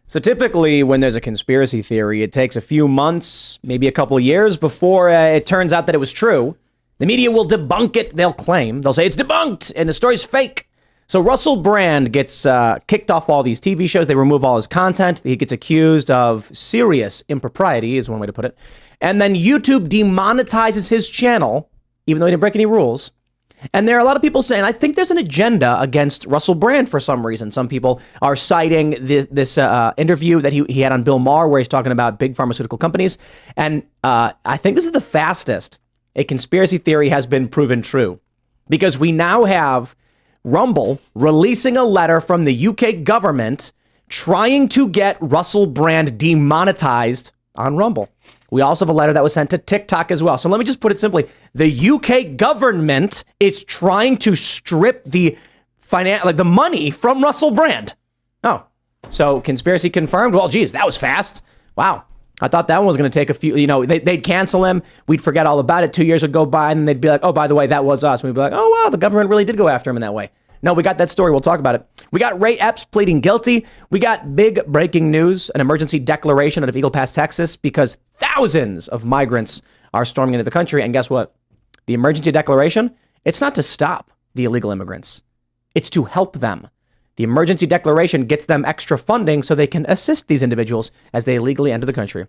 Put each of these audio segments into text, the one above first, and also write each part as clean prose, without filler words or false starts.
So typically when there's a conspiracy theory, it takes a few months, maybe a couple years before it turns out that it was true. The media will debunk it. They'll say it's debunked and the story's fake. So Russell Brand gets kicked off all these TV shows. They remove all his content. He gets accused of serious impropriety is one way to put it. And then YouTube demonetizes his channel, even though he didn't break any rules. And there are a lot of people saying, I think there's an agenda against Russell Brand for some reason. Some people are citing this interview that he had on Bill Maher where he's talking about big pharmaceutical companies. And I think this is the fastest a conspiracy theory has been proven true, because we now have Rumble releasing a letter from the UK government trying to get Russell Brand demonetized on Rumble. We also have a letter that was sent to TikTok as well. So let me just put it simply. The UK government is trying to strip the money from Russell Brand. Oh, so conspiracy confirmed? Well, geez, that was fast. Wow. I thought that one was going to take a few, they'd cancel him. We'd forget all about it. 2 years would go by and they'd be like, oh, by the way, that was us. And we'd be like, oh, wow, the government really did go after him in that way. No, we got that story. We'll talk about it. We got Ray Epps pleading guilty. We got big breaking news, an emergency declaration out of Eagle Pass, Texas, because thousands of migrants are storming into the country. And guess what? The emergency declaration, it's not to stop the illegal immigrants. It's to help them. The emergency declaration gets them extra funding so they can assist these individuals as they illegally enter the country.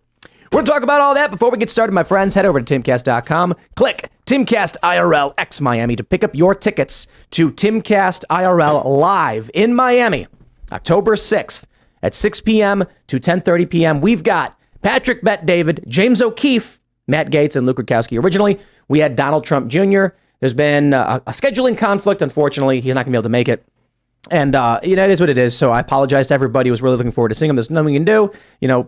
We're going to talk about all that. Before we get started, my friends, head over to timcast.com. Click Timcast IRL X Miami to pick up your tickets to Timcast IRL live in Miami, October 6th at 6 p.m. to 10:30 p.m. We've got Patrick Bet-David, James O'Keefe, Matt Gaetz, and Luke Rudkowski. Originally, we had Donald Trump Jr. There's been a scheduling conflict. Unfortunately, he's not going to be able to make it. And, it is what it is. So I apologize to everybody who was really looking forward to seeing him. There's nothing we can do.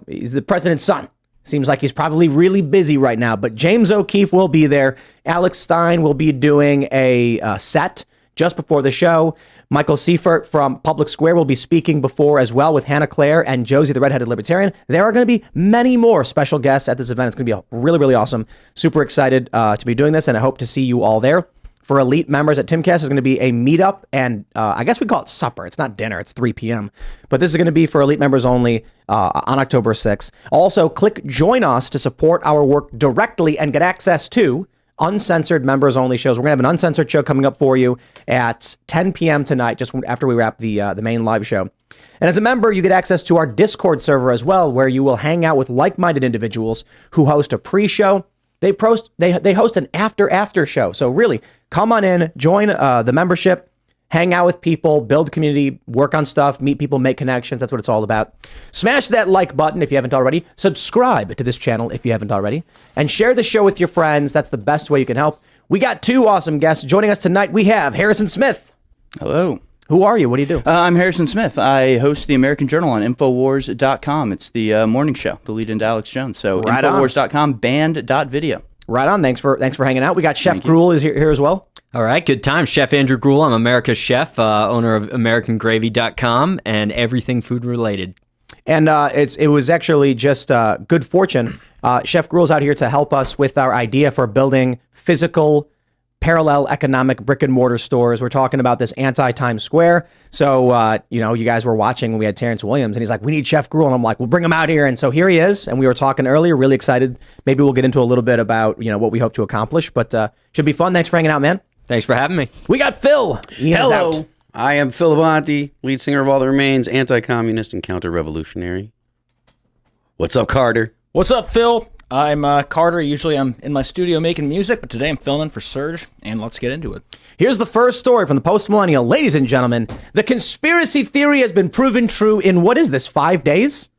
He's the president's son. Seems like he's probably really busy right now. But James O'Keefe will be there. Alex Stein will be doing a set just before the show. Michael Seifert from Public Square will be speaking before as well with Hannah Claire and Josie, the redheaded libertarian. There are going to be many more special guests at this event. It's going to be really, really awesome. Super excited to be doing this, and I hope to see you all there. For elite members at Timcast, there's going to be a meetup, and I guess we call it supper. It's not dinner. It's 3 p.m. But this is going to be for elite members only on October 6th. Also, click Join Us to support our work directly and get access to uncensored members-only shows. We're going to have an uncensored show coming up for you at 10 p.m. tonight, just after we wrap the main live show. And as a member, you get access to our Discord server as well, where you will hang out with like-minded individuals who host a pre-show. They host an after show. So really, come on in, join the membership, hang out with people, build community, work on stuff, meet people, make connections. That's what it's all about. Smash that like button if you haven't already. Subscribe to this channel if you haven't already. And share the show with your friends. That's the best way you can help. We got two awesome guests joining us tonight. We have Harrison Smith. Hello. Who are you? What do you do? I'm Harrison Smith. I host the American Journal on Infowars.com. It's the morning show, the lead into Alex Jones. So right Infowars.com, band.video. Right on. Thanks for hanging out. We got Chef Gruel is here as well. All right, good time. Chef Andrew Gruel. I'm America's Chef, owner of AmericanGravy.com and everything food related. And it was actually just good fortune. Chef Gruel's out here to help us with our idea for building physical parallel economic brick and mortar stores. We're talking about this anti-Times Square. So, you guys were watching when we had Terrence Williams and he's like, we need Chef Gruel. And I'm like, we'll bring him out here. And so here he is. And we were talking earlier, really excited. Maybe we'll get into a little bit about, what we hope to accomplish, but should be fun. Thanks for hanging out, man. Thanks for having me. We got Phil. Hello. I am Phil Avanti, lead singer of All That Remains, anti-communist and counter-revolutionary. What's up, Carter? What's up, Phil? I'm Carter. Usually I'm in my studio making music, but today I'm filming for Surge, and let's get into it. Here's the first story from the Post-Millennial. Ladies and gentlemen, the conspiracy theory has been proven true in, 5 days?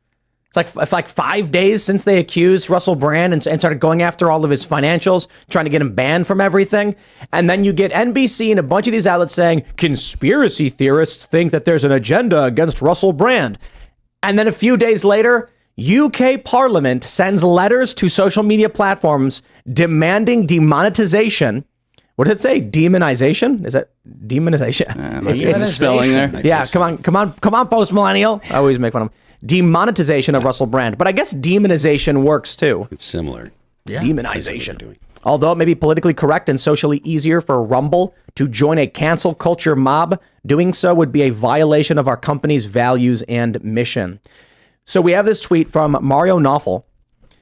It's like 5 days since they accused Russell Brand and started going after all of his financials, trying to get him banned from everything. And then you get NBC and a bunch of these outlets saying, conspiracy theorists think that there's an agenda against Russell Brand. And then a few days later, UK Parliament sends letters to social media platforms demanding demonetization. What did it say? Demonization? Is that demonization? It's spelling there. Yeah, come on, post-millennial. I always make fun of them. Demonetization of Russell Brand. But I guess demonization works too. It's similar. Yeah, demonization. Although it may be politically correct and socially easier for Rumble to join a cancel culture mob, doing so would be a violation of our company's values and mission. So we have this tweet from Mario Knopfel.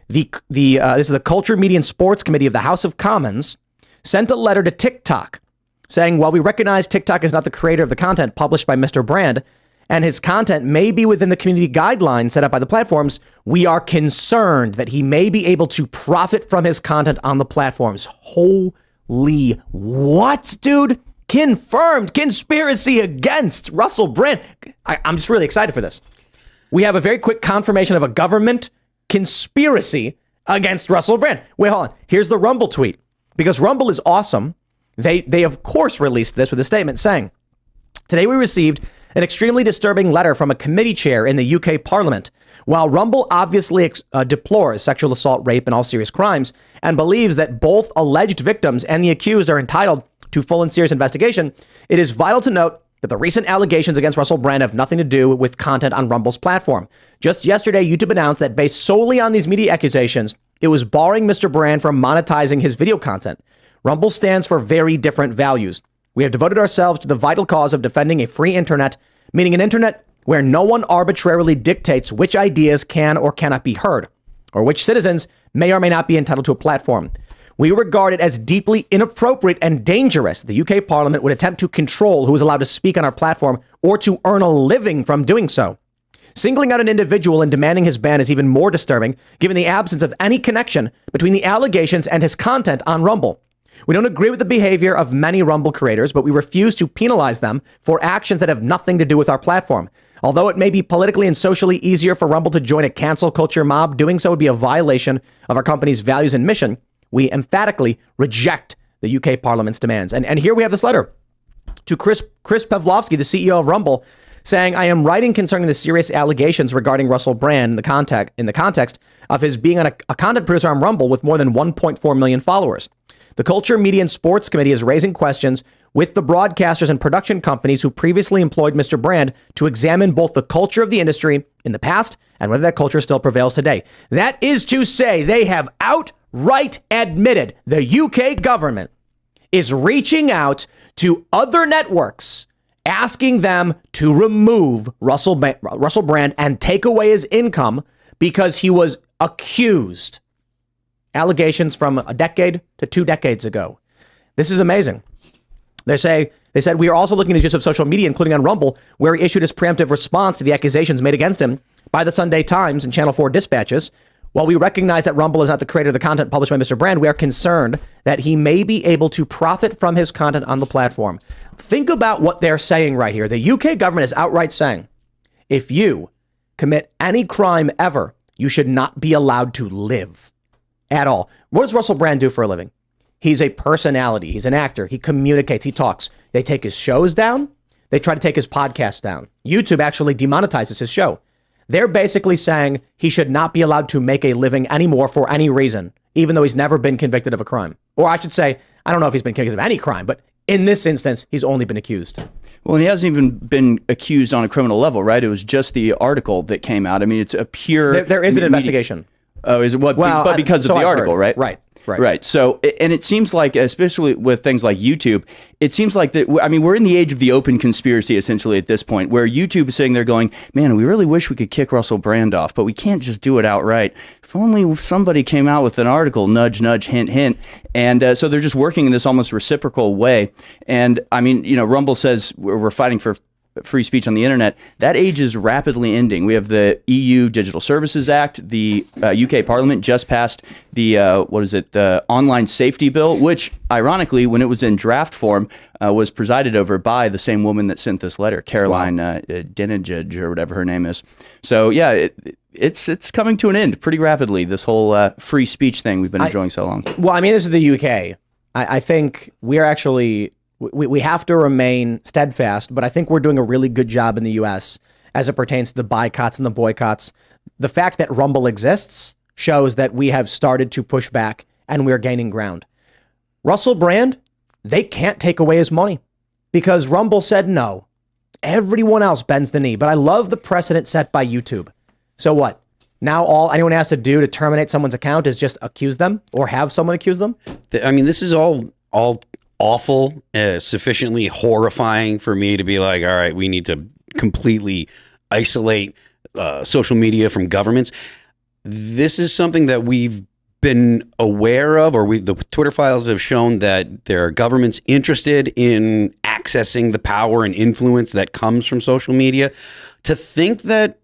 This is the Culture, Media, and Sports Committee of the House of Commons sent a letter to TikTok saying, while we recognize TikTok is not the creator of the content published by Mr. Brand, and his content may be within the community guidelines set up by the platforms, we are concerned that he may be able to profit from his content on the platforms. Holy what, dude? Confirmed conspiracy against Russell Brand. I'm just really excited for this. We have a very quick confirmation of a government conspiracy against Russell Brand. Wait, hold on. Here's the Rumble tweet. Because Rumble is awesome. They of course released this with a statement saying, today we received an extremely disturbing letter from a committee chair in the UK Parliament. While Rumble obviously deplores sexual assault, rape, and all serious crimes, and believes that both alleged victims and the accused are entitled to full and serious investigation, it is vital to note that the recent allegations against Russell Brand have nothing to do with content on Rumble's platform. Just yesterday, YouTube announced that based solely on these media accusations, it was barring Mr. Brand from monetizing his video content. Rumble stands for very different values. We have devoted ourselves to the vital cause of defending a free internet, meaning an internet where no one arbitrarily dictates which ideas can or cannot be heard, or which citizens may or may not be entitled to a platform. We regard it as deeply inappropriate and dangerous the UK Parliament would attempt to control who is allowed to speak on our platform or to earn a living from doing so. Singling out an individual and demanding his ban is even more disturbing, given the absence of any connection between the allegations and his content on Rumble. We don't agree with the behavior of many Rumble creators, but we refuse to penalize them for actions that have nothing to do with our platform. Although it may be politically and socially easier for Rumble to join a cancel culture mob, doing so would be a violation of our company's values and mission. We emphatically reject the UK Parliament's demands. And here we have this letter to Chris Pavlovsky, the CEO of Rumble, saying, I am writing concerning the serious allegations regarding Russell Brand in the context of his being a content producer on Rumble with more than 1.4 million followers. The Culture, Media, and Sports Committee is raising questions with the broadcasters and production companies who previously employed Mr. Brand to examine both the culture of the industry in the past and whether that culture still prevails today. That is to say, they have outright admitted the UK government is reaching out to other networks, asking them to remove Russell Brand and take away his income because he was accused. Allegations from a decade to 2 decades ago. This is amazing. They said, we are also looking at use of social media, including on Rumble, where he issued his preemptive response to the accusations made against him by the Sunday Times and Channel 4 dispatches. While we recognize that Rumble is not the creator of the content published by Mr. Brand, we are concerned that he may be able to profit from his content on the platform. Think about what they're saying right here. The UK government is outright saying, if you commit any crime ever, you should not be allowed to live at all. What does Russell Brand do for a living? He's a personality. He's an actor. He communicates. He talks. They take his shows down. They try to take his podcast down. YouTube actually demonetizes his show. They're basically saying he should not be allowed to make a living anymore for any reason, even though he's never been convicted of a crime. Or I should say, I don't know if he's been convicted of any crime, but in this instance, he's only been accused. Well, and he hasn't even been accused on a criminal level, right? It was just the article that came out. I mean, it's a pure... There is an investigation. Oh, is it what? Well, but because of the article, right? Right. So, and it seems like, especially with things like YouTube, it seems like that. I mean, we're in the age of the open conspiracy essentially at this point, where YouTube is sitting there going, "Man, we really wish we could kick Russell Brand off, but we can't just do it outright. If only somebody came out with an article, nudge, nudge, hint, hint." And so they're just working in this almost reciprocal way. And I mean, you know, Rumble says we're fighting for free speech on the internet. That age is rapidly ending. We have the EU Digital Services Act. The UK Parliament just passed the the Online Safety Bill, which ironically, when it was in draft form, was presided over by the same woman that sent this letter, Caroline Denijaj, or whatever her name is. So yeah, it's coming to an end pretty rapidly. This whole free speech thing we've been enjoying so long. Well, I mean, this is the UK. I think we are actually. We have to remain steadfast, but I think we're doing a really good job in the U.S. as it pertains to the boycotts and the boycotts. The fact that Rumble exists shows that we have started to push back and we're gaining ground. Russell Brand, they can't take away his money because Rumble said no. Everyone else bends the knee, but I love the precedent set by YouTube. So what? Now all anyone has to do to terminate someone's account is just accuse them or have someone accuse them? I mean, this is all awful, sufficiently horrifying for me to be like, all right, we need to completely isolate social media from governments. This is something that we've been aware of, or the Twitter files have shown that there are governments interested in accessing the power and influence that comes from social media. To think that,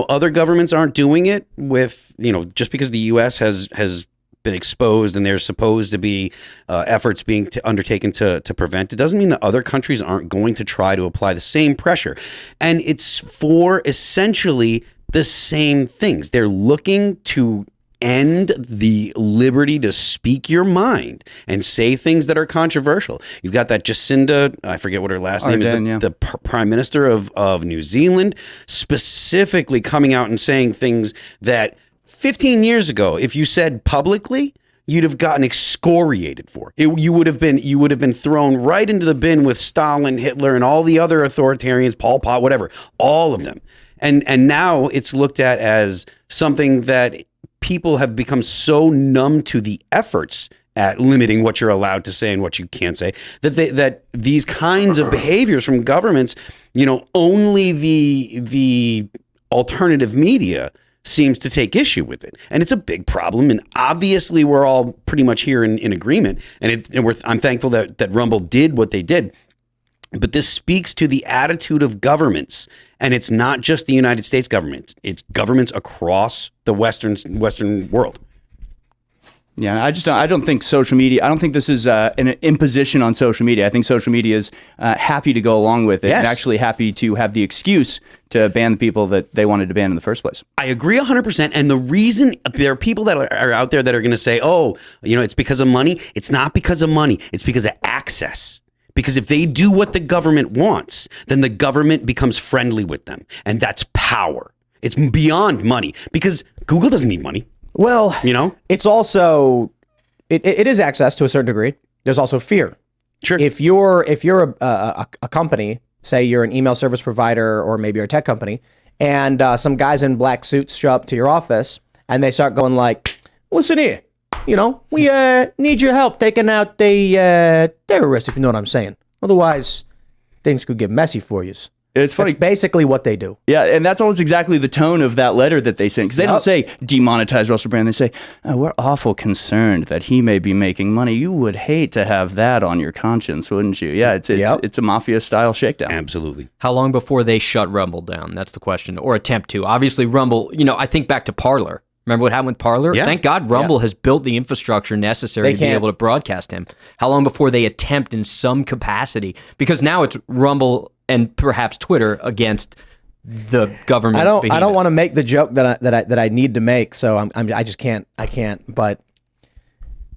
other governments aren't doing it with, just because the U.S. has been exposed and there's supposed to be efforts being undertaken to prevent it, doesn't mean that other countries aren't going to try to apply the same pressure. And it's for essentially the same things. They're looking to end the liberty to speak your mind and say things that are controversial. You've got that Jacinda, I forget what her last name is, the Prime Minister of New Zealand, specifically coming out and saying things that 15 years ago, if you said publicly, you'd have gotten excoriated for. You would have been thrown right into the bin with Stalin, Hitler, and all the other authoritarians, Pol Pot, whatever, all of them. And now it's looked at as something that people have become so numb to the efforts at limiting what you're allowed to say and what you can't say, that these kinds of behaviors from governments, only the alternative media seems to take issue with it. And it's a big problem. And obviously we're all pretty much here in agreement. And I'm thankful that Rumble did what they did. But this speaks to the attitude of governments, and it's not just the United States government; it's governments across the Western world. Yeah, I don't think social media. I don't think this is an imposition on social media. I think social media is happy to go along with it, and actually happy to have the excuse to ban the people that they wanted to ban in the first place. I agree 100%. And the reason there are people that are out there that are going to say, "Oh, it's because of money." It's not because of money. It's because of access. Because if they do what the government wants, then the government becomes friendly with them. And that's power. It's beyond money, because Google doesn't need money. Well, it's also, it is access to a certain degree. There's also fear. Sure. If you're a company, say you're an email service provider, or maybe you're a tech company, and some guys in black suits show up to your office and they start going like, "Listen here, we need your help taking out the terrorists, if you know what I'm saying. Otherwise, things could get messy for you." It's funny. That's basically what they do. Yeah, and that's almost exactly the tone of that letter that they sent. Because they don't say demonetize Russell Brand. They say, we're awful concerned that he may be making money. You would hate to have that on your conscience, wouldn't you? Yeah, it's a mafia-style shakedown. Absolutely. How long before they shut Rumble down? That's the question, or attempt to. Obviously, Rumble, I think back to Parler. Remember what happened with Parler? Yeah. Thank God Rumble has built the infrastructure necessary to be able to broadcast him. How long before they attempt in some capacity? Because now it's Rumble and perhaps Twitter against the government. I don't want to make the joke that I need to make, so I just can't. I can't. But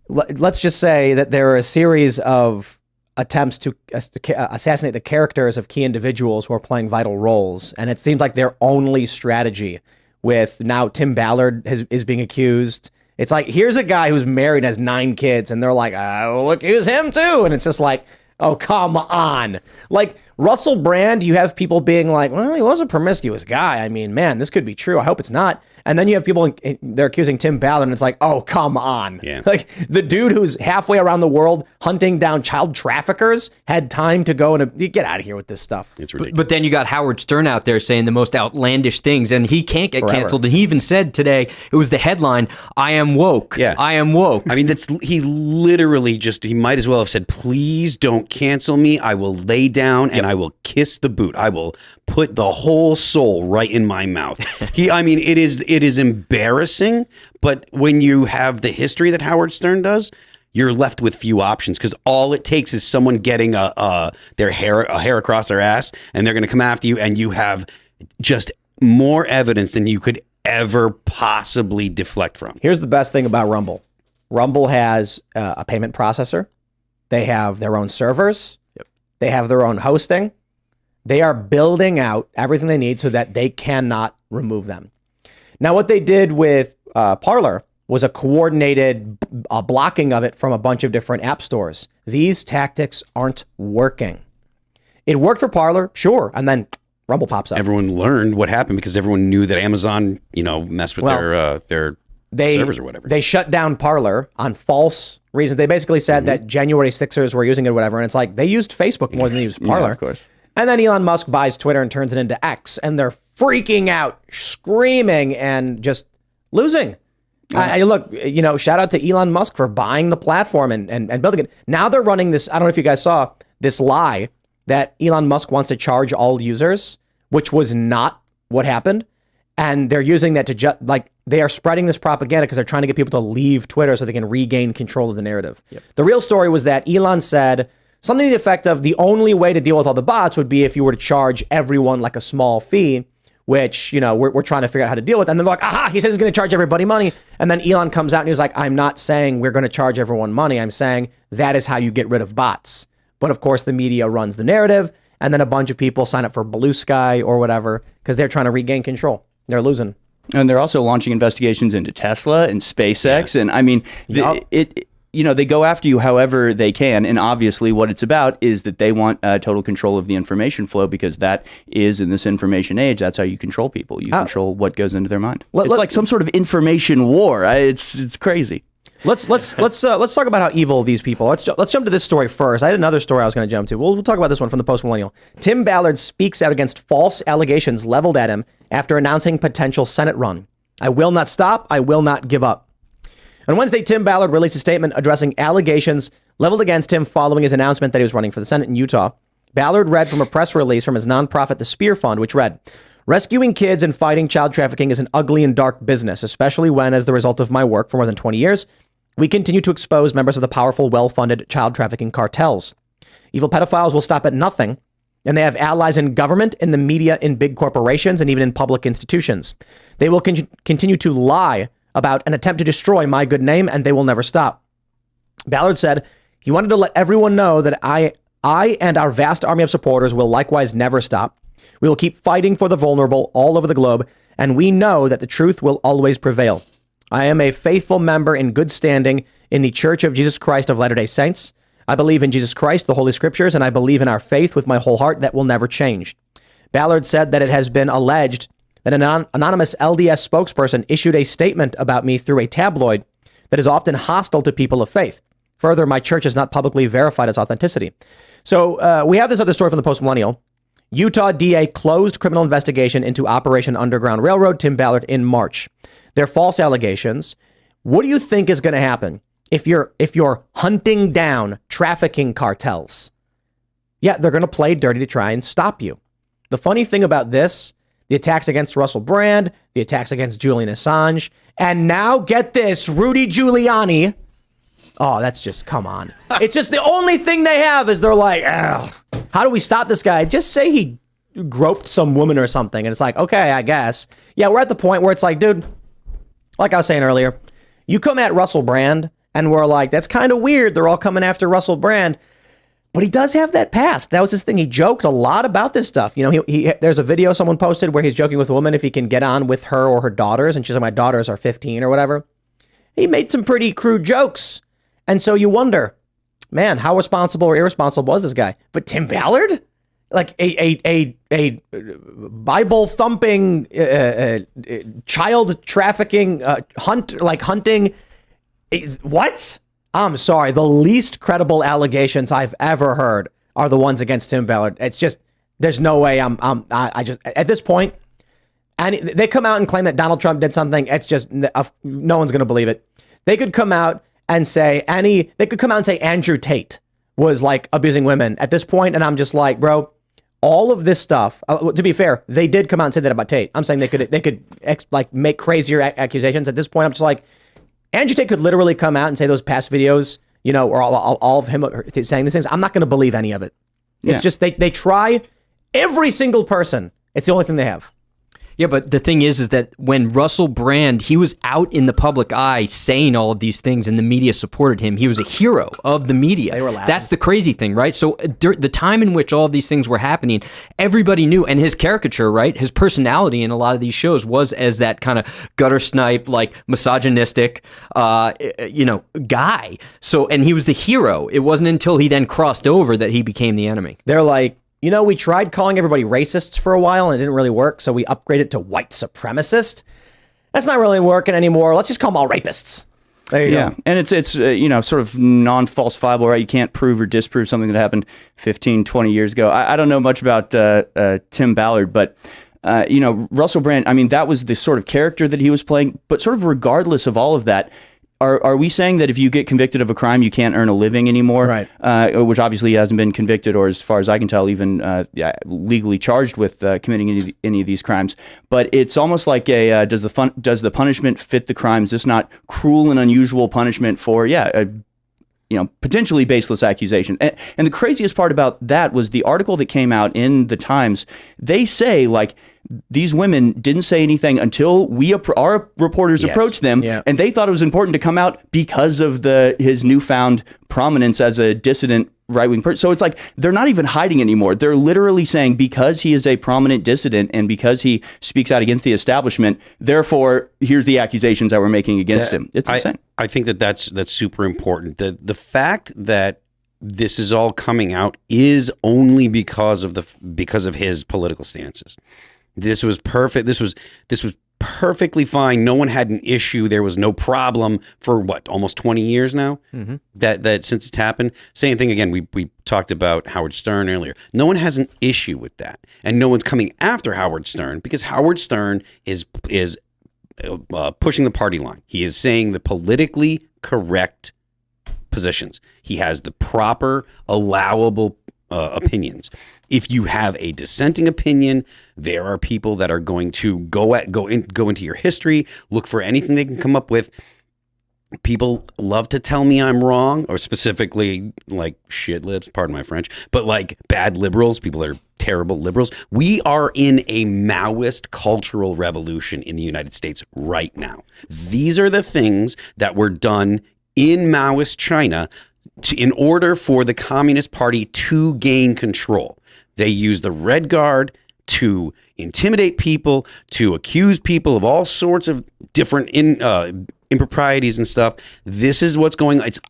let's just say that there are a series of attempts to assassinate the characters of key individuals who are playing vital roles, and it seems like their only strategy. With now Tim Ballard is being accused. It's like, here's a guy who's married and has 9 kids, and they're like, we'll accuse him too. And it's just like, oh, come on. Like, Russell Brand, you have people being like, well, he was a promiscuous guy. I mean, man, this could be true. I hope it's not. And then you have people, they're accusing Tim Ballard, and it's like, oh, come on. Yeah. Like, the dude who's halfway around the world hunting down child traffickers had time to go and get out of here with this stuff. It's ridiculous. But then you got Howard Stern out there saying the most outlandish things, and he can't get canceled. And he even said today, it was the headline, "I am woke." Yeah. I am woke. I mean, he literally he might as well have said, "Please don't cancel me. I will lay down and I will kiss the boot. I will put the whole soul right in my mouth." It is embarrassing, but when you have the history that Howard Stern does, you're left with few options, because all it takes is someone getting their hair across their ass, and they're going to come after you, and you have just more evidence than you could ever possibly deflect from. Here's the best thing about Rumble. Rumble has a payment processor. They have their own servers. Yep. They have their own hosting. They are building out everything they need so that they cannot remove them. Now, what they did with Parler was a coordinated blocking of it from a bunch of different app stores. These tactics aren't working. It worked for Parler, sure, and then Rumble pops up. Everyone learned what happened because everyone knew that Amazon, messed with their servers or whatever. They shut down Parler on false reasons. They basically said that January 6ers were using it or whatever, and it's like they used Facebook more than they used Parler. Yeah, of course. And then Elon Musk buys Twitter and turns it into X, and they're freaking out, screaming, and just losing. Look, shout out to Elon Musk for buying the platform and building it. Now they're running this, I don't know if you guys saw this lie that Elon Musk wants to charge all users, which was not what happened. And they're using that to they are spreading this propaganda because they're trying to get people to leave Twitter so they can regain control of the narrative. Yep. The real story was that Elon said something to the effect of the only way to deal with all the bots would be if you were to charge everyone like a small fee, which, we're trying to figure out how to deal with. And they're like, aha, he says he's going to charge everybody money. And then Elon comes out and he's like, I'm not saying we're going to charge everyone money. I'm saying that is how you get rid of bots. But of course, the media runs the narrative. And then a bunch of people sign up for Blue Sky or whatever because they're trying to regain control. They're losing. And they're also launching investigations into Tesla and SpaceX. Yeah. And I mean, they go after you however they can. And obviously what it's about is that they want total control of the information flow, because that is, in this information age, that's how you control people. You control what goes into their mind. It's like some sort of information war. It's crazy. Let's talk about how evil these people. Let's jump to this story first. I had another story I was going to jump to. We'll talk about this one from the Post Millennial. Tim Ballard speaks out against false allegations leveled at him after announcing potential Senate run. I will not stop. I will not give up. On Wednesday, Tim Ballard released a statement addressing allegations leveled against him following his announcement that he was running for the Senate in Utah. Ballard read from a press release from his nonprofit, the Spear Fund, which read, "Rescuing kids and fighting child trafficking is an ugly and dark business, especially when, as the result of my work for more than 20 years, we continue to expose members of the powerful, well-funded child trafficking cartels. Evil pedophiles will stop at nothing, and they have allies in government, in the media, in big corporations, and even in public institutions. They will continue to lie about an attempt to destroy my good name, and they will never stop." Ballard said he wanted to let everyone know that I and our vast army of supporters will likewise never stop. We will keep fighting for the vulnerable all over the globe, and we know that the truth will always prevail. I am a faithful member in good standing in the Church of Jesus Christ of Latter-day Saints. I believe in Jesus Christ, the Holy Scriptures, and I believe in our faith with my whole heart that will never change. Ballard said that it has been alleged that an anonymous LDS spokesperson issued a statement about me through a tabloid that is often hostile to people of faith. Further, my church has not publicly verified its authenticity. So we have this other story from the Post Millennial. Utah DA closed criminal investigation into Operation Underground Railroad, Tim Ballard, in March. They're false allegations. What do you think is going to happen if you're hunting down trafficking cartels? Yeah, they're going to play dirty to try and stop you. The funny thing about this, the attacks against Russell Brand, the attacks against Julian Assange, and now get this, Rudy Giuliani. Oh, that's just, come on. It's just the only thing they have is they're like, ugh, how do we stop this guy? Just say he groped some woman or something. And it's like, okay, I guess. Yeah, we're at the point where it's like, dude, like I was saying earlier, you come at Russell Brand and we're like, that's kind of weird. They're all coming after Russell Brand. But he does have that past. That was his thing. He joked a lot about this stuff. There's a video someone posted where he's joking with a woman if he can get on with her or her daughters. And she's like, my daughters are 15 or whatever. He made some pretty crude jokes. And so you wonder, man, how responsible or irresponsible was this guy? But Tim Ballard? Like a Bible thumping, child trafficking, hunting. What? I'm sorry. The least credible allegations I've ever heard are the ones against Tim Ballard. It's just, there's no way I just, at this point, and they come out and claim that Donald Trump did something. It's just, no one's going to believe it. They could come out and say Andrew Tate was like abusing women at this point. And I'm just like, bro, all of this stuff, to be fair, they did come out and say that about Tate. I'm saying they could make crazier accusations. At this point, I'm just like, Andrew Tate could literally come out and say those past videos, or all of him saying these things. I'm not going to believe any of it. It's just, they try every single person. It's the only thing they have. Yeah, but the thing is that when Russell Brand, he was out in the public eye saying all of these things and the media supported him. He was a hero of the media. They were laughing. That's the crazy thing, right? So the time in which all of these things were happening, everybody knew. And his caricature, right? His personality in a lot of these shows was as that kind of gutter snipe, like misogynistic, guy. So, and he was the hero. It wasn't until he then crossed over that he became the enemy. They're like, we tried calling everybody racists for a while and it didn't really work, so we upgraded to white supremacist. That's not really working anymore. Let's just call them all rapists. There you go. And it's sort of non-falsifiable, right? You can't prove or disprove something that happened 15, 20 years ago. I don't know much about Tim Ballard, but Russell Brand, I mean, that was the sort of character that he was playing, but sort of regardless of all of that, are we saying that if you get convicted of a crime, you can't earn a living anymore? Right. Which obviously he hasn't been convicted, or as far as I can tell, even legally charged with committing any of these crimes. But it's almost like does the punishment fit the crime? Is this not cruel and unusual punishment for potentially baseless accusation? And the craziest part about that was the article that came out in the Times. They say these women didn't say anything until our reporters approached them, and they thought it was important to come out because of his newfound prominence as a dissident right-wing person. So it's like they're not even hiding anymore. They're literally saying because he is a prominent dissident and because he speaks out against the establishment, therefore here's the accusations that we're making against him. It's insane. I think that's super important. The fact that this is all coming out is only because of his political stances. This was perfect. This was perfectly fine. No one had an issue. There was no problem for almost 20 years now. Mm-hmm. That since it's happened. Same thing again. We talked about Howard Stern earlier. No one has an issue with that, and no one's coming after Howard Stern because Howard Stern is pushing the party line. He is saying the politically correct positions. He has the proper allowable opinions. If you have a dissenting opinion, there are people that are going to go into your history, look for anything they can come up with. People love to tell me I'm wrong, or specifically like shit libs, pardon my French, but like bad liberals, people that are terrible liberals. We are in a Maoist cultural revolution in the United States right now. These are the things that were done in Maoist China in order for the Communist Party to gain control. They use the Red Guard to intimidate people, to accuse people of all sorts of different improprieties and stuff. This is what's going on. It's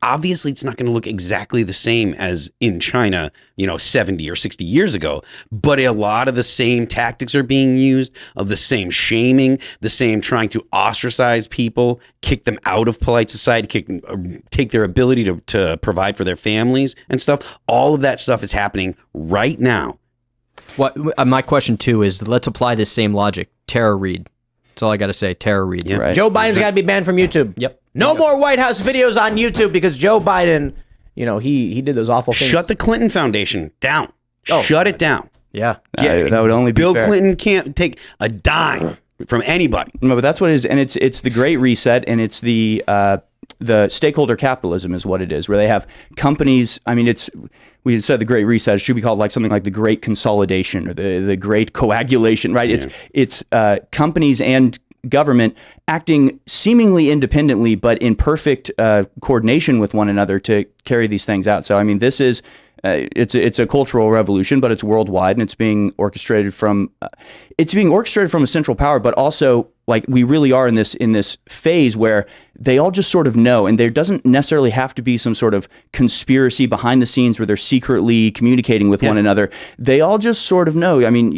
not going to look exactly the same as in China, 70 or 60 years ago, but a lot of the same tactics are being used, of the same shaming, the same trying to ostracize people, kick them out of polite society, take their ability to provide for their families and stuff. All of that stuff is happening right now. My question too is, let's apply this same logic. Tara Reid. That's all I got to say. Tara Reid. Yeah. Right. Joe Biden's got to be banned from YouTube. Yep. No more White House videos on YouTube because Joe Biden, he did those awful things. Shut the Clinton Foundation down. Shut it down. Yeah. That would only be Bill fair. Clinton can't take a dime from anybody. No, but that's what it is, and it's the Great Reset, and it's the stakeholder capitalism is what it is, where they have companies. I mean, we said the Great Reset. It should be called like something like the Great Consolidation or the Great Coagulation, right? Yeah. It's companies and government acting seemingly independently, but in perfect coordination with one another to carry these things out. So, I mean, this is it's a cultural revolution, but it's worldwide, and it's being orchestrated from a central power, but also like we really are in this phase where they all just sort of know, and there doesn't necessarily have to be some sort of conspiracy behind the scenes where they're secretly communicating with one another. They all just sort of know. I mean,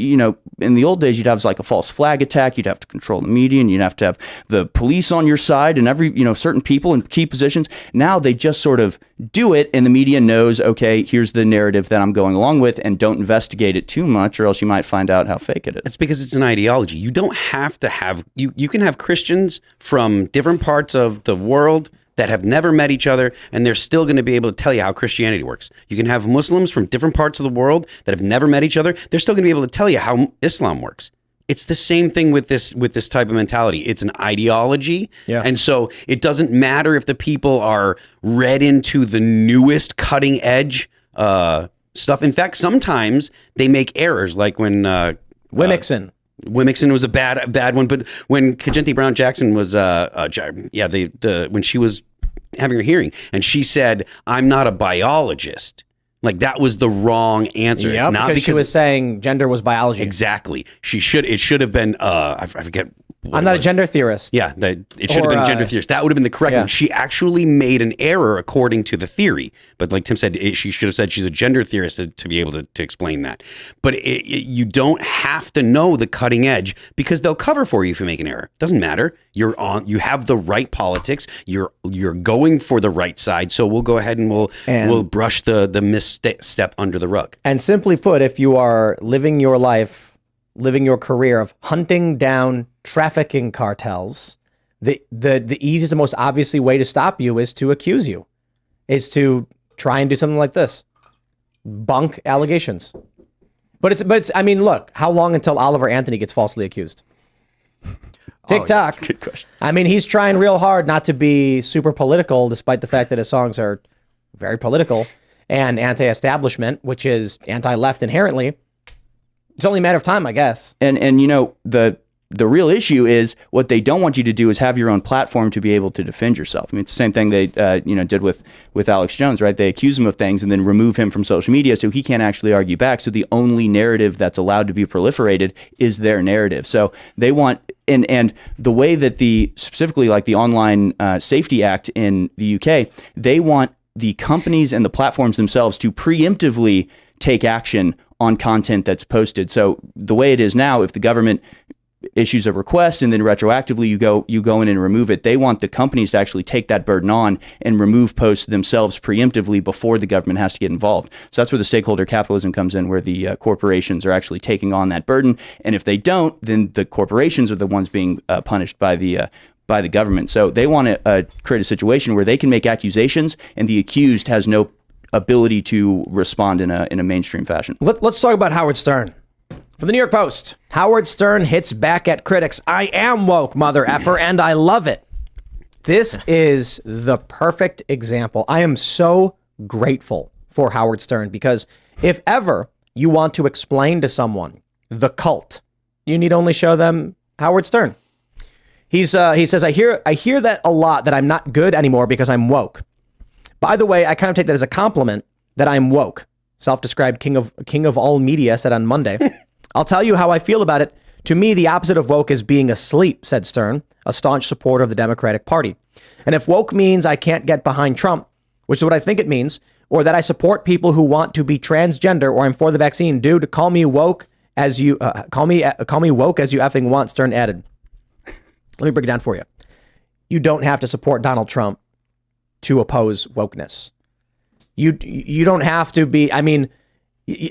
in the old days, you'd have like a false flag attack. You'd have to control the media, and you'd have to have the police on your side and certain people in key positions. Now they just sort of do it, and the media knows, okay, here's the narrative that I'm going along with, and don't investigate it too much, or else you might find out how fake it is. It's because it's an ideology. You don't have to have you can have Christians from different parts of the world that have never met each other, and they're still going to be able to tell you how Christianity works. You can have Muslims from different parts of the world that have never met each other. They're still going to be able to tell you how Islam works. It's the same thing with this type of mentality. It's an ideology. Yeah. And so it doesn't matter if the people are read into the newest cutting edge stuff. In fact, sometimes they make errors, like when Wimixon was a bad one, but when Kajenti Brown Jackson was when she was having her hearing and she said, "I'm not a biologist," like that was the wrong answer. Yeah, it's not because she was saying gender was biology. Exactly. It should have been I forget. I'm not a gender theorist. Yeah, it should have been gender theorist. That would have been the correct one. She actually made an error according to the theory. But like Tim said, she should have said she's a gender theorist to be able to explain that. But you don't have to know the cutting edge because they'll cover for you if you make an error. It doesn't matter. You have the right politics. You're going for the right side. So we'll go ahead and we'll brush the misstep under the rug. And simply put, if you are living your life living your career of hunting down trafficking cartels, the easiest and most obviously way to stop you is to accuse you, is to try and do something like this. Bunk allegations. But it's I mean, look, how long until Oliver Anthony gets falsely accused? TikTok. Good question. I mean, he's trying real hard not to be super political, despite the fact that his songs are very political and anti-establishment, which is anti-left inherently. It's only a matter of time, I guess. And you know, the real issue is what they don't want you to do is have your own platform to be able to defend yourself. I mean, it's the same thing they did with Alex Jones, right? They accuse him of things and then remove him from social media so he can't actually argue back. So the only narrative that's allowed to be proliferated is their narrative. So they want and the way that specifically like the Online Safety Act in the UK, they want the companies and the platforms themselves to preemptively take action on content that's posted. So the way it is now, if the government issues a request and then retroactively you go in and remove it, they want the companies to actually take that burden on and remove posts themselves preemptively before the government has to get involved. So that's where the stakeholder capitalism comes in, where the corporations are actually taking on that burden. And if they don't, then the corporations are the ones being punished by the government. So they want to create a situation where they can make accusations and the accused has no ability to respond in a mainstream fashion. Let's talk about Howard Stern. From the New York Post, Howard Stern hits back at critics. I am woke, mother effer, and I love it. This is the perfect example. I am so grateful for Howard Stern because if ever you want to explain to someone the cult, you need only show them Howard Stern. He says, I hear that a lot, that I'm not good anymore because I'm woke. By the way, I kind of take that as a compliment that I'm woke. Self-described king of all media said on Monday. I'll tell you how I feel about it. To me, the opposite of woke is being asleep, said Stern, a staunch supporter of the Democratic Party. And if woke means I can't get behind Trump, which is what I think it means, or that I support people who want to be transgender, or I'm for the vaccine, dude, call me woke as you call me woke as you effing want, Stern added. Let me break it down for you. You don't have to support Donald Trump to oppose wokeness. You don't have to be, I mean,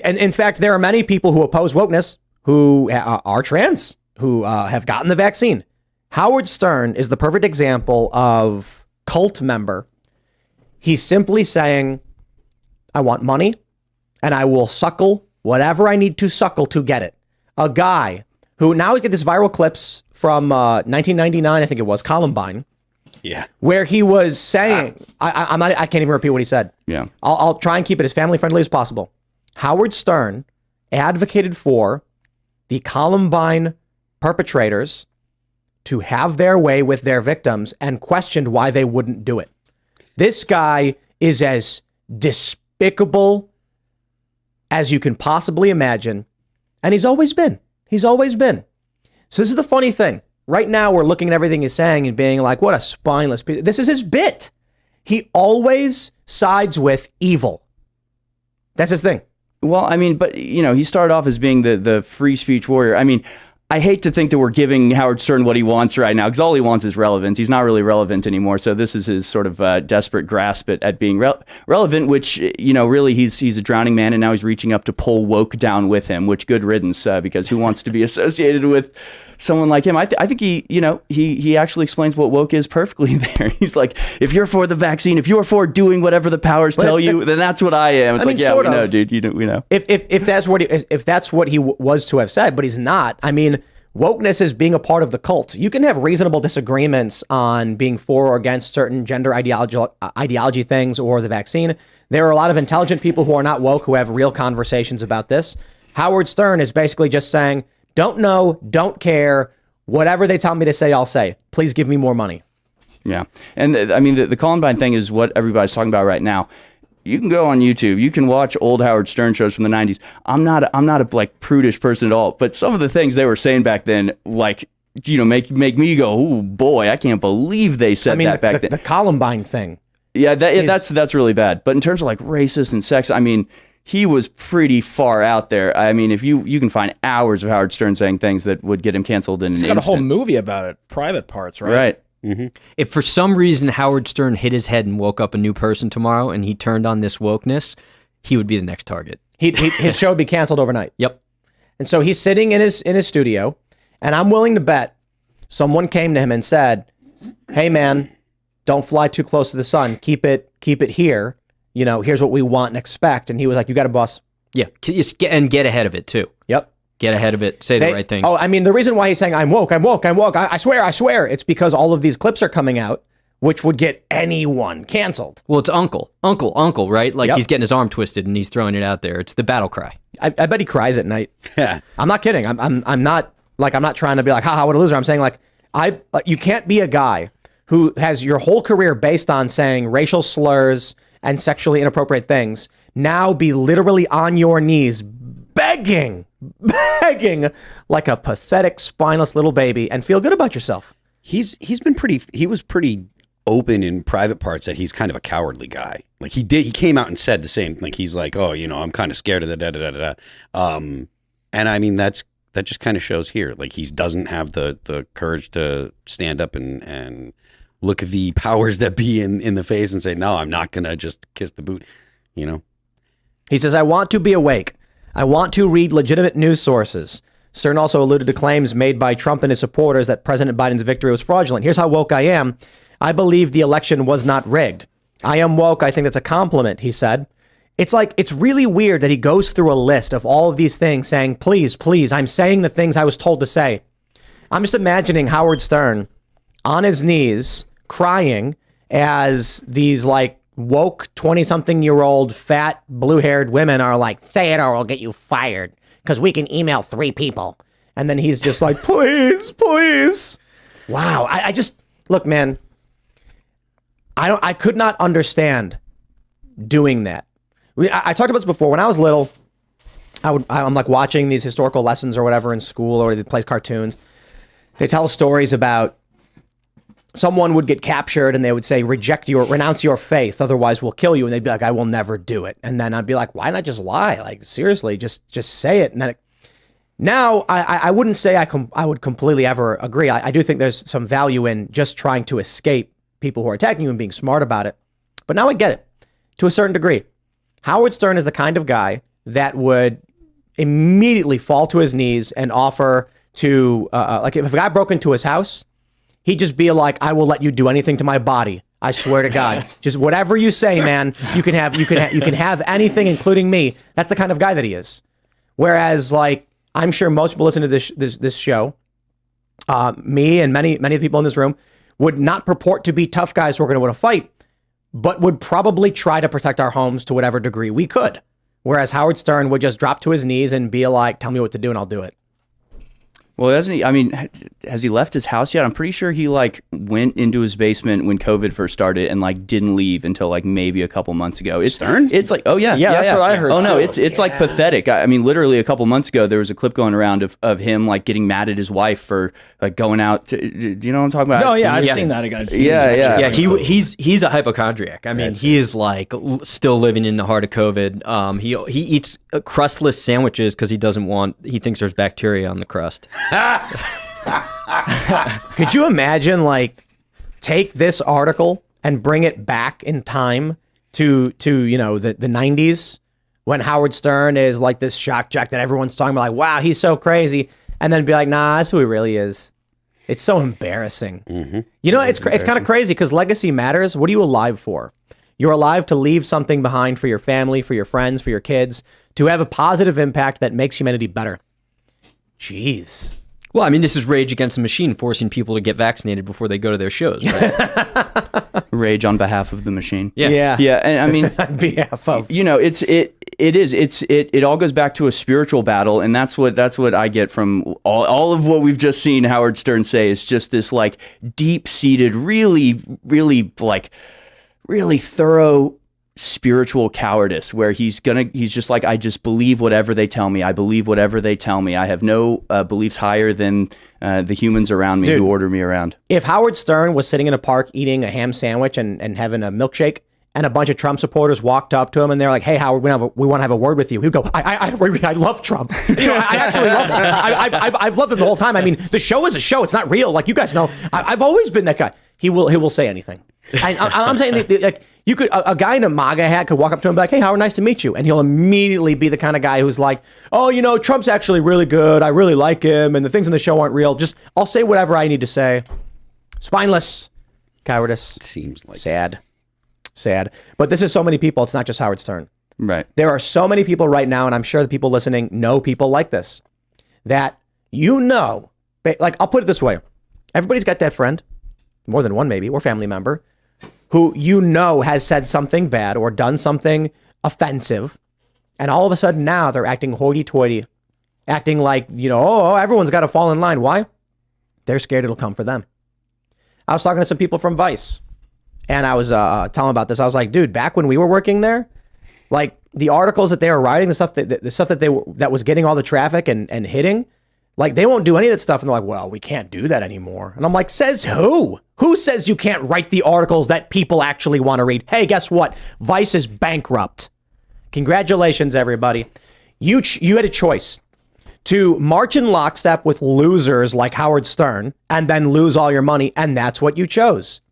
and in fact, there are many people who oppose wokeness who are trans, who have gotten the vaccine. Howard Stern is the perfect example of cult member. He's simply saying, I want money and I will suckle whatever I need to suckle to get it. A guy who now he's got this viral clips from 1999, I think it was, Columbine. Yeah. Where he was saying, I can't even repeat what he said. Yeah. I'll try and keep it as family friendly as possible. Howard Stern advocated for the Columbine perpetrators to have their way with their victims and questioned why they wouldn't do it. This guy is as despicable as you can possibly imagine. And he's always been. So this is the funny thing. Right now, we're looking at everything he's saying and being like, what a spineless piece. This is his bit. He always sides with evil. That's his thing. Well, I mean, but, you know, he started off as being the free speech warrior. I mean, I hate to think that we're giving Howard Stern what he wants right now, because all he wants is relevance. He's not really relevant anymore. So this is his sort of desperate grasp at being relevant, which, you know, really he's a drowning man, and now he's reaching up to pull woke down with him, which good riddance, because who wants to be associated with someone like him? I think he actually explains what woke is perfectly there. He's like, if you're for the vaccine, if you're for doing whatever the powers tell you, then that's what I am. It's yeah, we know, dude. We know. If that's what he was to have said, but he's not. I mean, wokeness is being a part of the cult. You can have reasonable disagreements on being for or against certain gender ideology things or the vaccine. There are a lot of intelligent people who are not woke who have real conversations about this. Howard Stern is basically just saying, don't know, don't care. Whatever they tell me to say, I'll say. Please give me more money. Yeah. And I mean, the Columbine thing is what everybody's talking about right now. You can go on YouTube. You can watch old Howard Stern shows from the 90s. I'm not a like prudish person at all, but some of the things they were saying back then, like, you know, make me go, oh boy, I can't believe they said that back then. The Columbine thing. Yeah, that's really bad. But in terms of like racist and sex, I mean, he was pretty far out there. I mean, if you can find hours of Howard Stern saying things that would get him canceled in an instant. He's got a whole movie about it, Private Parts, right? Right. Mm-hmm. If for some reason Howard Stern hit his head and woke up a new person tomorrow and he turned on this wokeness, he would be the next target. His show would be canceled overnight. Yep. And so he's sitting in his studio, and I'm willing to bet someone came to him and said, "Hey man, don't fly too close to the sun. Keep it here. You know, here's what we want and expect." And he was like, "You got it, boss." Yeah, and get ahead of it too. Yep. Get ahead of it. Say the right thing. Oh, I mean, the reason why he's saying I'm woke. I swear. It's because all of these clips are coming out, which would get anyone canceled. Well, it's uncle, right? Like he's getting his arm twisted and he's throwing it out there. It's the battle cry. I bet he cries at night. Yeah. I'm not kidding. I'm not trying to be like, haha, what a loser. I'm saying like, you can't be a guy who has your whole career based on saying racial slurs and sexually inappropriate things, now be literally on your knees begging like a pathetic, spineless little baby and feel good about yourself. He was pretty open in private parts that he's kind of a cowardly guy. Like he came out and said the same. Like he's like, oh, you know, I'm kind of scared of the da. And I mean, that just kind of shows here. Like he doesn't have the courage to stand up and look at the powers that be in the face and say, no, I'm not going to just kiss the boot, you know? He says, I want to be awake. I want to read legitimate news sources. Stern also alluded to claims made by Trump and his supporters that President Biden's victory was fraudulent. Here's how woke I am. I believe the election was not rigged. I am woke. I think that's a compliment, he said. It's really weird that he goes through a list of all of these things saying, please, I'm saying the things I was told to say. I'm just imagining Howard Stern on his knees crying as these like woke 20-something-year-old fat blue-haired women are like, say it or we'll get you fired because we can email 3 people. And then he's just like, please. Wow. I just, look, man, I could not understand doing that. I talked about this before. When I was little, I'm like watching these historical lessons or whatever in school, or they play cartoons. They tell stories about someone would get captured and they would say, renounce your faith, otherwise we'll kill you. And they'd be like, I will never do it. And then I'd be like, why not just lie? Like, seriously, just say it. And then now I wouldn't say I would completely ever agree. I do think there's some value in just trying to escape people who are attacking you and being smart about it. But now I get it to a certain degree. Howard Stern is the kind of guy that would immediately fall to his knees and offer to, like if a guy broke into his house, he'd just be like, I will let you do anything to my body. I swear to God, just whatever you say, man, you can have anything, including me. That's the kind of guy that he is. Whereas, like, I'm sure most people listening to this show, me and many of the people in this room, would not purport to be tough guys who are going to win a fight, but would probably try to protect our homes to whatever degree we could. Whereas Howard Stern would just drop to his knees and be like, tell me what to do and I'll do it. Well, hasn't he? I mean, has he left his house yet? I'm pretty sure he like went into his basement when COVID first started and like didn't leave until like maybe a couple months ago. It's Stern? It's like, oh yeah, that's what I heard. Oh no, it's like pathetic. I mean, literally a couple months ago, there was a clip going around of him like getting mad at his wife for like going out. Do you know what I'm talking about? No, yeah, I've seen that again. Yeah. He's a hypochondriac. I mean, he is like still living in the heart of COVID. He eats crustless sandwiches because he thinks there's bacteria on the crust. Could you imagine, like, take this article and bring it back in time to you know, the 90s when Howard Stern is like this shock jock that everyone's talking about, like, wow, he's so crazy, and then be like, nah, that's who he really is. It's so embarrassing. Mm-hmm. You know, it's kind of crazy because legacy matters. What are you alive for? You're alive to leave something behind for your family, for your friends, for your kids, to have a positive impact that makes humanity better. Jeez. Well, I mean, this is Rage Against the Machine forcing people to get vaccinated before they go to their shows, right? Rage on behalf of the machine. Yeah. And I mean, on behalf of, you know, it all goes back to a spiritual battle, and that's what I get from all of what we've just seen Howard Stern say is just this like deep-seated, really thorough spiritual cowardice where he's just like, I just believe whatever they tell me. I believe whatever they tell me. I have no beliefs higher than the humans around me who order me around. If Howard Stern was sitting in a park eating a ham sandwich and having a milkshake, and a bunch of Trump supporters walked up to him and they're like, hey, Howard, we want to have a word with you. He'd go, I love Trump. You know, I actually love him. I've loved him the whole time. I mean, the show is a show. It's not real. Like, you guys know, I've always been that guy. He will say anything. I'm saying, like, You could a guy in a MAGA hat could walk up to him and be like, hey, Howard, nice to meet you. And he'll immediately be the kind of guy who's like, oh, you know, Trump's actually really good. I really like him. And the things on the show aren't real. Just I'll say whatever I need to say. Spineless. Cowardice. Seems like Sad. But this is so many people. It's not just Howard Stern. Right. There are so many people right now, and I'm sure the people listening know people like this, that you know, like I'll put it this way. Everybody's got that friend, more than one maybe, or family member, who you know has said something bad or done something offensive. And all of a sudden now they're acting hoity-toity, acting like, you know, oh, everyone's got to fall in line. Why? They're scared it'll come for them. I was talking to some people from Vice, and I was telling them about this. I was like, dude, back when we were working there, like the articles that they were writing, the stuff that was getting all the traffic and hitting, like they won't do any of that stuff. And they're like, well, we can't do that anymore. And I'm like, says who? Who says you can't write the articles that people actually want to read? Hey, guess what? Vice is bankrupt. Congratulations, everybody. You had a choice to march in lockstep with losers like Howard Stern and then lose all your money. And that's what you chose.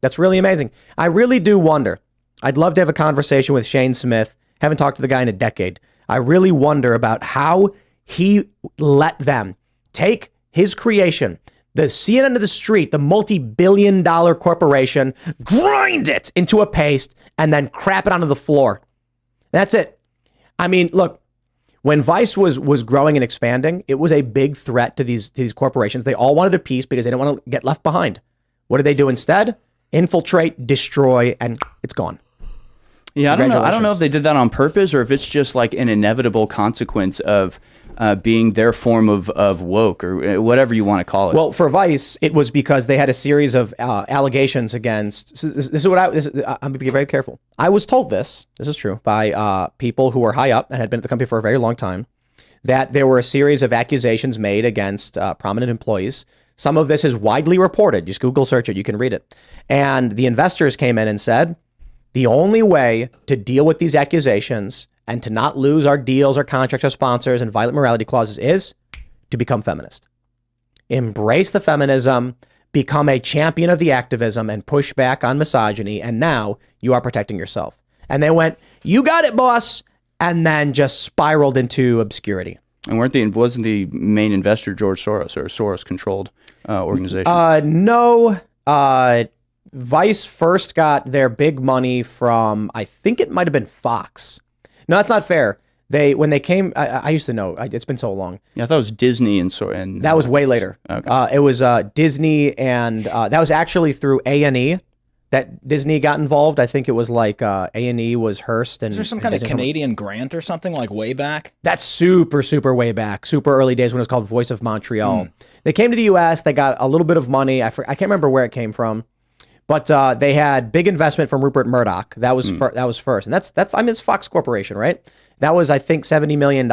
That's really amazing. I really do wonder. I'd love to have a conversation with Shane Smith. Haven't talked to the guy in a decade. I really wonder about how he let them take his creation, the CNN of the street, the multi-billion-dollar corporation, grind it into a paste, and then crap it onto the floor. That's it. I mean, look, when Vice was growing and expanding, it was a big threat to these corporations. They all wanted a piece because they didn't want to get left behind. What did they do instead? Infiltrate, destroy, and it's gone. Yeah, I don't know if they did that on purpose or if it's just like an inevitable consequence of being their form of woke or whatever you want to call it. Well, for Vice, it was because they had a series of allegations against. So this is what I'm going to be very careful. I was told this is true, by people who were high up and had been at the company for a very long time, that there were a series of accusations made against prominent employees. Some of this is widely reported. Just Google search it. You can read it. And the investors came in and said, the only way to deal with these accusations and to not lose our deals, our contracts, our sponsors, and violent morality clauses is to become feminist. Embrace the feminism, become a champion of the activism, and push back on misogyny. And now you are protecting yourself. And they went, you got it, boss. And then just spiraled into obscurity. And wasn't the main investor George Soros or a Soros-controlled organization? No. Vice first got their big money from, I think it might have been Fox. No, that's not fair. When they came, I used to know. It's been so long. Yeah, I thought it was Disney and that was way later. Okay. It was Disney, and that was actually through A&E that Disney got involved. I think it was like A&E was Hearst. And is there some kind of Canadian grant or something like way back? That's super way back, super early days when it was called Voice of Montreal. They came to the U.S. They got a little bit of money. I can't remember where it came from. But they had big investment from Rupert Murdoch. That was first, and that's it's Fox Corporation, right? That was, I think, $70 million.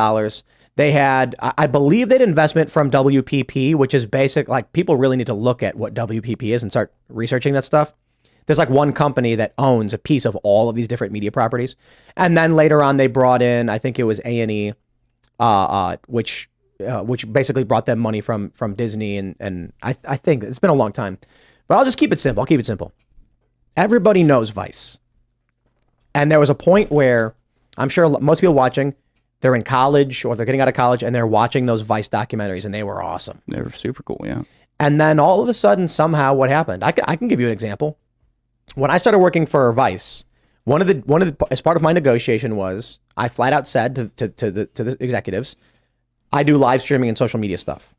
They had, I believe, they had investment from WPP, which is basic. Like, people really need to look at what WPP is and start researching that stuff. There's like one company that owns a piece of all of these different media properties, and then later on they brought in, I think it was A&E, which basically brought them money from Disney, and I think it's been a long time. But I'll just keep it simple. Everybody knows Vice. And there was a point where I'm sure most people watching, they're in college or they're getting out of college and they're watching those Vice documentaries, and they were awesome. They were super cool, yeah. And then all of a sudden, somehow, what happened? I can give you an example. When I started working for Vice, one of the as part of my negotiation was I flat out said to the executives, I do live streaming and social media stuff.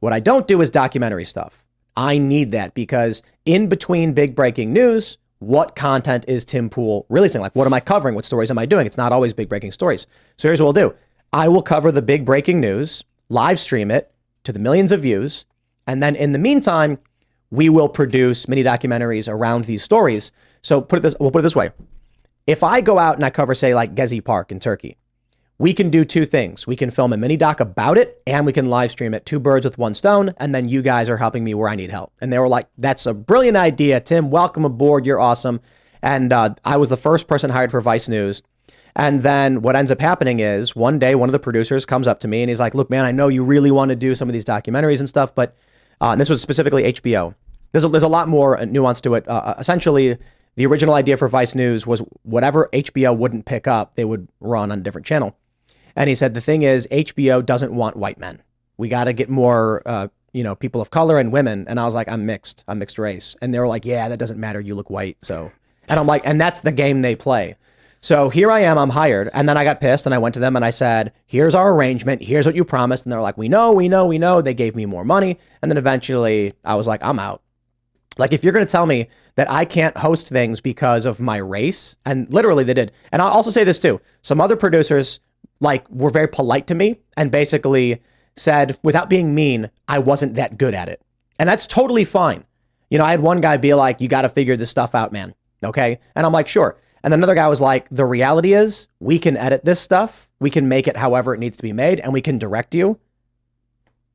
What I don't do is documentary stuff. I need that because in between big breaking news, what content is Tim Pool releasing? Like, what am I covering? What stories am I doing? It's not always big breaking stories. So here's what we'll do. I will cover the big breaking news, live stream it to the millions of views. And then in the meantime, we will produce mini documentaries around these stories. So we'll put it this way. If I go out and I cover, say, like Gezi Park in Turkey, we can do two things. We can film a mini doc about it, and we can live stream it. 2 birds with 1 stone. And then you guys are helping me where I need help. And they were like, that's a brilliant idea, Tim. Welcome aboard. You're awesome. And I was the first person hired for Vice News. And then what ends up happening is one day, one of the producers comes up to me and he's like, look, man, I know you really want to do some of these documentaries and stuff, but and this was specifically HBO. There's a lot more nuance to it. Essentially, The original idea for Vice News was whatever HBO wouldn't pick up, they would run on a different channel. And he said, the thing is, HBO doesn't want white men. We got to get more, people of color and women. And I was like, I'm mixed race. And they were like, yeah, that doesn't matter. You look white. So, and I'm like, and that's the game they play. So here I am, I'm hired. And then I got pissed and I went to them and I said, here's our arrangement. Here's what you promised. And they're like, we know. They gave me more money. And then eventually I was like, I'm out. Like, if you're going to tell me that I can't host things because of my race, and literally they did. And I'll also say this too. Some other producers were very polite to me and basically said, without being mean, I wasn't that good at it. And that's totally fine. I had one guy be like, you got to figure this stuff out, man. Okay. And I'm like, sure. And then another guy was like, the reality is we can edit this stuff. We can make it however it needs to be made and we can direct you.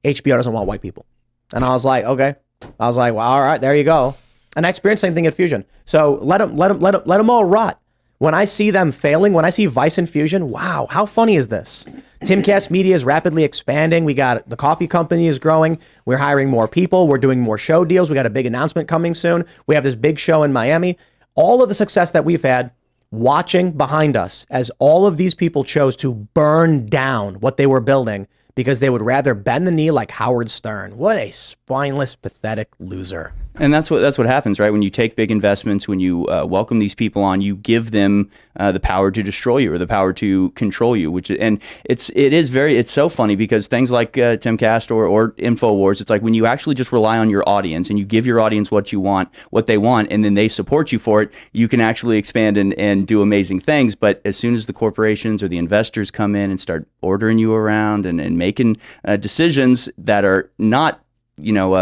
HBO doesn't want white people. And I was like, okay. I was like, well, all right, there you go. And I experienced the same thing at Fusion. So let them all rot. When I see them failing, when I see Vice and Fusion, wow, how funny is this? Timcast Media is rapidly expanding. We got the coffee company is growing. We're hiring more people. We're doing more show deals. We got a big announcement coming soon. We have this big show in Miami. All of the success that we've had, watching behind us as all of these people chose to burn down what they were building because they would rather bend the knee like Howard Stern. What a spineless, pathetic loser. And that's what happens, right? When you take big investments, when you welcome these people on, you give them the power to destroy you or the power to control you. It's so funny because things like Timcast or InfoWars, it's like when you actually just rely on your audience and you give your audience what they want, and then they support you for it, you can actually expand and do amazing things. But as soon as the corporations or the investors come in and start ordering you around and making decisions that are not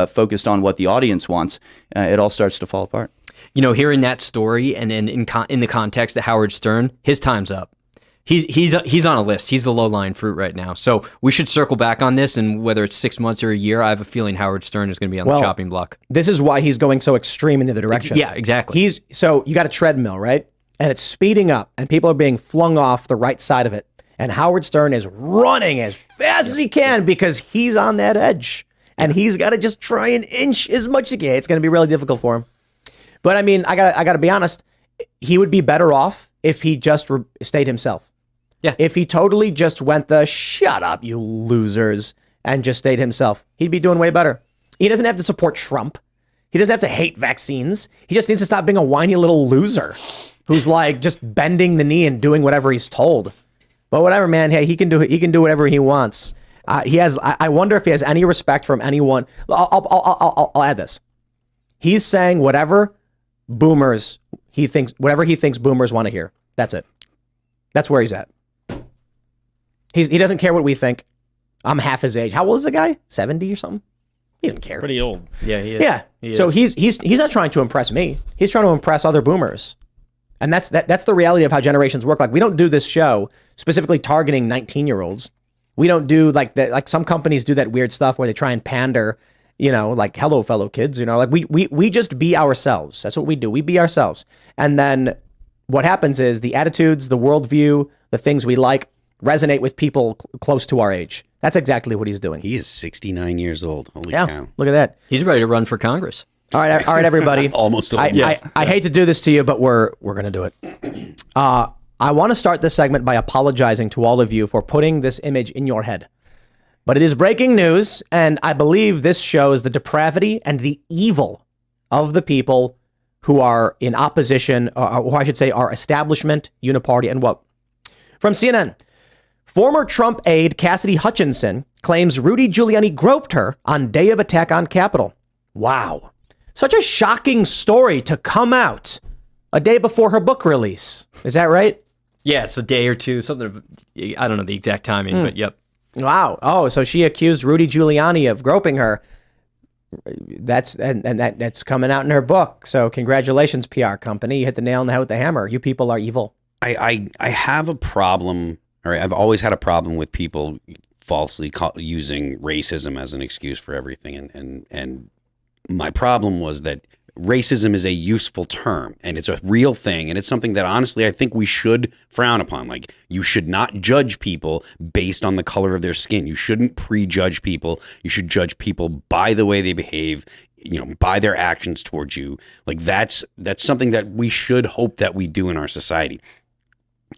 focused on what the audience wants, it all starts to fall apart. Hearing that story and in the context of Howard Stern, his time's up. He's on a list. He's the low-lying fruit right now. So we should circle back on this, and whether it's 6 months or a year, I have a feeling Howard Stern is going to be on the chopping block. This is why he's going so extreme in the other direction. Yeah, exactly. So you got a treadmill, right? And it's speeding up, and people are being flung off the right side of it. And Howard Stern is running as fast as he can because he's on that edge. And he's got to just try and inch as much as he can. It's going to be really difficult for him. But I mean, I got to be honest. He would be better off if he just stayed himself. Yeah. If he totally just went the shut up, you losers, and just stayed himself, he'd be doing way better. He doesn't have to support Trump. He doesn't have to hate vaccines. He just needs to stop being a whiny little loser who's like just bending the knee and doing whatever he's told. But whatever, man. Hey, he can do it. He can do whatever he wants. I wonder if he has any respect from anyone. I'll add this. He's saying whatever he thinks boomers want to hear. That's it. That's where he's at. He doesn't care what we think. I'm half his age. How old is the guy? 70 or something? He didn't care. Pretty old. Yeah, he is. Yeah. So he's not trying to impress me. He's trying to impress other boomers. And that's the reality of how generations work. Like, we don't do this show specifically targeting 19-year-olds. We don't do like that. Like, some companies do that weird stuff where they try and pander, like, hello, fellow kids, like we just be ourselves. That's what we do. We be ourselves. And then what happens is the attitudes, the worldview, the things we like resonate with people close to our age. That's exactly what he's doing. He is 69 years old. Holy yeah, cow. Look at that. He's ready to run for Congress. All right, everybody. Almost old. I hate to do this to you, but we're going to do it. I want to start this segment by apologizing to all of you for putting this image in your head. But it is breaking news, and I believe this shows the depravity and the evil of the people who are in opposition, or I should say are establishment, uniparty, and woke. From CNN, former Trump aide Cassidy Hutchinson claims Rudy Giuliani groped her on day of attack on Capitol. Wow. Such a shocking story to come out a day before her book release. Is that right? Yeah, it's a day or two, something. I don't know the exact timing, but yep. Wow. Oh, so she accused Rudy Giuliani of groping her. That's coming out in her book. So congratulations, PR company. You hit the nail on the head with the hammer. You people are evil. I have a problem, or I've always had a problem with people falsely using racism as an excuse for everything. And my problem was that racism is a useful term and it's a real thing. And it's something that honestly, I think we should frown upon. Like, you should not judge people based on the color of their skin. You shouldn't prejudge people. You should judge people by the way they behave, by their actions towards you. Like, that's something that we should hope that we do in our society.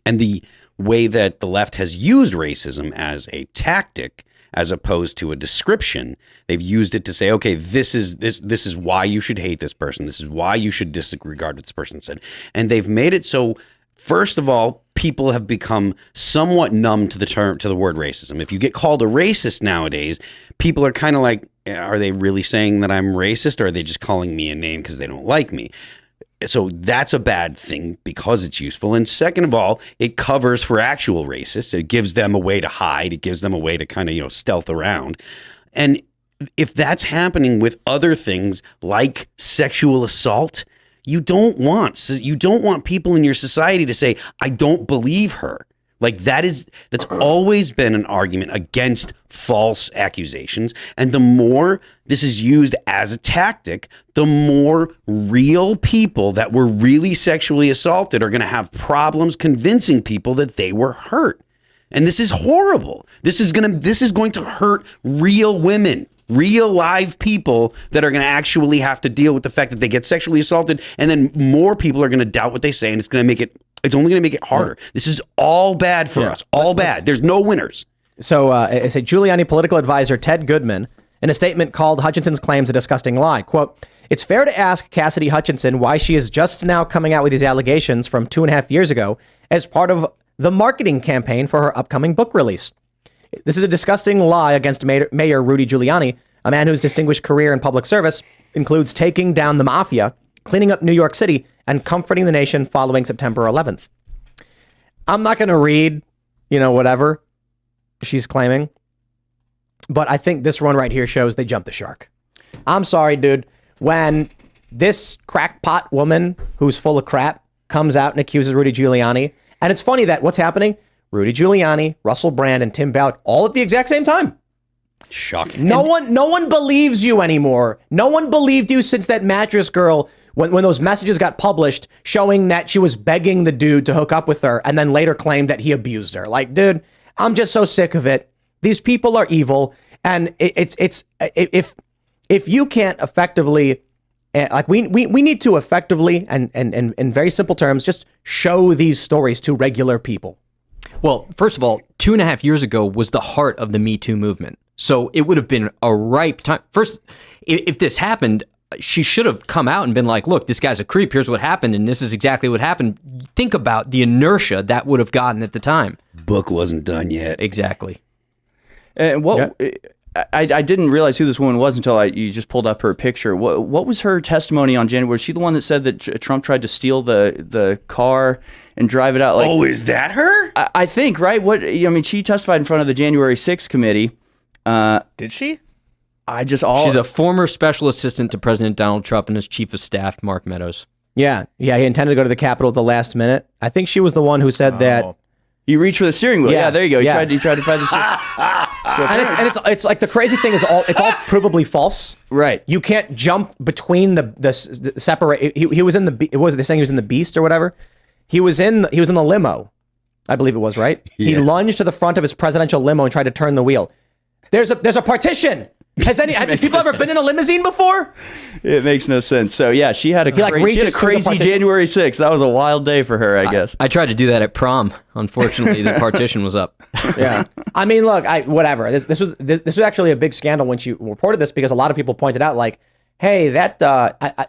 And the way that the left has used racism as a tactic as opposed to a description, they've used it to say, okay, this is why you should hate this person. This is why you should disregard what this person said. And they've made it so, first of all, people have become somewhat numb to the word racism. If you get called a racist nowadays, people are kind of like, are they really saying that I'm racist, or are they just calling me a name because they don't like me? So that's a bad thing because it's useful. And second of all, it covers for actual racists. It gives them a way to hide. It gives them a way to kind of, stealth around. And if that's happening with other things like sexual assault, you don't want people in your society to say, I don't believe her. Like, that's always been an argument against false accusations. And the more this is used as a tactic, the more real people that were really sexually assaulted are going to have problems convincing people that they were hurt. And this is horrible. This is going to hurt real women, real live people that are going to actually have to deal with the fact that they get sexually assaulted. And then more people are going to doubt what they say, and it's only going to make it harder. This is all bad for us. All bad. There's no winners. So it's a Giuliani political advisor, Ted Goodman, in a statement called Hutchinson's claims a disgusting lie. Quote, "It's fair to ask Cassidy Hutchinson why she is just now coming out with these allegations from 2.5 years ago as part of the marketing campaign for her upcoming book release. This is a disgusting lie against Mayor Rudy Giuliani, a man whose distinguished career in public service includes taking down the mafia, cleaning up New York City, and comforting the nation following September 11th. I'm not going to read, whatever she's claiming, but I think this one right here shows they jumped the shark. I'm sorry, dude. When this crackpot woman who's full of crap comes out and accuses Rudy Giuliani, and it's funny that what's happening, Rudy Giuliani, Russell Brand, and Tim Ballard all at the exact same time. Shocking. No one believes you anymore. No one believed you since that mattress girl, when those messages got published showing that she was begging the dude to hook up with her and then later claimed that he abused her. Like, dude, I'm just so sick of it. These people are evil. And if you can't effectively, like we need to effectively and in very simple terms, just show these stories to regular people. Well, first of all, 2.5 years ago was the heart of the Me Too movement. So it would have been a ripe time. First, if this happened, she should have come out and been like, look, this guy's a creep. Here's what happened. And this is exactly what happened. Think about the inertia that would have gotten at the time. Book wasn't done yet. Exactly. And I didn't realize who this woman was until you just pulled up her picture. What was her testimony on January? Was she the one that said that Trump tried to steal the car and drive it out? Like, oh, is that her? I think, right? She testified in front of the January 6th committee. Did she? She's a former special assistant to President Donald Trump and his chief of staff, Mark Meadows. Yeah. He intended to go to the Capitol at the last minute. I think she was the one who said that. You reach for the steering wheel. Yeah, there you go. Yeah. He tried to find the it's like the crazy thing is it's all provably false. Right. You can't jump between the separate. He was in the. Was they saying he was in the Beast or whatever? He was in the limo, I believe it was, right? Yeah. He lunged to the front of his presidential limo and tried to turn the wheel. There's a partition. Have these people ever been in a limousine before? It makes no sense. So yeah, she had a crazy January 6th. That was a wild day for her, I guess. I tried to do that at prom. Unfortunately, the partition was up. Yeah. I mean, look, whatever. This was actually a big scandal when she reported this because a lot of people pointed out, like, hey,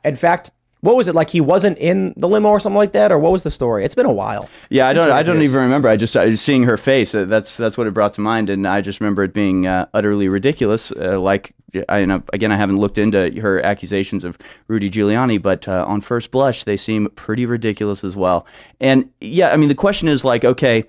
in fact, what was it, like he wasn't in the limo or something like that, or what was the story? It's been a while. Yeah, I don't even remember. I was seeing her face. That's what it brought to mind, and I just remember it being utterly ridiculous. I haven't looked into her accusations of Rudy Giuliani, but on first blush, they seem pretty ridiculous as well. And yeah, I mean, the question is like, okay,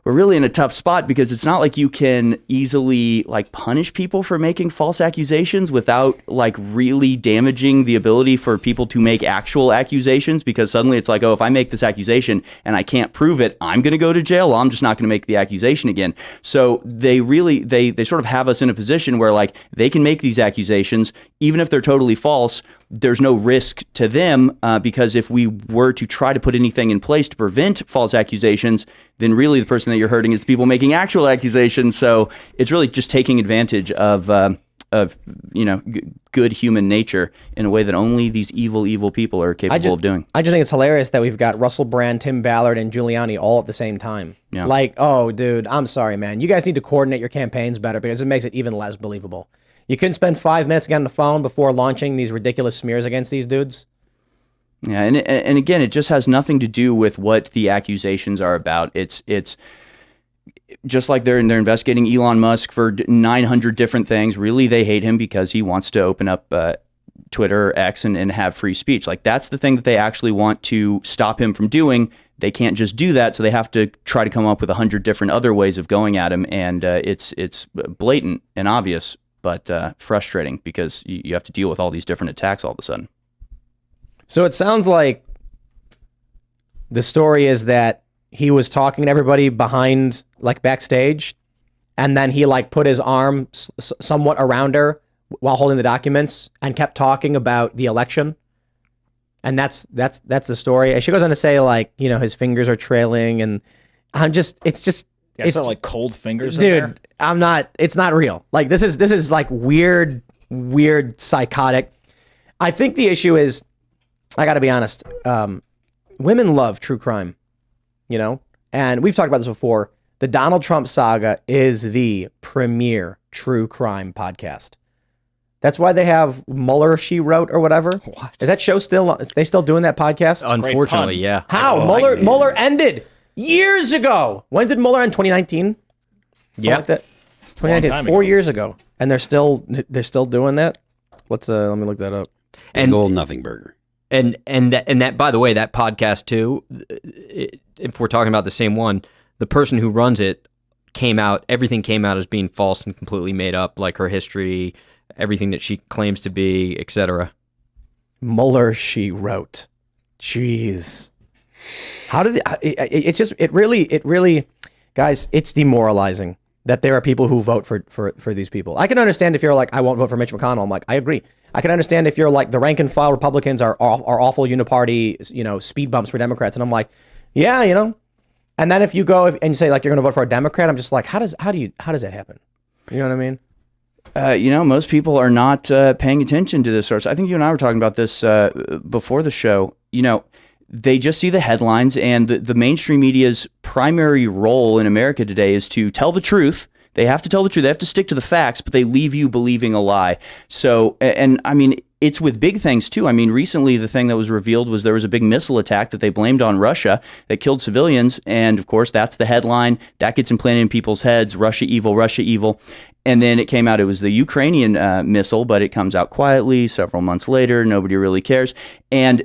we're really in a tough spot because it's not like you can easily like punish people for making false accusations without like really damaging the ability for people to make actual accusations, because suddenly it's like, oh, if I make this accusation and I can't prove it, I'm going to go to jail. Well, I'm just not going to make the accusation again. So they really, they sort of have us in a position where like they can make these accusations, even if they're totally false. There's no risk to them because if we were to try to put anything in place to prevent false accusations, then really the person that you're hurting is the people making actual accusations. So it's really just taking advantage of good human nature in a way that only these evil people are capable of doing. I just think it's hilarious that we've got Russell Brand, Tim Ballard, and Giuliani all at the same time. Yeah. Like, oh, dude, I'm sorry, man. You guys need to coordinate your campaigns better because it makes it even less believable. You couldn't spend 5 minutes getting on the phone before launching these ridiculous smears against these dudes. Yeah, and again, it just has nothing to do with what the accusations are about. It's just like they're investigating Elon Musk for 900 different things. Really, they hate him because he wants to open up Twitter or X and have free speech. Like that's the thing that they actually want to stop him from doing. They can't just do that, so they have to try to come up with 100 different other ways of going at him, and it's blatant and obvious, but frustrating because you have to deal with all these different attacks all of a sudden. So it sounds like the story is that he was talking to everybody behind, like backstage, and then he like put his arm somewhat around her while holding the documents and kept talking about the election. And that's the story. And she goes on to say like, you know, his fingers are trailing, and it's not like cold fingers, dude. in there? It's not real. Like this is like weird, psychotic. I think the issue is, I got to be honest. Women love true crime, you know, and we've talked about this before. The Donald Trump saga is the premier true crime podcast. That's why they have Mueller, She Wrote, or whatever. What? Is that show still? Is they still doing that podcast? Unfortunately, yeah. How? Mueller ended years ago. When did Mueller end? 2019. Yeah, like that. 2019, 4 years ago, and they're still doing that. Let me look that up. And old nothing burger. And that, by the way, that podcast too, if we're talking about the same one, the person who runs it everything came out as being false and completely made up, like her history, everything that she claims to be, etc. Mueller, She Wrote. Jeez. How did it really, guys, it's demoralizing that there are people who vote for these people. I can understand if you're like, I won't vote for Mitch McConnell. I'm like, I agree. I can understand if you're like the rank and file Republicans are awful uniparty, you know, speed bumps for Democrats. And I'm like, yeah, you know. And then if you go and you say like, you're going to vote for a Democrat, I'm just like, how does that happen? You know what I mean? Most people are not paying attention to this source. I think you and I were talking about this before the show. You know, they just see the headlines, and the mainstream media's primary role in America today is to tell the truth. They have to tell the truth. They have to stick to the facts, but they leave you believing a lie. So, and I mean, it's with big things too. I mean, recently the thing that was revealed was there was a big missile attack that they blamed on Russia that killed civilians. And of course, that's the headline. That gets implanted in people's heads. Russia evil, Russia evil. And then it came out it was the Ukrainian missile, but it comes out quietly several months later. Nobody really cares. And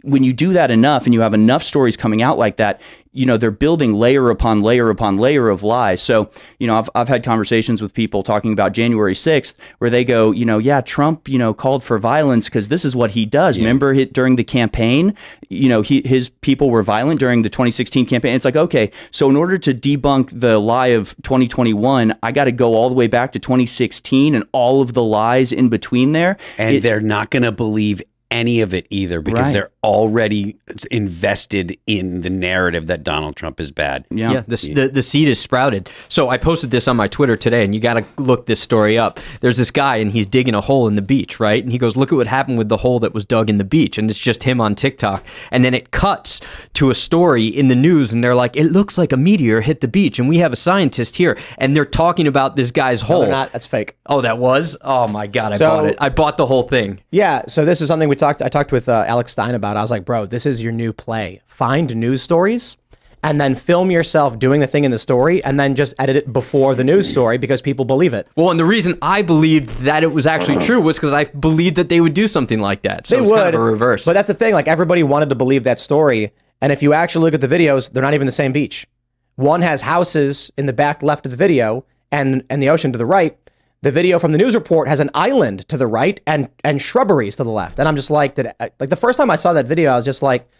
when you do that enough and you have enough stories coming out like that, you know, they're building layer upon layer upon layer of lies. So, you know, I've had conversations with people talking about January 6th where they go, you know, yeah, Trump, you know, called for violence because this is what he does. Yeah. Remember during the campaign, you know, his people were violent during the 2016 campaign. It's like, okay, so in order to debunk the lie of 2021, I got to go all the way back to 2016 and all of the lies in between there. And they're not going to believe any of it either because they're already invested in the narrative that Donald Trump is bad. Yeah, the seed is sprouted. So I posted this on my Twitter today, and you got to look this story up. There's this guy, and he's digging a hole in the beach, right? And he goes, look at what happened with the hole that was dug in the beach. And it's just him on TikTok. And then it cuts to a story in the news, and they're like, it looks like a meteor hit the beach, and we have a scientist here. And they're talking about this guy's hole. No, they're not. That's fake. Oh, that was? Oh, my God, I bought it. I bought the whole thing. Yeah, so this is something I talked with Alex Stein about. I was like, bro, this is your new play. Find news stories and then film yourself doing the thing in the story and then just edit it before the news story because people believe it. Well, and the reason I believed that it was actually true was because I believed that they would do something like that. So it's kind of a reverse. But that's the thing. Like, everybody wanted to believe that story. And if you actually look at the videos, they're not even the same beach. One has houses in the back left of the video and the ocean to the right. The video from the news report has an island to the right and shrubberies to the left. And I'm just like, the first time I saw that video, I was just like,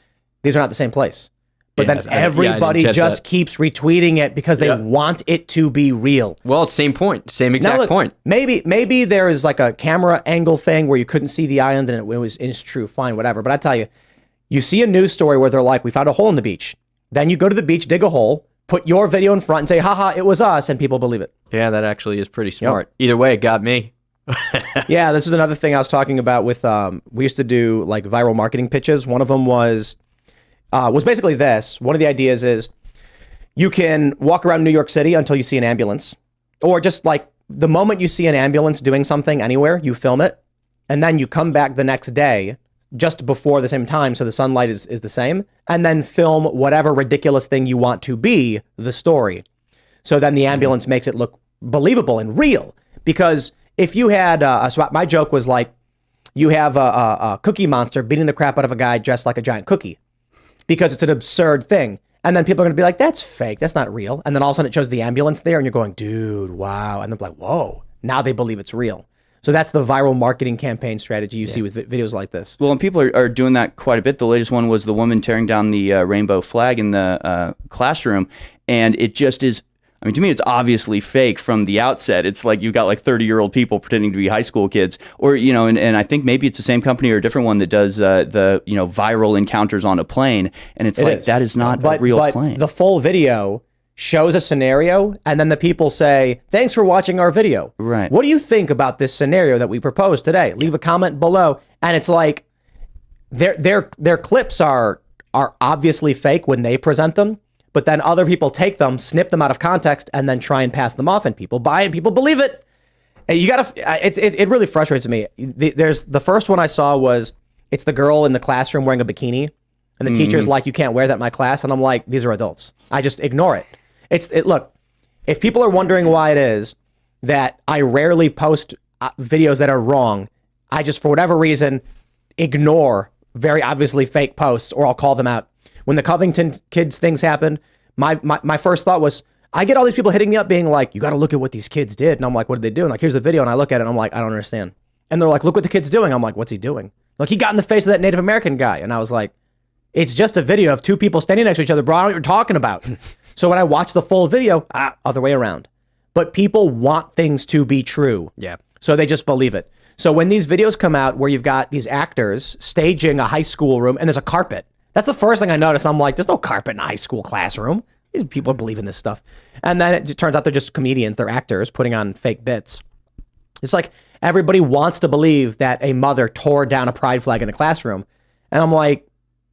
these are not the same place. But then everybody just keeps retweeting it because they want it to be real. Well, it's same point, same exact point. Maybe there is like a camera angle thing where you couldn't see the island and it's true, fine, whatever. But I tell you, you see a news story where they're like, we found a hole in the beach. Then you go to the beach, dig a hole, put your video in front and say, haha, it was us, and people believe it. Yeah, that actually is pretty smart. Yep. Either way, it got me. Yeah, this is another thing I was talking about with, we used to do like viral marketing pitches. One of them was basically this. One of the ideas is you can walk around New York City until you see an ambulance, or just like the moment you see an ambulance doing something anywhere, you film it, and then you come back the next day just before the same time, so the sunlight is the same, and then film whatever ridiculous thing you want to be the story. So then the ambulance makes it look believable and real. Because if you had, so my joke was like, you have a cookie monster beating the crap out of a guy dressed like a giant cookie, because it's an absurd thing. And then people are going to be like, that's fake, that's not real. And then all of a sudden it shows the ambulance there and you're going, dude, wow. And they're like, whoa, now they believe it's real. So that's the viral marketing campaign strategy you see with videos like this. Well, and people are doing that quite a bit. The latest one was the woman tearing down the rainbow flag in the classroom. And it just is, I mean, to me, it's obviously fake from the outset. It's like you've got like 30-year-old people pretending to be high school kids. Or, you know, and I think maybe it's the same company or a different one that does the, you know, viral encounters on a plane. And it's like, that is not a real plane. The full video shows a scenario, and then the people say, thanks for watching our video. Right. What do you think about this scenario that we proposed today? Leave a comment below. And it's like, their clips are obviously fake when they present them, but then other people take them, snip them out of context, and then try and pass them off, and people buy it, people believe it. And you gotta, it really frustrates me. There's the first one I saw was, it's the girl in the classroom wearing a bikini, and the teacher's like, you can't wear that in my class. And I'm like, these are adults. I just ignore it. Look, if people are wondering why it is that I rarely post videos that are wrong, I just, for whatever reason, ignore very obviously fake posts, or I'll call them out. When the Covington kids things happened, my first thought was, I get all these people hitting me up being like, you got to look at what these kids did. And I'm like, what did they do? And like, here's the video. And I look at it and I'm like, I don't understand. And they're like, look what the kid's doing. I'm like, what's he doing? Like, he got in the face of that Native American guy. And I was like, it's just a video of two people standing next to each other, bro. I don't know what you're talking about. So when I watch the full video, other way around. But people want things to be true. Yeah. So they just believe it. So when these videos come out where you've got these actors staging a high school room and there's a carpet, that's the first thing I notice. I'm like, there's no carpet in a high school classroom. These people are believing this stuff. And then it turns out they're just comedians. They're actors putting on fake bits. It's like everybody wants to believe that a mother tore down a pride flag in a classroom. And I'm like,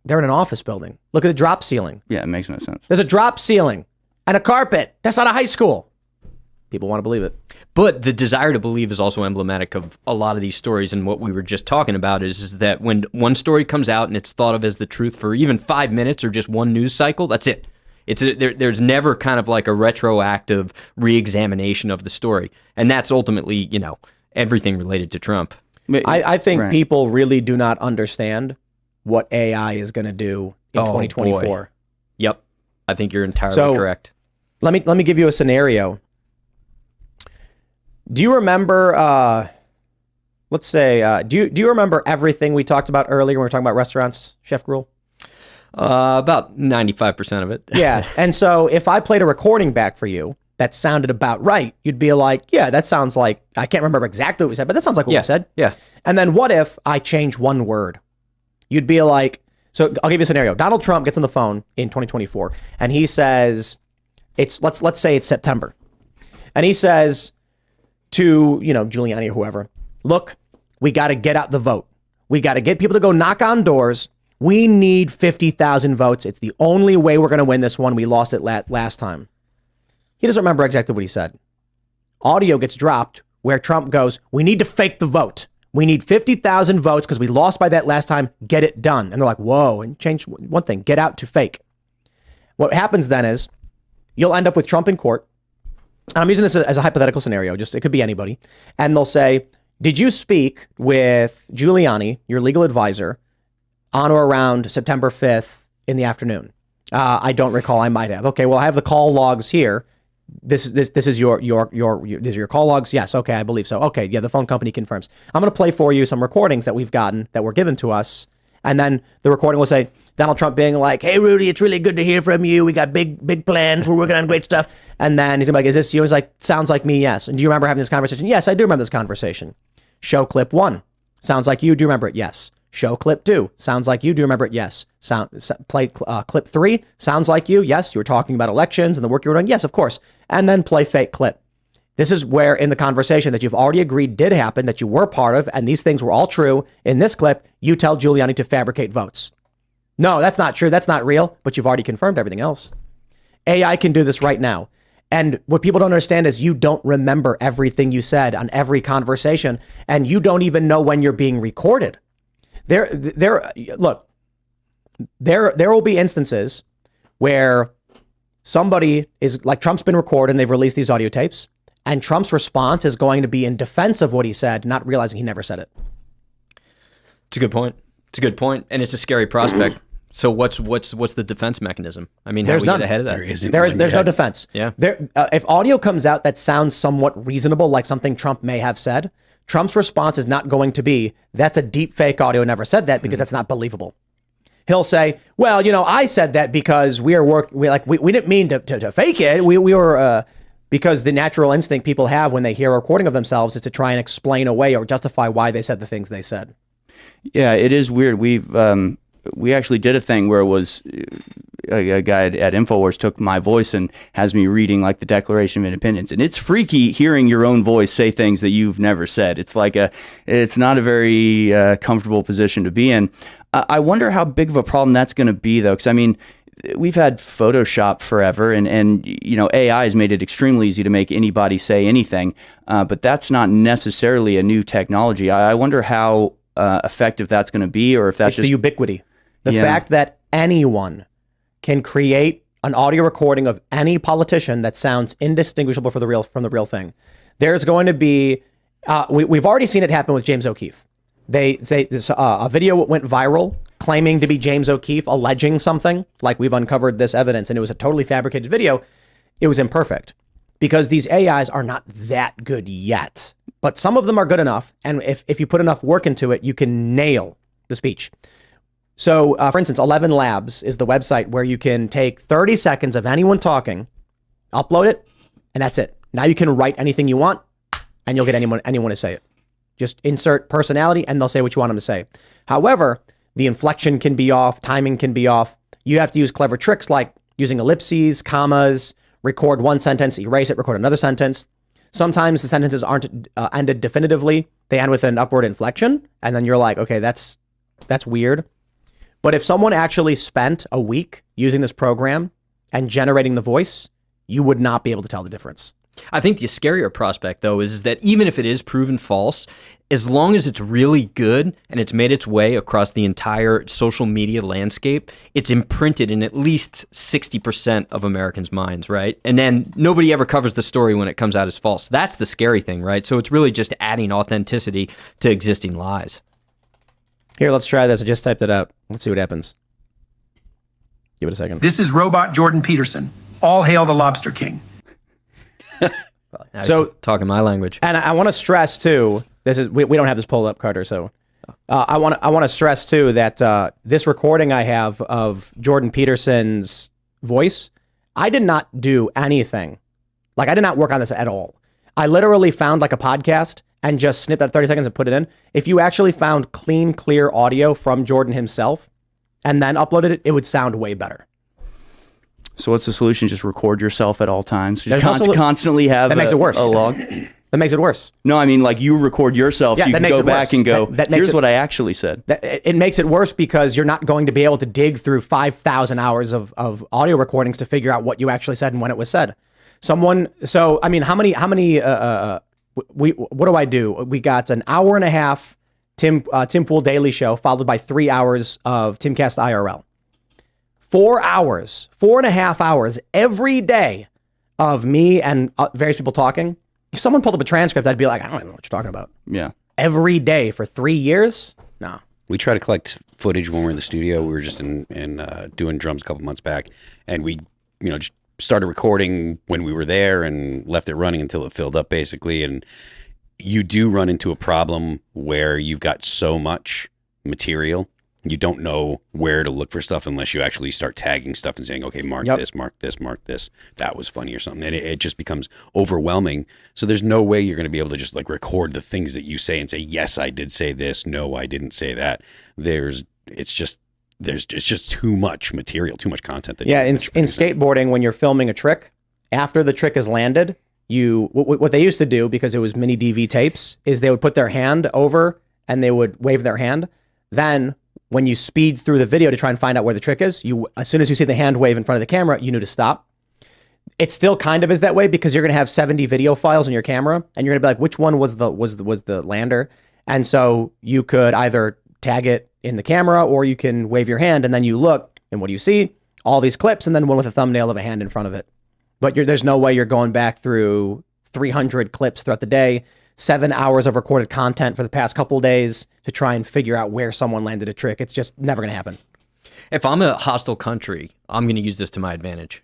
they're in an office building. Look at the drop ceiling. Yeah, it makes no sense. There's a drop ceiling and a carpet. That's not a high school. People want to believe it. But the desire to believe is also emblematic of a lot of these stories. And what we were just talking about is that when one story comes out and it's thought of as the truth for even 5 minutes or just one news cycle, that's it. There's never kind of like a retroactive re-examination of the story. And that's ultimately, you know, everything related to Trump. I think people really do not understand what AI is going to do in 2024. Boy. Yep. I think you're entirely correct. Let me give you a scenario. Do you remember, let's say, do you remember everything we talked about earlier when we were talking about restaurants, Chef Gruel? About 95% of it. Yeah. And so if I played a recording back for you that sounded about right, you'd be like, yeah, that sounds like, I can't remember exactly what we said, but that sounds like what we said. Yeah. And then what if I change one word? You'd be like, so I'll give you a scenario. Donald Trump gets on the phone in 2024 and he says, let's say it's September. And he says to, Giuliani or whoever, look, we got to get out the vote. We got to get people to go knock on doors. We need 50,000 votes. It's the only way we're going to win this one. We lost it last time. He doesn't remember exactly what he said. Audio gets dropped where Trump goes, we need to fake the vote. We need 50,000 votes because we lost by that last time. Get it done. And they're like, whoa, and change one thing, get out to fake. What happens then is you'll end up with Trump in court. And I'm using this as a hypothetical scenario, just it could be anybody. And they'll say, did you speak with Giuliani, your legal advisor, on or around September 5th in the afternoon? I don't recall. I might have. Okay, well, I have the call logs here. This is your these are your call logs. Yes. Okay, I believe so. Okay, yeah, the phone company confirms. I'm going to play for you some recordings that we've gotten that were given to us, and then the recording will say Donald Trump being like, "Hey, Rudy, it's really good to hear from you. We got big plans. We're working on great stuff." And then he's gonna be like, "Is this you?" He's like, "Sounds like me. Yes." And do you remember having this conversation? Yes, I do remember this conversation. Show clip 1. Sounds like you. Do you remember it? Yes. Show clip 2. Sounds like you. Do you remember it? Yes. Play clip 3. Sounds like you. Yes. You were talking about elections and the work you were doing. Yes, of course. And then play fake clip. This is where in the conversation that you've already agreed did happen, that you were part of, and these things were all true. In this clip, you tell Giuliani to fabricate votes. No, that's not true. That's not real. But you've already confirmed everything else. AI can do this right now. And what people don't understand is you don't remember everything you said on every conversation, and you don't even know when you're being recorded. Look, there will be instances where somebody is like Trump's been recorded and they've released these audio tapes, and Trump's response is going to be in defense of what he said, not realizing he never said it. It's a good point. It's a good point, and it's a scary prospect. So what's the defense mechanism? I mean, how do we get ahead of that? There's no defense. Yeah. If audio comes out that sounds somewhat reasonable, like something Trump may have said, Trump's response is not going to be, "That's a deep fake audio, never said that," because that's not believable. He'll say, "Well, I said that because we didn't mean to fake it. We were because the natural instinct people have when they hear a recording of themselves is to try and explain away or justify why they said the things they said." Yeah, it is weird. We actually did a thing where it was a guy at InfoWars took my voice and has me reading like the Declaration of Independence, and it's freaky hearing your own voice say things that you've never said. It's not a very comfortable position to be in. I wonder how big of a problem that's going to be, though, because I mean, we've had Photoshop forever, and AI has made it extremely easy to make anybody say anything, but that's not necessarily a new technology. I wonder how effective that's going to be, or if that's just the ubiquity. The fact that anyone can create an audio recording of any politician that sounds indistinguishable from the real thing. There's going to be, we've already seen it happen with James O'Keefe. They say a video went viral claiming to be James O'Keefe, alleging something, like we've uncovered this evidence, and it was a totally fabricated video. It was imperfect because these AIs are not that good yet, but some of them are good enough. And if you put enough work into it, you can nail the speech. So, for instance, 11 Labs is the website where you can take 30 seconds of anyone talking, upload it, and that's it. Now you can write anything you want, and you'll get anyone to say it. Just insert personality, and they'll say what you want them to say. However, the inflection can be off, timing can be off. You have to use clever tricks like using ellipses, commas, record one sentence, erase it, record another sentence. Sometimes the sentences aren't ended definitively. They end with an upward inflection, and then you're like, okay, that's weird. But if someone actually spent a week using this program and generating the voice, you would not be able to tell the difference. I think the scarier prospect, though, is that even if it is proven false, as long as it's really good and it's made its way across the entire social media landscape, it's imprinted in at least 60% of Americans' minds, right? And then nobody ever covers the story when it comes out as false. That's the scary thing, right? So it's really just adding authenticity to existing lies. Here, let's try this. I just typed it out. Let's see what happens. Give it a second. This is Robot Jordan Peterson. All hail the Lobster King. So talking my language. And I want to stress too, this is we don't have this pulled up, Carter, so I want to stress too that this recording I have of Jordan Peterson's voice, I did not do anything. Like, I did not work on this at all. I literally found like a podcast and just snipped out 30 seconds and put it in. If you actually found clean, clear audio from Jordan himself and then uploaded it, it would sound way better. So what's the solution? Just record yourself at all times? There's Constantly have that makes it worse. A log? That makes it worse. No, I mean, like, you record yourself so you can go back and go, here's what I actually said. It makes it worse because you're not going to be able to dig through 5,000 hours of audio recordings to figure out what you actually said and when it was said. So, I mean, how many, what do I do? We got an hour and a half Tim Pool Daily Show followed by 3 hours of Timcast IRL. 4 hours, 4.5 hours every day of me and various people talking. If someone pulled up a transcript, I'd be like, I don't even know what you're talking about. Yeah. Every day for 3 years? No. We try to collect footage when we're in the studio. We were just in doing drums a couple months back, and we, just started recording when we were there and left it running until it filled up, basically. And you do run into a problem where you've got so much material, you don't know where to look for stuff unless you actually start tagging stuff and saying, okay, mark this, mark this, mark this. That was funny or something. And it just becomes overwhelming. So there's no way you're going to be able to just like record the things that you say and say, yes, I did say this. No, I didn't say that. It's just too much material, too much content. That in skateboarding, when you're filming a trick, after the trick is landed, what they used to do, because it was mini DV tapes, is they would put their hand over and they would wave their hand. Then when you speed through the video to try and find out where the trick is, as soon as you see the hand wave in front of the camera, you knew to stop. It still kind of is that way because you're going to have 70 video files on your camera and you're going to be like, which one was the lander? And so you could either tag it in the camera or you can wave your hand and then you look and what do you see? All these clips and then one with a thumbnail of a hand in front of it. But there's no way you're going back through 300 clips throughout the day, 7 hours of recorded content for the past couple of days to try and figure out where someone landed a trick. It's just never going to happen. If I'm a hostile country, I'm going to use this to my advantage.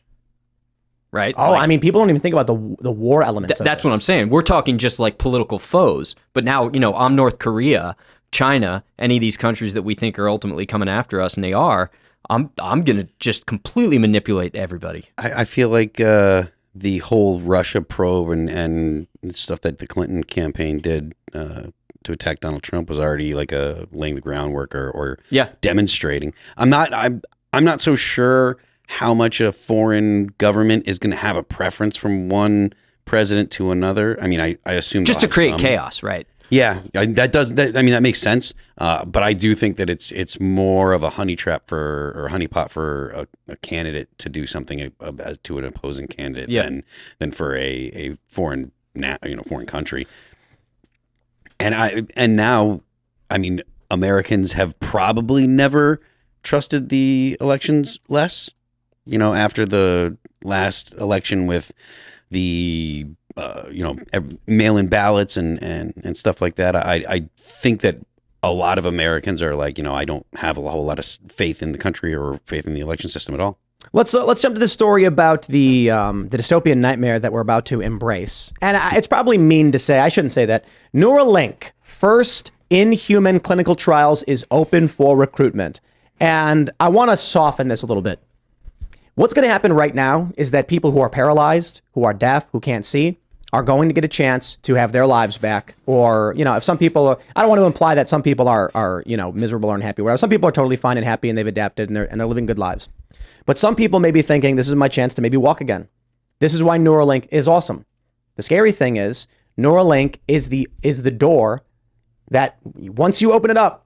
Right? Oh, I mean, people don't even think about the war elements of that's this. what I'm saying. We're talking just like political foes. But now, I'm North Korea, China, any of these countries that we think are ultimately coming after us, and they are, I'm going to just completely manipulate everybody. I feel like the whole Russia probe and stuff that the Clinton campaign did to attack Donald Trump was already like laying the groundwork or demonstrating. I'm not so sure how much a foreign government is going to have a preference from one president to another. I mean, I assume just to create chaos, right? Yeah, that makes sense. But I do think that it's more of a honey trap or honeypot for a candidate to do something to an opposing candidate than for a foreign country. And now, I mean, Americans have probably never trusted the elections less. After the last election with the mail-in ballots and stuff like that, I think that a lot of Americans are like, I don't have a whole lot of faith in the country or faith in the election system at all. Let's jump to the story about the dystopian nightmare that we're about to embrace. And it's probably mean to say, I shouldn't say that. Neuralink, first in human clinical trials, is open for recruitment. And I want to soften this a little bit. What's going to happen right now is that people who are paralyzed, who are deaf, who can't see, are going to get a chance to have their lives back. Or, if some people, I don't want to imply that some people are miserable or unhappy. Whereas some people are totally fine and happy and they've adapted and they're living good lives. But some people may be thinking, this is my chance to maybe walk again. This is why Neuralink is awesome. The scary thing is Neuralink is the door that once you open it up,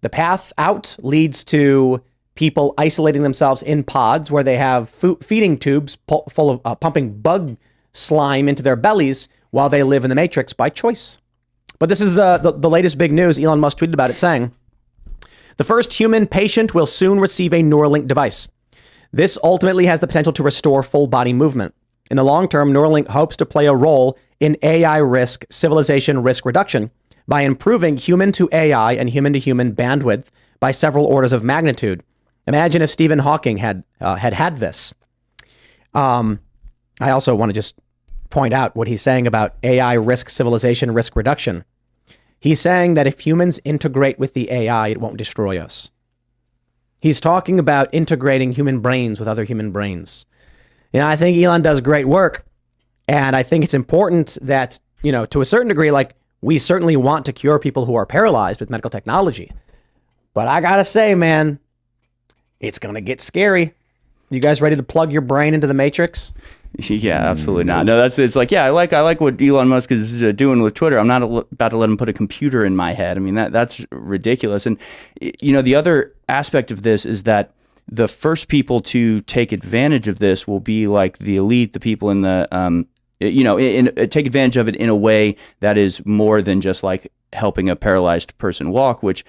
the path out leads to people isolating themselves in pods where they have feeding tubes full of pumping bug slime into their bellies while they live in the Matrix by choice. But this is the latest big news. Elon Musk tweeted about it saying, the first human patient will soon receive a Neuralink device. This ultimately has the potential to restore full body movement. In the long term, Neuralink hopes to play a role in AI civilization risk reduction by improving human to AI and human to human bandwidth by several orders of magnitude. Imagine if Stephen Hawking had this. I also want to just point out what he's saying about AI civilization risk reduction. He's saying that if humans integrate with the AI, it won't destroy us. He's talking about integrating human brains with other human brains. I think Elon does great work. And I think it's important that, to a certain degree, like we certainly want to cure people who are paralyzed with medical technology. But I got to say, man, it's going to get scary. You guys ready to plug your brain into the Matrix? Yeah, absolutely not. No, it's like, yeah, I like what Elon Musk is doing with Twitter. I'm not about to let him put a computer in my head. I mean, that's ridiculous. And, the other aspect of this is that the first people to take advantage of this will be like the elite, the people in the, take advantage of it in a way that is more than just like helping a paralyzed person walk, which,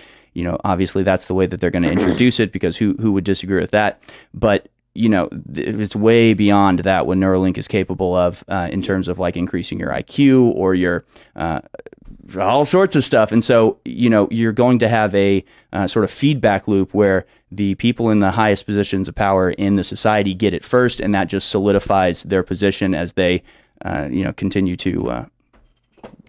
obviously that's the way that they're going to introduce it because who would disagree with that? But it's way beyond that what Neuralink is capable of in terms of like increasing your IQ or your all sorts of stuff. And so, you're going to have a sort of feedback loop where the people in the highest positions of power in the society get it first, and that just solidifies their position as they, continue to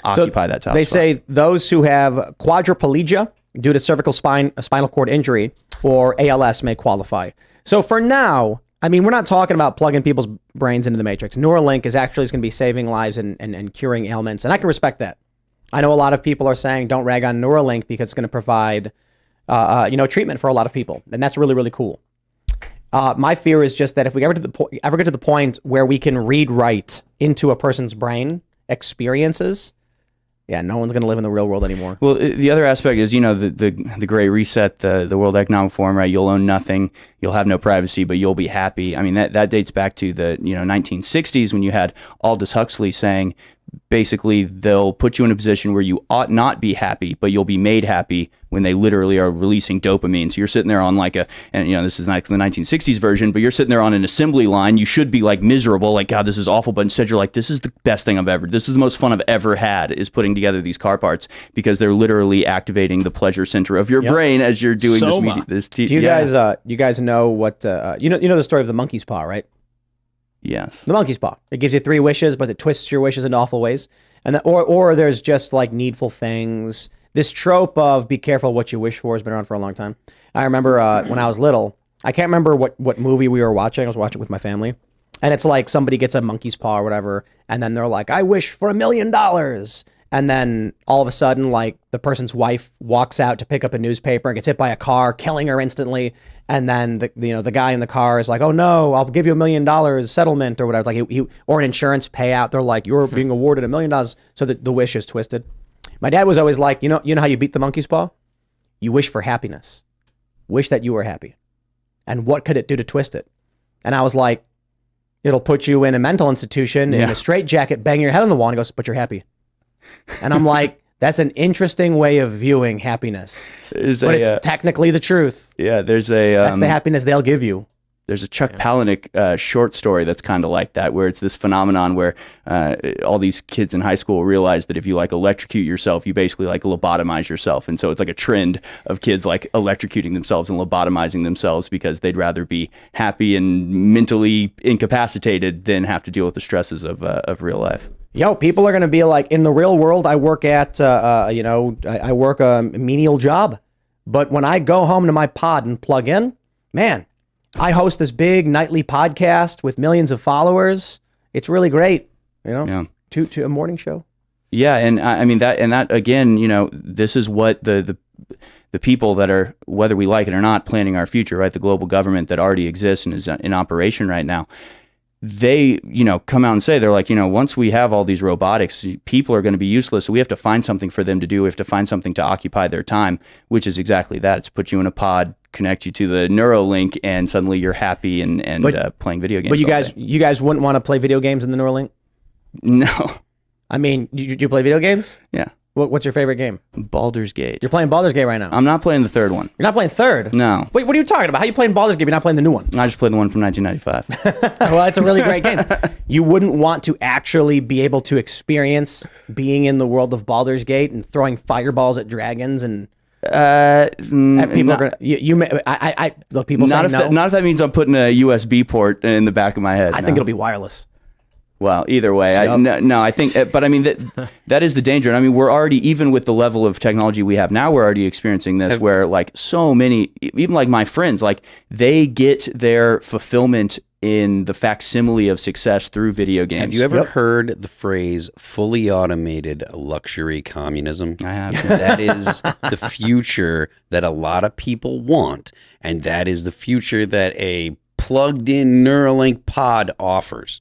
occupy that top They spot. say those who have quadriplegia due to cervical spinal cord injury or ALS may qualify. So for now, I mean, we're not talking about plugging people's brains into the matrix. Neuralink is actually going to be saving lives and curing ailments, and I can respect that. I know a lot of people are saying don't rag on Neuralink because it's going to provide, treatment for a lot of people, and that's really, really cool. My fear is just that if we ever get to the point where we can read write into a person's brain experiences, yeah, no one's going to live in the real world anymore. Well, the other aspect is, the Great Reset, the World Economic Forum, right? You'll own nothing, you'll have no privacy, but you'll be happy. I mean, that dates back to the 1960s when you had Aldous Huxley saying, basically, they'll put you in a position where you ought not be happy, but you'll be made happy when they literally are releasing dopamine. So you're sitting there on this is like the 1960s version, but you're sitting there on an assembly line. You should be like miserable, like, God, this is awful. But instead you're like, this is the best thing this is the most fun I've ever had, is putting together these car parts, because they're literally activating the pleasure center of your brain as you're doing this. Do you guys know what, you know the story of the monkey's paw, right? Yes. The monkey's paw. It gives you 3 wishes, but it twists your wishes in awful ways. And or there's just like needful things. This trope of be careful what you wish for has been around for a long time. I remember when I was little, I can't remember what movie we were watching. I was watching it with my family. And it's like somebody gets a monkey's paw or whatever, and then they're like, I wish for $1 million. And then all of a sudden, like, the person's wife walks out to pick up a newspaper and gets hit by a car, killing her instantly. And then the guy in the car is like, oh no, I'll give you $1 million settlement or whatever. Like or an insurance payout. They're like, you're being awarded $1 million. So the wish is twisted. My dad was always like, you know how you beat the monkey's paw? You wish for happiness. Wish that you were happy. And what could it do to twist it? And I was like, it'll put you in a mental institution in a straitjacket, bang your head on the wall, and he goes, but you're happy. And I'm like, that's an interesting way of viewing happiness. It's technically the truth. Yeah, that's the happiness they'll give you. There's a Chuck Palahniuk short story that's kind of like that, where it's this phenomenon where all these kids in high school realize that if you like electrocute yourself, you basically like lobotomize yourself. And so it's like a trend of kids like electrocuting themselves and lobotomizing themselves because they'd rather be happy and mentally incapacitated than have to deal with the stresses of real life. Yo, people are going to be like, in the real world, I work at, I work a menial job. But when I go home to my pod and plug in, man, I host this big nightly podcast with millions of followers. It's really great, to a morning show. Yeah, and I mean that again, this is what the people that are, whether we like it or not, planning our future, right? The global government that already exists and is in operation right now. They, come out and say, they're like, once we have all these robotics, people are going to be useless. So we have to find something for them to do. We have to find something to occupy their time, which is exactly that. It's put you in a pod, connect you to the Neuralink, and suddenly you're happy and playing video games. But you guys wouldn't want to play video games in the Neuralink? No. I mean, do you play video games? Yeah. What's your favorite game? Baldur's Gate. You're playing Baldur's Gate right now? I'm not playing the third one. You're not playing third? No. Wait, what are you talking about? How are you playing Baldur's Gate? You're not playing the new one? I just played the one from 1995. Well, it's a really great game. You wouldn't want to actually be able to experience being in the world of Baldur's Gate and throwing fireballs at dragons and... people are gonna. Look. People say no. Not if that means I'm putting a USB port in the back of my head. I think it'll be wireless. Well, either way, I think, but I mean that is the danger. And I mean, we're already, even with the level of technology we have now, we're already experiencing this, where like so many, even like my friends, like they get their fulfillment in the facsimile of success through video games. Have you ever heard the phrase fully automated luxury communism? I have. That is the future that a lot of people want, and that is the future that a plugged-in Neuralink pod offers.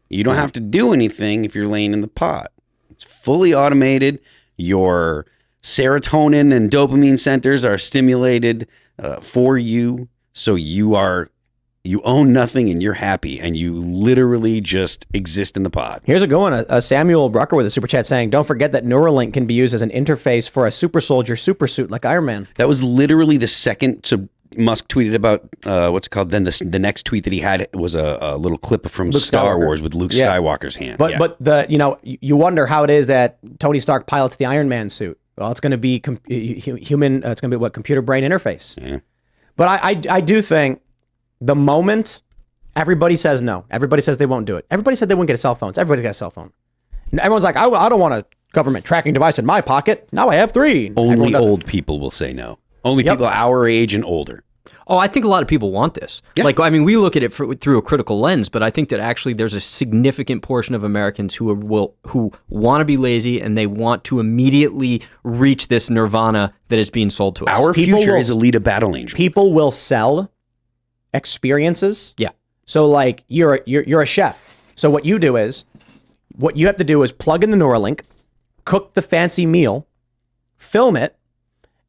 You don't have to do anything if you're laying in the pod. It's fully automated. Your serotonin and dopamine centers are stimulated for you, so you own nothing and you're happy, and you literally just exist in the pod. Here's a good one. A Samuel Brucker with a super chat saying, don't forget that Neuralink can be used as an interface for a super soldier super suit like Iron Man. That was literally the second Musk tweeted about what's it called. Then the next tweet that he had was a little clip from Luke Star Skywalker. Wars with Luke Yeah. Skywalker's hand. But you wonder how it is that Tony Stark pilots the Iron Man suit. Well, it's going to be human. It's going to be computer brain interface. Yeah. But I do think the moment everybody says no, everybody says they won't do it. Everybody said they wouldn't get a cell phone. So everybody's got a cell phone. And everyone's like, I don't want a government tracking device in my pocket. Now I have 3. Only old people will say no. Only people our age and older. Oh, I think a lot of people want this. Yeah. Like, I mean, we look at it through a critical lens, but I think that actually there's a significant portion of Americans who want to be lazy and they want to immediately reach this nirvana that is being sold to us. Our People future will- is Alita Battle Angel. People will sell experiences. Yeah. So like you're a chef. So what you do is, what you have to do is plug in the Neuralink, cook the fancy meal, film it,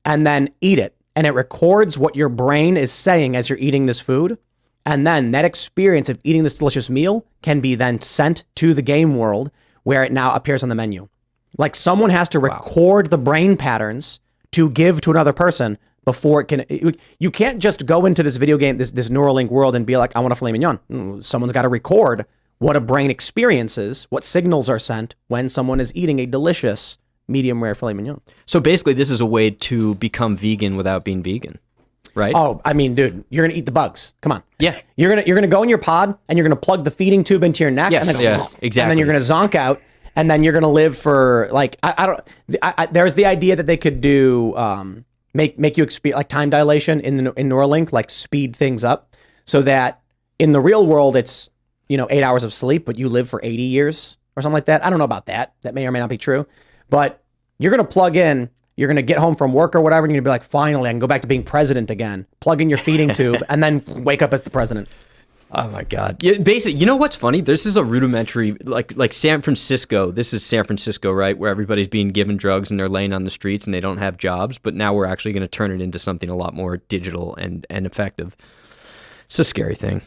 and then eat it. And it records what your brain is saying as you're eating this food. And then that experience of eating this delicious meal can be then sent to the game world where it now appears on the menu. Like someone has to record the brain patterns to give to another person before it can. You can't just go into this video game, this Neuralink world and be like, I want a filet mignon. Someone's got to record what a brain experiences, what signals are sent when someone is eating a delicious medium rare filet mignon. So basically, this is a way to become vegan without being vegan, right? Oh, I mean, dude, you're gonna eat the bugs. Come on. Yeah. You're gonna go in your pod and you're gonna plug the feeding tube into your neck. Yeah, And then yeah, exactly. And then you're gonna zonk out, and then you're gonna live for like there's the idea that they could do make you experience like time dilation in Neuralink, like speed things up, so that in the real world it's 8 hours of sleep, but you live for 80 years or something like that. I don't know about that. That may or may not be true. But you're going to plug in, you're going to get home from work or whatever, and you're going to be like, finally, I can go back to being president again. Plug in your feeding tube, and then wake up as the president. Oh my God! Yeah, basically, you know what's funny? This is a rudimentary, like San Francisco. This is San Francisco, right, where everybody's being given drugs and they're laying on the streets and they don't have jobs. But now we're actually going to turn it into something a lot more digital and effective. It's a scary thing.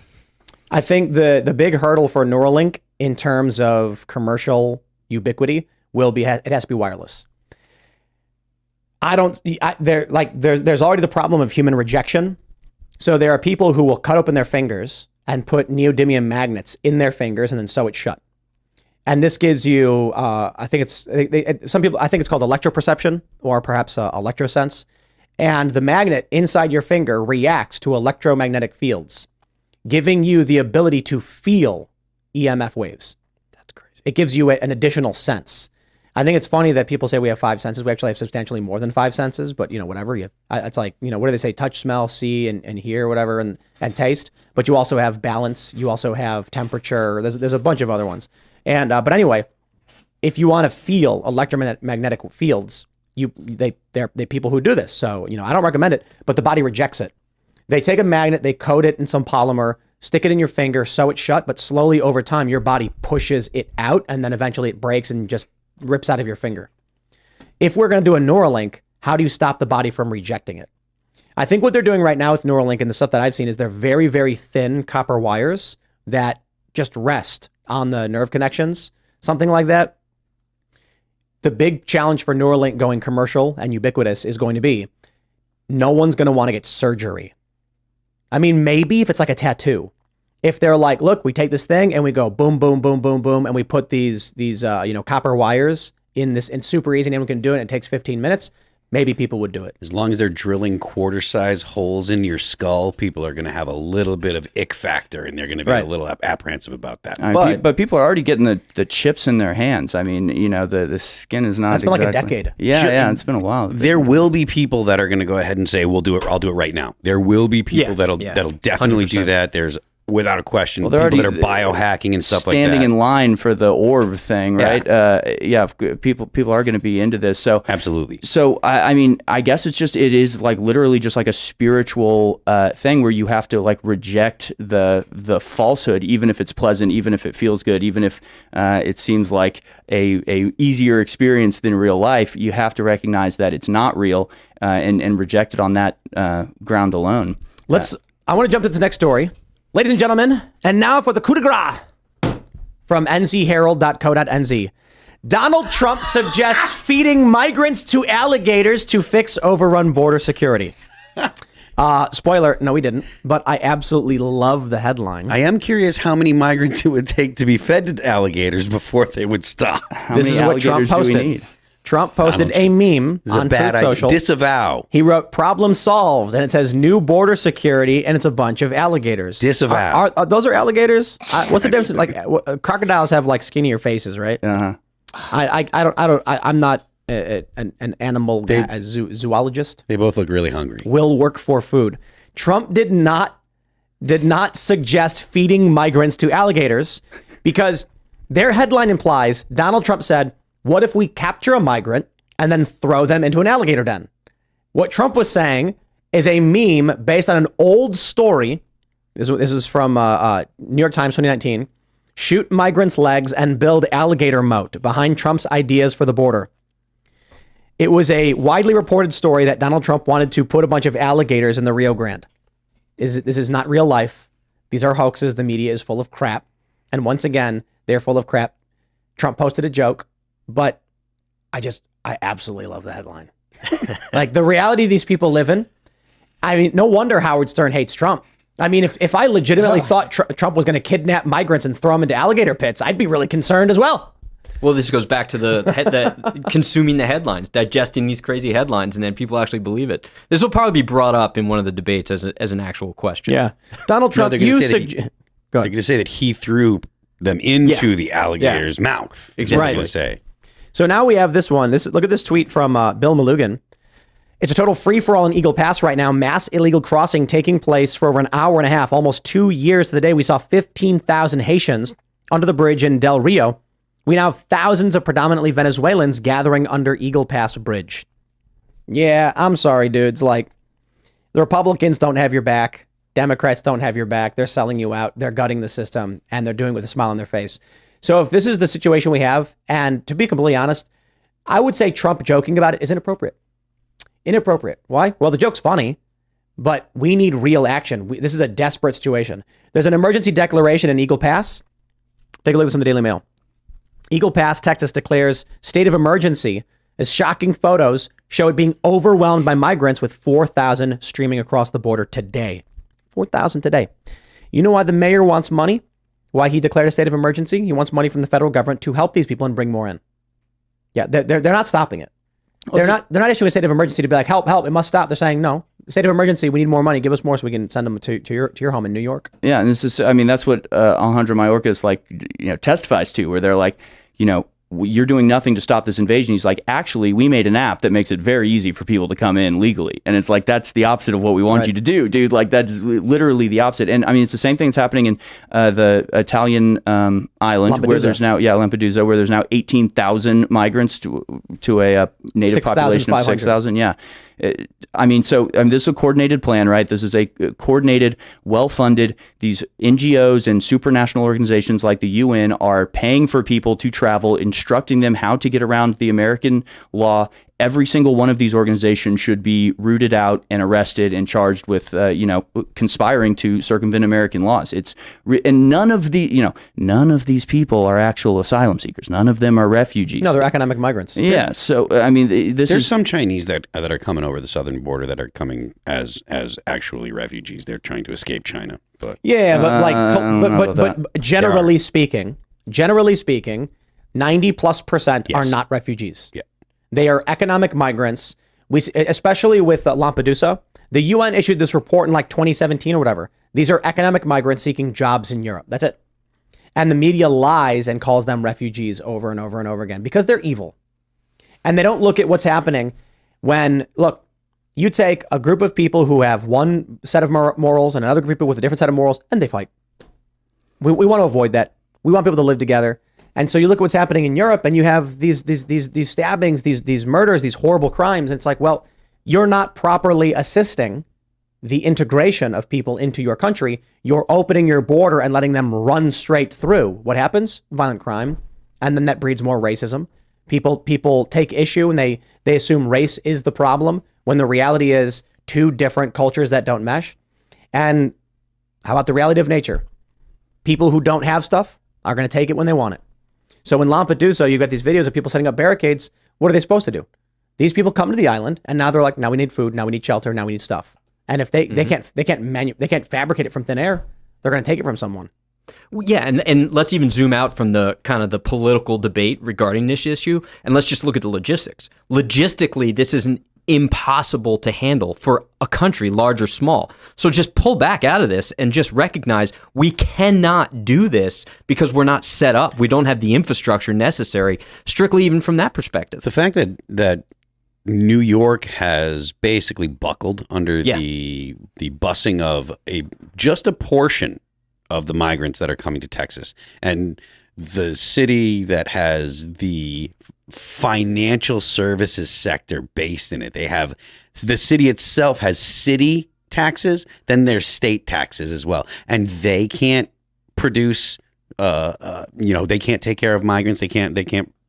I think the big hurdle for Neuralink in terms of commercial ubiquity will be it has to be wireless. There's already the problem of human rejection. So there are people who will cut open their fingers and put neodymium magnets in their fingers and then sew it shut. And this gives you, I think it's called electroperception or perhaps electrosense. And the magnet inside your finger reacts to electromagnetic fields, giving you the ability to feel EMF waves. That's crazy. It gives you an additional sense. I think it's funny that people say we have 5 senses. We actually have substantially more than 5 senses, but whatever. It's like, what do they say? Touch, smell, see, and hear, whatever, and taste. But you also have balance. You also have temperature. There's a bunch of other ones. And but anyway, if you want to feel electromagnetic fields, they're people who do this. So I don't recommend it, but the body rejects it. They take a magnet, they coat it in some polymer, stick it in your finger, sew it shut, but slowly over time your body pushes it out, and then eventually it breaks and just rips out of your finger. If we're going to do a Neuralink, how do you stop the body from rejecting it? I think what they're doing right now with Neuralink and the stuff that I've seen is they're very, very thin copper wires that just rest on the nerve connections, something like that. The big challenge for Neuralink going commercial and ubiquitous is going to be no one's going to want to get surgery. I mean, maybe if it's like a tattoo. If they're like, look, we take this thing and we go boom, boom, boom, boom, boom, and we put these copper wires in this, and super easy, and anyone can do it, and it takes 15 minutes, maybe people would do it. As long as they're drilling quarter-size holes in your skull, people are going to have a little bit of ick factor, and they're going to be a little apprehensive about that. But people are already getting the chips in their hands. I mean, the skin is not. It's been like a decade. Yeah, it's been a while. There will be people that are going to go ahead and say, "We'll do it. I'll do it right now." There will be people that'll definitely 100%. Do that. There's without a question, people that are biohacking and stuff like that. Standing in line for the orb thing, right? People are going to be into this. So absolutely. So I mean, I guess it is like literally just like a spiritual thing where you have to like reject the falsehood, even if it's pleasant, even if it feels good, even if it seems like a easier experience than real life. You have to recognize that it's not real and reject it on that ground alone. I want to jump to this next story. Ladies and gentlemen, and now for the coup de grace from nzherald.co.nz. Donald Trump suggests feeding migrants to alligators to fix overrun border security. Spoiler, no, we didn't. But I absolutely love the headline. I am curious how many migrants it would take to be fed to alligators before they would stop. This is what Trump posted. Trump posted a meme on Truth Social. Disavow. He wrote "problem solved," and it says "new border security," and it's a bunch of alligators. Disavow. Those are alligators? What's the difference? Like crocodiles have like skinnier faces, right? I'm not an animal zoologist. They both look really hungry. Will work for food. Trump did not suggest feeding migrants to alligators because their headline implies Donald Trump said, what if we capture a migrant and then throw them into an alligator den? What Trump was saying is a meme based on an old story. This is from New York Times 2019. Shoot migrants' legs and build alligator moat behind Trump's ideas for the border. It was a widely reported story that Donald Trump wanted to put a bunch of alligators in the Rio Grande. This is not real life. These are hoaxes. The media is full of crap. And once again, they're full of crap. Trump posted a joke. But I absolutely love the headline. Like the reality these people live in. I mean, no wonder Howard Stern hates Trump. I mean, if I legitimately thought Trump was going to kidnap migrants and throw them into alligator pits, I'd be really concerned as well. Well, this goes back to the consuming the headlines, digesting these crazy headlines, and then people actually believe it. This will probably be brought up in one of the debates as an actual question. Yeah. Donald Trump, they're going to say that he threw them into the alligator's mouth. Exactly. Right. Say. So now we have this one. Look at this tweet from Bill Malugin. It's a total free-for-all in Eagle Pass right now. Mass illegal crossing taking place for over an hour and a half, almost 2 years to the day. We saw 15,000 Haitians under the bridge in Del Rio. We now have thousands of predominantly Venezuelans gathering under Eagle Pass Bridge. Yeah, I'm sorry, dudes. Like, the Republicans don't have your back. Democrats don't have your back. They're selling you out. They're gutting the system, and they're doing it with a smile on their face. So if this is the situation we have, and to be completely honest, I would say Trump joking about it is inappropriate. Inappropriate. Why? Well, the joke's funny, but we need real action. This is a desperate situation. There's an emergency declaration in Eagle Pass. Take a look at this from the Daily Mail. Eagle Pass, Texas declares state of emergency as shocking photos show it being overwhelmed by migrants with 4,000 streaming across the border today. 4,000 today. You know why the mayor wants money? Why he declared a state of emergency? He wants money from the federal government to help these people and bring more in. Yeah, they're not stopping it. They're not issuing a state of emergency to be like, help, it must stop. They're saying, no, state of emergency, we need more money. Give us more so we can send them to your home in New York. Yeah, and this is, I mean, that's what Alejandro Mayorkas testifies to, where they're like, you're doing nothing to stop this invasion. He's like, actually, we made an app that makes it very easy for people to come in legally. And it's like, that's the opposite of what we want you to do, dude. Like, that's literally the opposite. And I mean, it's the same thing that's happening in the Italian island Lampedusa. Where there's now, Lampedusa, where there's now 18,000 migrants to a native population of 6,000. Yeah. This is a coordinated plan, right? This is a coordinated, well-funded. These NGOs and supranational organizations like the UN are paying for people to travel, instructing them how to get around the American law. Every single one of these organizations should be rooted out and arrested and charged with, conspiring to circumvent American laws. And none of these people are actual asylum seekers. None of them are refugees. No, they're economic migrants. Yeah. So I mean, there's some Chinese that are coming over the southern border that are coming as actually refugees. They're trying to escape China. But generally speaking, 90+% are not refugees. Yeah. They are economic migrants. Especially with Lampedusa, the UN issued this report in like 2017 or whatever. These are economic migrants seeking jobs in Europe. That's it. And the media lies and calls them refugees over and over and over again because they're evil. And they don't look at what's happening when, look, you take a group of people who have one set of morals and another group of people with a different set of morals, and they fight. We want to avoid that. We want people to live together. And so you look at what's happening in Europe and you have these stabbings, these murders, these horrible crimes. And it's like, well, you're not properly assisting the integration of people into your country. You're opening your border and letting them run straight through. What happens? Violent crime. And then that breeds more racism. People take issue and they assume race is the problem when the reality is two different cultures that don't mesh. And how about the reality of nature? People who don't have stuff are going to take it when they want it. So in Lampedusa, you've got these videos of people setting up barricades. What are they supposed to do? These people come to the island and now they're like, now we need food, now we need shelter, now we need stuff. And if they can't fabricate it from thin air, they're going to take it from someone. Yeah, and let's even zoom out from the kind of the political debate regarding this issue, and let's just look at the logistics. Logistically, this is impossible to handle for a country, large or small. So just pull back out of this and just recognize we cannot do this because we're not set up. We don't have the infrastructure necessary, strictly even from that perspective. The fact that New York has basically buckled under the busing of just a portion of the migrants that are coming to Texas, and the city that has the financial services sector based in it. The city itself has city taxes, then there's state taxes as well, and they can't produce. They can't take care of migrants. They can't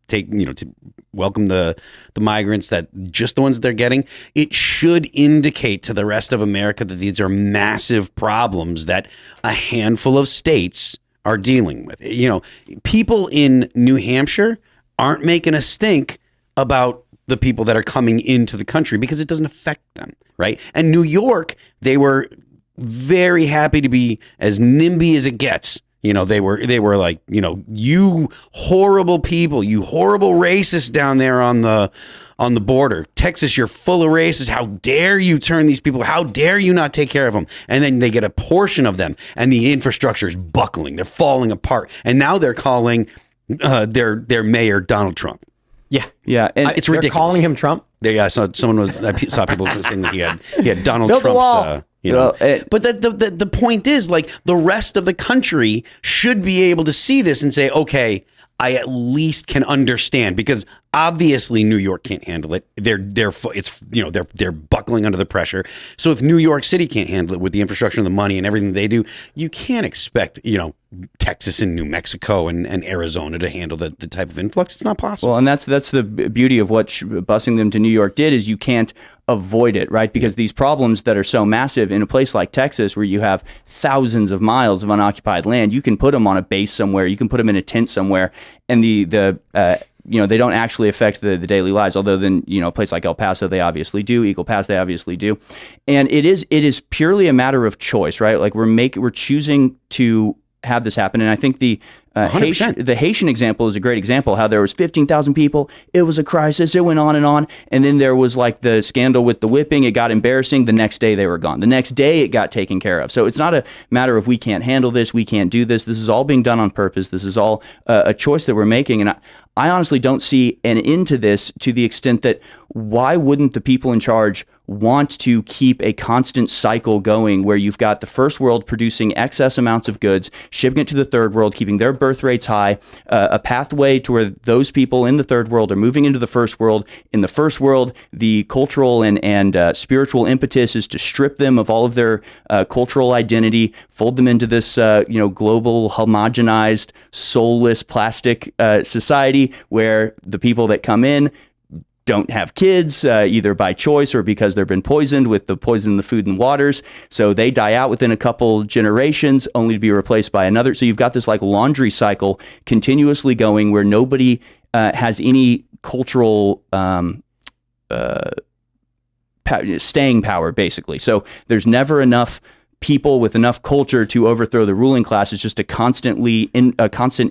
take to welcome the migrants, that just the ones that they're getting. It should indicate to the rest of America that these are massive problems that a handful of states are dealing with. People in New Hampshire aren't making a stink about the people that are coming into the country because it doesn't affect them, right? And New York, they were very happy to be as NIMBY as it gets. They were like, you horrible people, you horrible racists down there on the border. Texas, you're full of racists. How dare you turn these people? How dare you not take care of them? And then they get a portion of them, and the infrastructure is buckling. They're falling apart. And now they're calling their mayor Donald Trump. Yeah, and it's They're ridiculous. calling him Trump. I saw people saying that he had Donald Build the Trump's. wall. But the point is, like, the rest of the country should be able to see this and say, okay, I at least can understand, because obviously New York can't handle it. They're buckling under the pressure. So if New York City can't handle it with the infrastructure and the money and everything they do, you can't expect Texas and New Mexico and Arizona to handle the type of influx. It's not possible. Well, and that's the beauty of what busing them to New York did, is you can't avoid it, right? Because these problems that are so massive in a place like Texas, where you have thousands of miles of unoccupied land, you can put them on a base somewhere, you can put them in a tent somewhere, and they don't actually affect the daily lives. Although then, a place like El Paso, they obviously do. Eagle Pass, they obviously do. And it is purely a matter of choice, right? Like we're choosing to have this happen. And I think the Haitian example is a great example, how there was 15,000 people. It was a crisis. It went on. And then there was like the scandal with the whipping. It got embarrassing. The next day they were gone. The next day it got taken care of. So it's not a matter of we can't handle this, we can't do this. This is all being done on purpose. This is all a choice that we're making. And I honestly don't see an end to this, to the extent that why wouldn't the people in charge want to keep a constant cycle going, where you've got the first world producing excess amounts of goods, shipping it to the third world, keeping their birth rates high, a pathway to where those people in the third world are moving into the first world. In the first world, the cultural and spiritual impetus is to strip them of all of their cultural identity, fold them into this global, homogenized, soulless, plastic society, where the people that come in don't have kids, either by choice or because they've been poisoned with the poison in the food and waters. So they die out within a couple generations, only to be replaced by another. So you've got this like laundry cycle continuously going, where nobody has any cultural staying power, basically. So there's never enough people with enough culture to overthrow the ruling class. It's just a constant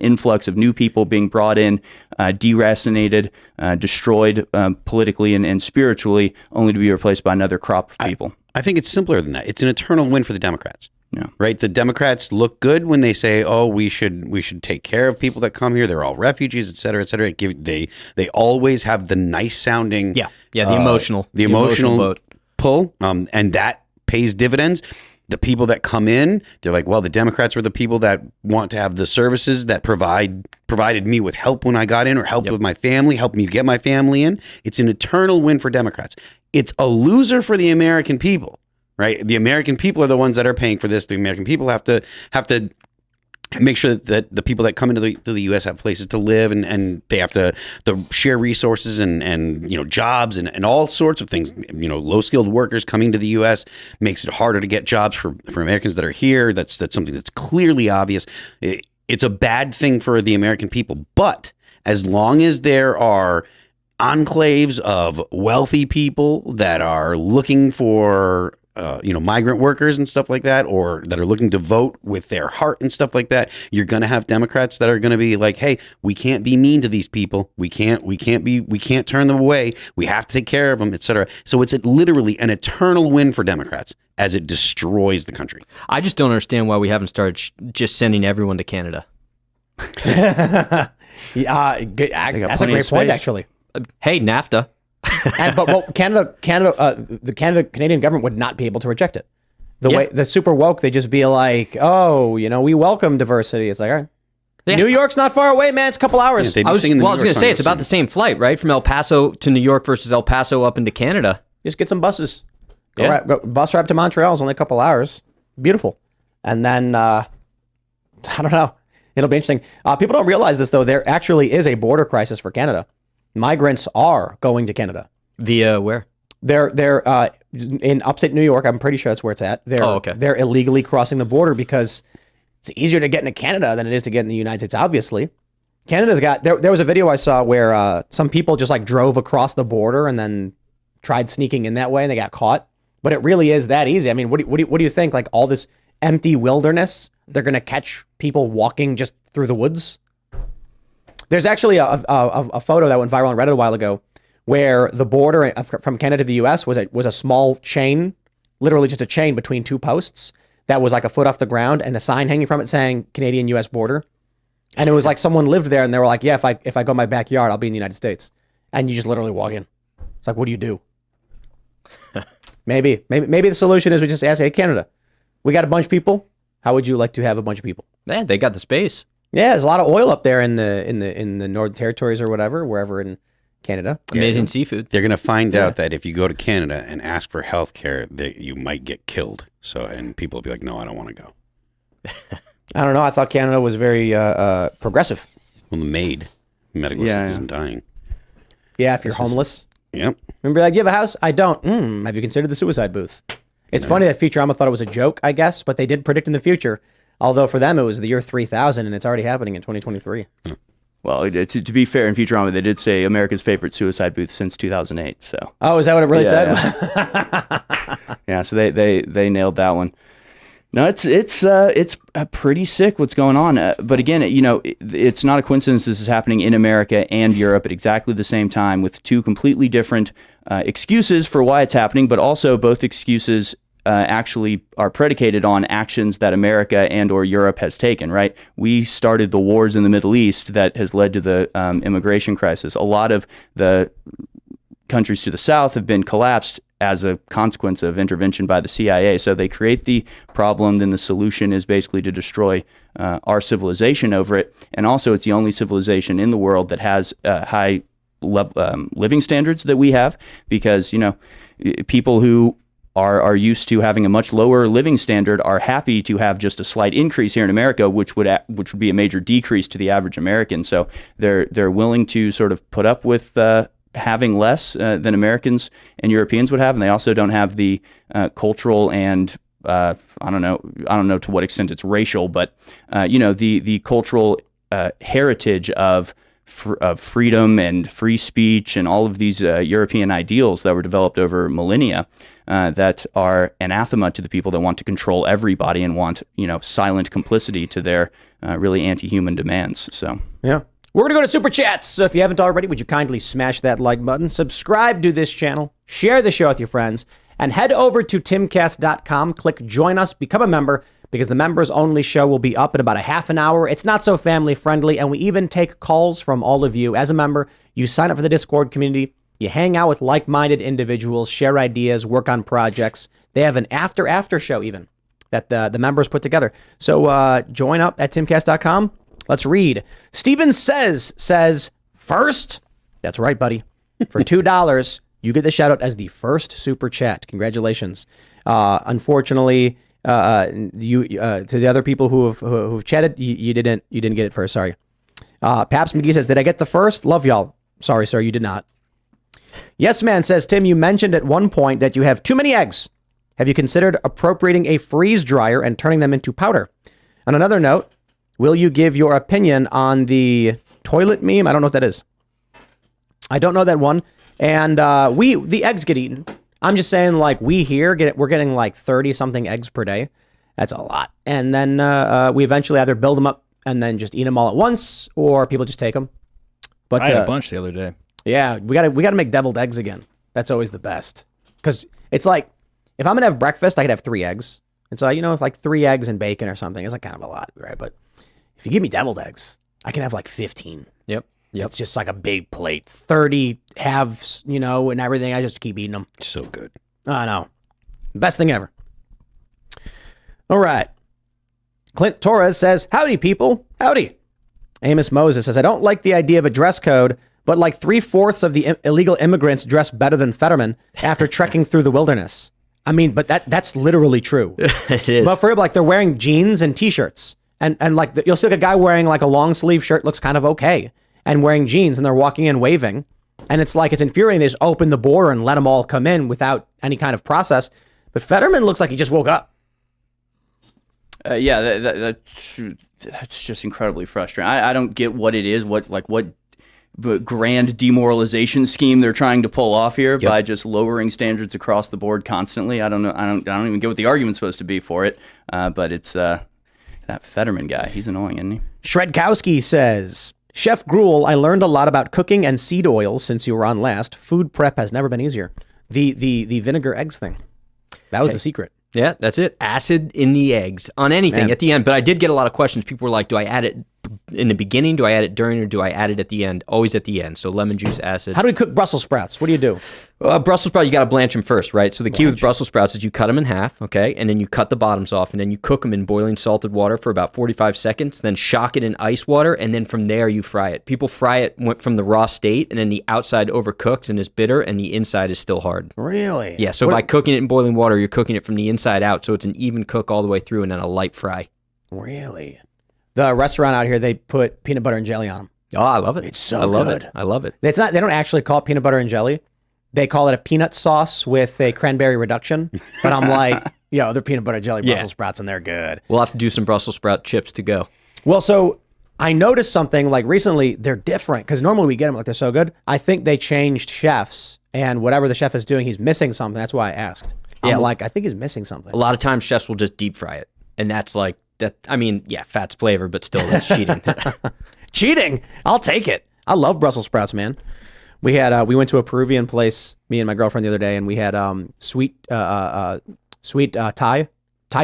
influx of new people being brought in, deracinated, destroyed politically and spiritually, only to be replaced by another crop of people. I think it's simpler than that. It's an eternal win for the Democrats. Yeah. Right. The Democrats look good when they say, "Oh, we should take care of people that come here. They're all refugees, et cetera, et cetera." They always have the nice sounding, the emotional vote pull, and that pays dividends. The people that come in, they're like, well, the Democrats were the people that want to have the services that provided me with help when I got in, or helped with my family, helped me get my family in. It's an eternal win for Democrats. It's a loser for the American people, right? The American people are the ones that are paying for this. The American people have to make sure that the people that come into the U.S. have places to live, and they have to share resources and jobs and all sorts of things. Low skilled workers coming to the U.S. makes it harder to get jobs for Americans that are here. That's something that's clearly obvious. It's a bad thing for the American people, but as long as there are enclaves of wealthy people that are looking for migrant workers and stuff like that, or that are looking to vote with their heart and stuff like that, you're going to have Democrats that are going to be like, hey, we can't be mean to these people. We can't turn them away. We have to take care of them, etc. So it's literally an eternal win for Democrats as it destroys the country. I just don't understand why we haven't started just sending everyone to Canada. That's a great point, actually. Hey, NAFTA. But the Canadian government would not be able to reject it. Way the super woke, they just be like, oh, we welcome diversity. It's like, all right. Yeah. New York's not far away, man. It's a couple hours. I was going to say, it's about the same flight, right? From El Paso to New York versus El Paso up into Canada. Just get some buses. Go bus ride to Montreal is only a couple hours. Beautiful. And then, I don't know. It'll be interesting. People don't realize this, though. There actually is a border crisis for Canada. Migrants are going to Canada. Via where? They're in upstate New York. I'm pretty sure that's where it's at. They're illegally crossing the border because it's easier to get into Canada than it is to get in the United States, obviously. Canada's got... There was a video I saw where some people just drove across the border and then tried sneaking in that way and they got caught. But it really is that easy. I mean, what do you think? All this empty wilderness, they're going to catch people walking just through the woods? There's actually a photo that went viral on Reddit a while ago where the border from Canada to the U.S. was a small chain, literally just a chain between two posts that was a foot off the ground and a sign hanging from it saying Canadian-U.S. border. And it was like someone lived there and they were like, yeah, if I go in my backyard, I'll be in the United States. And you just literally walk in. It's like, what do you do? Maybe the solution is we just ask, hey, Canada, we got a bunch of people. How would you like to have a bunch of people? Man, they got the space. Yeah, there's a lot of oil up there in the Northern Territories or wherever in Canada. Amazing seafood. They're going to find out that if you go to Canada and ask for health care, that you might get killed. And people will be like, no, I don't want to go. I don't know. I thought Canada was very progressive. Well, the MAID, medical assistance dying. Yeah, if you're homeless. Yep. Remember, do you have a house? I don't. Have you considered the suicide booth? It's funny that Futurama thought it was a joke, I guess, but they did predict in the future. Although for them, it was the year 3000, and it's already happening in 2023. Well, to be fair, in Futurama, they did say America's favorite suicide booth since 2008. So. Oh, is that what it really said? Yeah. Yeah, so they nailed that one. No, it's pretty sick what's going on. But again, it's not a coincidence this is happening in America and Europe at exactly the same time with two completely different excuses for why it's happening, but also both excuses actually are predicated on actions that America and or Europe has taken, right? We started the wars in the Middle East that has led to the immigration crisis. A lot of the countries to the south have been collapsed as a consequence of intervention by the CIA. So they create the problem, then the solution is basically to destroy our civilization over it. And also it's the only civilization in the world that has high living standards that we have, because, people who are used to having a much lower living standard are happy to have just a slight increase here in America, which would be a major decrease to the average American. So they're willing to sort of put up with having less than Americans and Europeans would have, and they also don't have the cultural and I don't know to what extent it's racial, but the cultural heritage of freedom and free speech and all of these European ideals that were developed over millennia that are anathema to the people that want to control everybody and want silent complicity to their really anti-human demands. So yeah. We're going to go to Super Chats. So if you haven't already, would you kindly smash that like button, subscribe to this channel, share the show with your friends, and head over to timcast.com, click join us, become a member, because the members only show will be up in about a half an hour. It's not so family friendly, and we even take calls from all of you. As a member, you sign up for the Discord community, you hang out with like-minded individuals, share ideas, work on projects. They have an after show even that the members put together. So join up at timcast.com. Let's read. Steven says, first, that's right, buddy. For $2, you get the shout out as the first super chat. Congratulations. Unfortunately, to the other people who've chatted, you didn't get it first. Sorry. Paps McGee says, did I get the first? Love y'all. Sorry, sir, you did not. Yes Man says, Tim, you mentioned at one point that you have too many eggs. Have you considered appropriating a freeze dryer and turning them into powder? On another note, will you give your opinion on the toilet meme? I don't know what that is. I don't know that one. And the eggs get eaten. I'm just saying, like, we're getting like 30 something eggs per day. That's a lot. And then we eventually either build them up and then just eat them all at once, or people just take them. But I had a bunch the other day. Yeah, we gotta make deviled eggs again. That's always the best. Because it's like, if I'm gonna have breakfast, I could have 3 eggs. And so, like 3 eggs and bacon or something, it's like kind of a lot, right? But if you give me deviled eggs, I can have like 15. Yep. It's just like a big plate. 30 halves, and everything. I just keep eating them. So good. I know. Best thing ever. All right. Clint Torres says, howdy, people. Howdy. Amos Moses says, I don't like the idea of a dress code, but like 3/4 of the illegal immigrants dress better than Fetterman after trekking through the wilderness. I mean, but that's literally true. It is. But for real, like they're wearing jeans and t-shirts. And like you'll see like a guy wearing like a long sleeve shirt looks kind of okay. And wearing jeans, and they're walking in waving. And it's like, it's infuriating. They just open the border and let them all come in without any kind of process. But Fetterman looks like he just woke up. Yeah, that's just incredibly frustrating. I don't get what it is, what grand demoralization scheme they're trying to pull off here by just lowering standards across the board constantly. I don't know. I don't even get what the argument's supposed to be for it. But it's that Fetterman guy. He's annoying, isn't he? Shredkowski says, Chef Gruel, I learned a lot about cooking and seed oils since you were on last. Food prep has never been easier. The vinegar eggs thing. That was the secret. Yeah, that's it. Acid in the eggs on anything at the end. But I did get a lot of questions. People were like, do I add it in the beginning? Do I add it during, or do I add it at the end? Always at the end. So lemon juice, acid. How do we cook Brussels sprouts? What do you do? Brussels sprouts, you got to blanch them first, right? So the key with Brussels sprouts is you cut them in half, okay? And then you cut the bottoms off, and then you cook them in boiling salted water for about 45 seconds, then shock it in ice water, and then from there you fry it. People fry it from the raw state, and then the outside overcooks and is bitter, and the inside is still hard. Really? Yeah, so by cooking it in boiling water, you're cooking it from the inside out, so it's an even cook all the way through and then a light fry. Really? The restaurant out here, they put peanut butter and jelly on them. Oh, I love it. It's so I love good. it. I love it. It's not. They don't actually call it peanut butter and jelly. They call it a peanut sauce with a cranberry reduction. But I'm like, they're peanut butter jelly Brussels sprouts, and they're good. We'll have to do some Brussels sprout chips to go. Well, so I noticed something like recently. They're different because normally we get them like they're so good. I think they changed chefs, and whatever the chef is doing, he's missing something. That's why I asked. Yeah, I think he's missing something. A lot of times chefs will just deep fry it, and that's like that. I mean, fat's flavor, but still, that's cheating. Cheating? I'll take it. I love Brussels sprouts, man. We went to a Peruvian place, me and my girlfriend the other day, and we had sweet Thai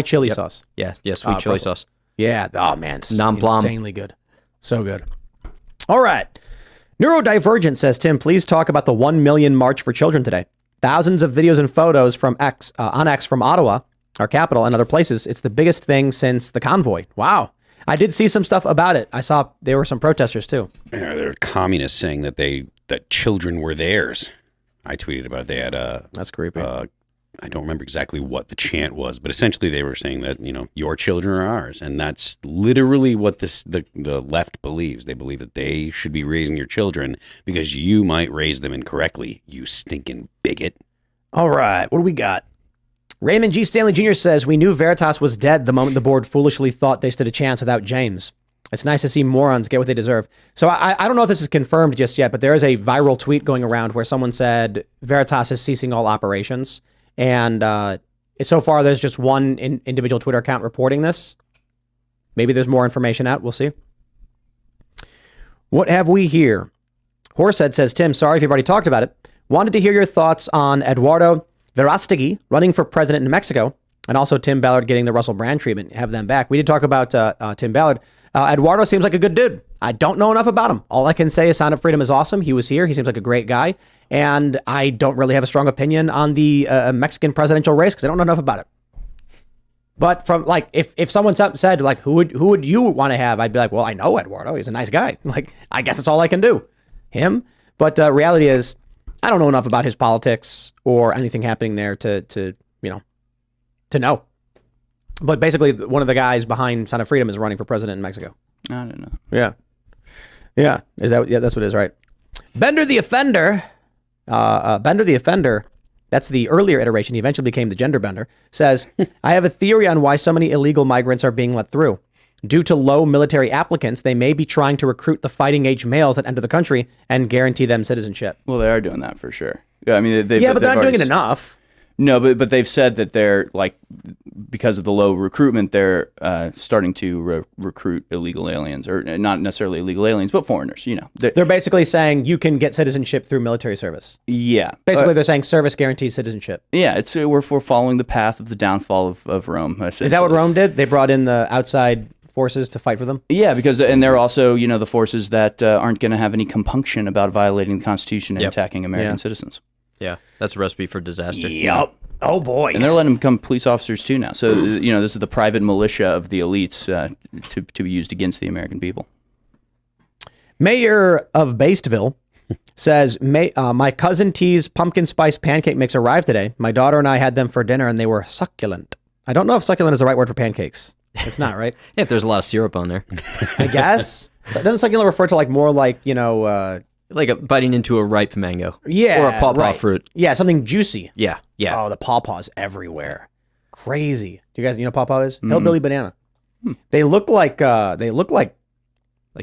chili sauce. Yeah, sweet chili sauce. Yeah. Oh man, it's Non-plum. insanely good. So good. All right. Neurodivergent says, Tim, please talk about the 1 million March for Children today. Thousands of videos and photos from on X from Ottawa, our capital, and other places. It's the biggest thing since the convoy. Wow. I did see some stuff about it. I saw there were some protesters too. Yeah, they're communists saying that that children were theirs. I tweeted about it. They had that's creepy. I don't remember exactly what the chant was, but essentially they were saying that your children are ours, and that's literally what the left believes. They believe that they should be raising your children because you might raise them incorrectly. You stinking bigot. All right, what do we got? Raymond G. Stanley Jr. says, we knew Veritas was dead the moment the board foolishly thought they stood a chance without James. It's nice to see morons get what they deserve. So I don't know if this is confirmed just yet, but there is a viral tweet going around where someone said Veritas is ceasing all operations. And so far, there's just one individual Twitter account reporting this. Maybe there's more information out. We'll see. What have we here? Horsehead says, Tim, sorry if you've already talked about it. Wanted to hear your thoughts on Eduardo Verástegui running for president in Mexico, and also Tim Ballard getting the Russell Brand treatment. Have them back. We did talk about Tim Ballard. Eduardo seems like a good dude. I don't know enough about him. All I can say is Sound of Freedom is awesome. He was here. He seems like a great guy. And I don't really have a strong opinion on the Mexican presidential race because I don't know enough about it. But from like, if someone said like, who would you want to have? I'd be like, well, I know Eduardo. He's a nice guy. Like, I guess that's all I can do. Him. But reality is, I don't know enough about his politics or anything happening there to know. But basically, one of the guys behind Sound of Freedom is running for president in Mexico. I don't know. Yeah. That's what it is, right? Bender the Offender. That's the earlier iteration. He eventually became the gender bender. Says, I have a theory on why so many illegal migrants are being let through. Due to low military applicants, they may be trying to recruit the fighting age males that enter the country and guarantee them citizenship. Well, they are doing that for sure. Yeah, I mean, but they're not doing it enough. No, but they've said that they're like, because of the low recruitment, they're starting to recruit illegal aliens, or not necessarily illegal aliens, but foreigners. They're basically saying you can get citizenship through military service. Yeah, Basically, they're saying service guarantees citizenship. yeah. It's we're following the path of the downfall of Rome. Is that what Rome did? They brought in the outside forces to fight for them? Yeah, and they're also the forces that aren't going to have any compunction about violating the Constitution and attacking American citizens. Yeah, that's a recipe for disaster. Yep. Oh boy. And they're letting them become police officers too now. So this is the private militia of the elites to be used against the American people. Mayor of Bastville says, my cousin T's pumpkin spice pancake mix arrived today. My daughter and I had them for dinner and they were succulent. I don't know if succulent is the right word for pancakes. It's not, right? Yeah, if there's a lot of syrup on there. I guess. So doesn't succulent refer to like more like, Like biting into a ripe mango. yeah. Or a pawpaw right. fruit. Yeah, something juicy. Yeah. Oh, the pawpaws everywhere. Crazy. Do you guys know what pawpaw is? Hillbilly banana. They look like Like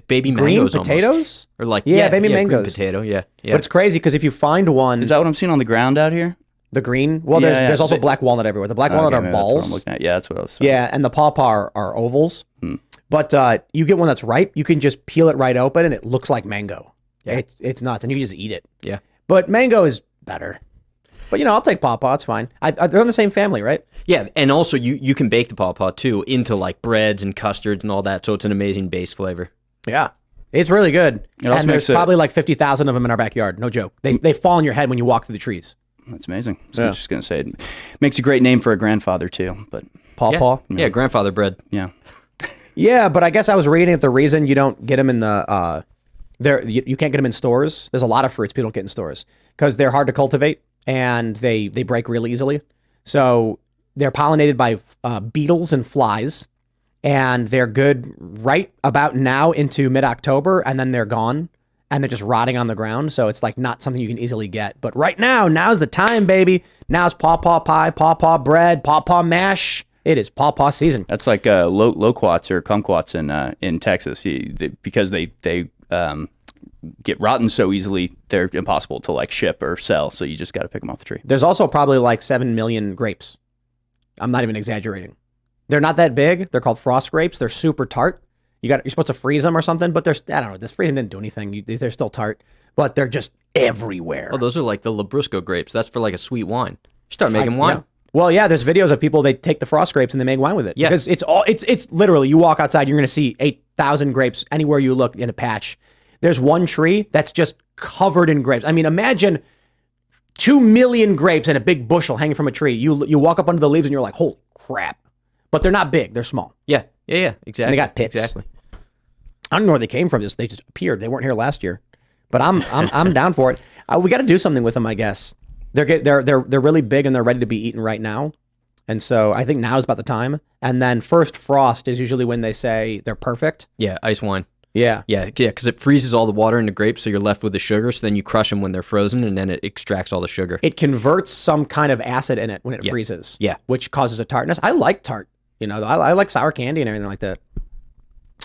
baby green mangoes potatoes? almost. Or like, baby green mangoes. potato, yeah. But it's crazy because if you find one, Is that what I'm seeing on the ground out here? the green, well, Yeah, there's also But- black walnut everywhere. The black walnut Okay, are maybe that's what I'm balls. looking at. Yeah, that's what I was saying. Yeah, and the pawpaw are ovals. But you get one that's ripe, you can just peel it right open and it looks like mango. Yeah. It's nuts, and you can just eat it. Yeah. But mango is better. But I'll take pawpaw. It's fine. They're in the same family, right? Yeah, and also you can bake the pawpaw too into like breads and custards and all that, so it's an amazing base flavor. Yeah. It's really good. also And there's makes probably like 50,000 of them in our backyard. No joke. They fall on your head when you walk through the trees. That's amazing. So I was just going to say, it makes a great name for a grandfather too. But Pawpaw. Yeah, grandfather bread. yeah, Yeah, but I guess I was reading that the reason you don't get them in the you can't get them in stores. There's a lot of fruits people don't get in stores because they're hard to cultivate and they break really easily. So they're pollinated by beetles and flies, and they're good right about now into mid-October, and then they're gone and they're just rotting on the ground. So it's like not something you can easily get. But right now's the time, baby. Now's pawpaw pie, pawpaw bread, pawpaw mash. It is pawpaw season. that's like loquats or kumquats in Texas because they get rotten so easily. They're impossible to like ship or sell. So you just got to pick them off the tree. There's also probably like 7 million grapes. I'm not even exaggerating. They're not that big. They're called frost grapes. They're super tart. You're supposed to freeze them or something, but I don't know. This freezing didn't do anything. They're still tart, but they're just everywhere. Oh, those are like the Labrusco grapes. That's for like a sweet wine. Start making wine. Yeah. Well, yeah, there's videos of people, they take the frost grapes and they make wine with it. Yeah. Because it's literally, you walk outside, you're going to see 8,000 grapes anywhere you look in a patch. There's one tree that's just covered in grapes. I mean, imagine 2 million grapes in a big bushel hanging from a tree. You walk up under the leaves and you're like, holy crap. But they're not big, they're small. Yeah, exactly. And they got pits. Exactly. I don't know where they came from. They just appeared. They weren't here last year. But I'm down for it. We got to do something with them, I guess. They're really big and they're ready to be eaten right now. And so I think now is about the time. And then first frost is usually when they say they're perfect. Yeah, ice wine. Yeah. Yeah, because it freezes all the water in the grapes, so you're left with the sugar. So then you crush them when they're frozen, and then it extracts all the sugar. It converts some kind of acid in it when it freezes. Yeah. Which causes a tartness. I like tart. I like sour candy and everything like that.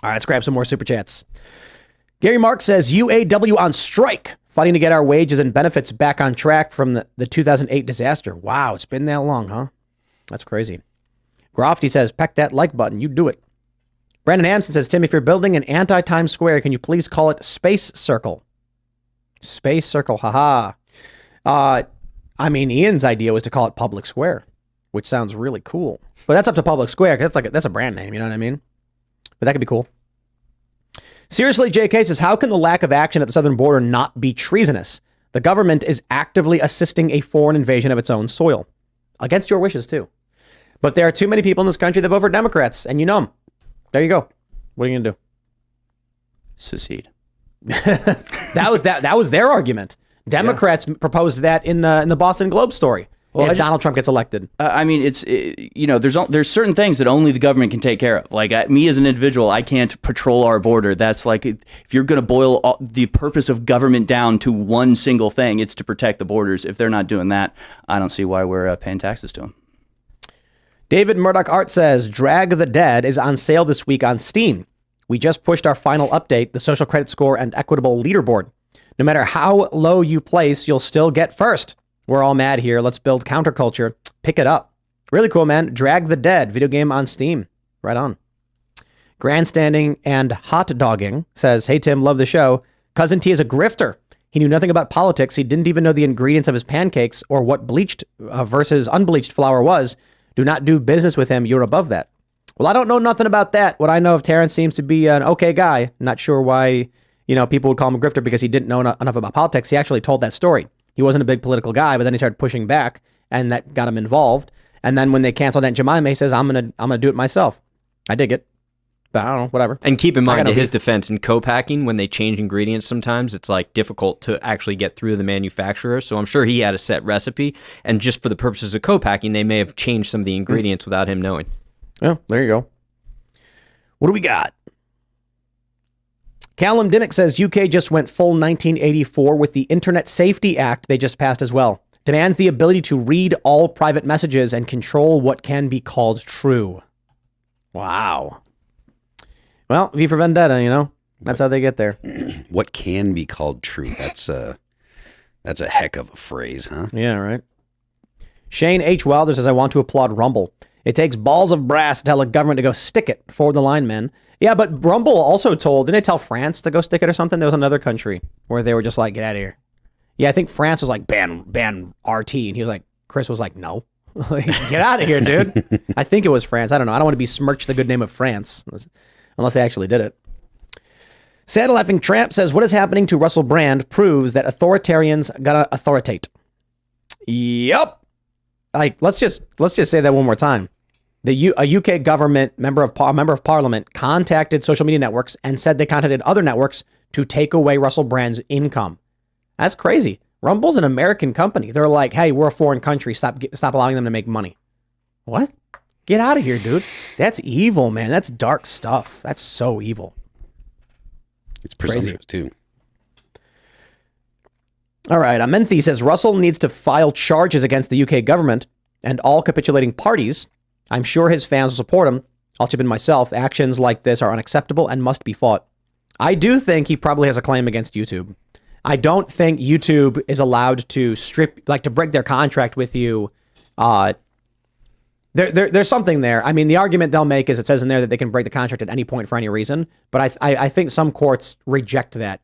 All right, let's grab some more super chats. Gary Mark says, UAW on strike, fighting to get our wages and benefits back on track from the 2008 disaster. Wow, it's been that long, huh? That's crazy. Grofty says, peck that like button. You do it. Brandon Hampson says, Tim, if you're building an anti-Times Square, can you please call it Space Circle? Space Circle, haha. I mean, Ian's idea was to call it Public Square, which sounds really cool. But that's up to Public Square, because that's a brand name, you know what I mean? But that could be cool. Seriously, JK says, how can the lack of action at the southern border not be treasonous? The government is actively assisting a foreign invasion of its own soil. Against your wishes, too. But there are too many people in this country that vote for Democrats, and you know them. There you go. What are you going to do? Secede. That was their argument. Democrats proposed that in the Boston Globe story. Well, if Donald Trump gets elected. I mean, there's certain things that only the government can take care of. Like me as an individual, I can't patrol our border. That's like, if you're going to boil the purpose of government down to one single thing, it's to protect the borders. If they're not doing that, I don't see why we're paying taxes to them. David Murdoch Art says, Drag the Dead is on sale this week on Steam. We just pushed our final update, the social credit score and equitable leaderboard. No matter how low you place, you'll still get first. We're all mad here. Let's build counterculture. Pick it up. Really cool, man. Drag the Dead video game on Steam. Right on. Grandstanding and hot dogging says, hey, Tim, love the show. Cousin T is a grifter. He knew nothing about politics. He didn't even know the ingredients of his pancakes or what bleached versus unbleached flour was. Do not do business with him. You're above that. Well, I don't know nothing about that. What I know of Terrence seems to be an okay guy. Not sure why, people would call him a grifter because he didn't know enough about politics. He actually told that story. He wasn't a big political guy, but then he started pushing back, and that got him involved. And then when they canceled Aunt Jemima, he says, I'm gonna do it myself. I dig it. But I don't know, whatever. And keep in mind, to his defense, in co-packing, when they change ingredients sometimes, it's like difficult to actually get through the manufacturer. So I'm sure he had a set recipe. And just for the purposes of co-packing, they may have changed some of the ingredients without him knowing. Yeah, there you go. What do we got? Callum Dimmick says UK just went full 1984 with the Internet Safety Act they just passed as well. Demands the ability to read all private messages and control what can be called true. Wow. Well, V for Vendetta, that's how they get there. What can be called true? That's a heck of a phrase, huh? Yeah, right. Shane H. Wilder says, I want to applaud Rumble. It takes balls of brass to tell a government to go stick it for the line men. Yeah, but Rumble also didn't they tell France to go stick it or something? There was another country where they were just like, get out of here. Yeah, I think France was like, ban RT. And he was like, Chris was like, no. Get out of here, dude. I think it was France. I don't know. I don't want to besmirch the good name of France. Unless they actually did it. Sad Laughing Tramp says, what is happening to Russell Brand proves that authoritarians gotta authoritate. Yup. Let's just say that one more time. A UK government member of parliament contacted social media networks and said they contacted other networks to take away Russell Brand's income. That's crazy. Rumble's an American company. They're like, hey, we're a foreign country. Stop allowing them to make money. What? Get out of here, dude. That's evil, man. That's dark stuff. That's so evil. It's presumptuous, too. All right. Amenthi says, Russell needs to file charges against the UK government and all capitulating parties. I'm sure his fans will support him. I'll chip in myself. Actions like this are unacceptable and must be fought. I do think he probably has a claim against YouTube. I don't think YouTube is allowed to to break their contract with you. There's something there. I mean, the argument they'll make is it says in there that they can break the contract at any point for any reason. But I think some courts reject that,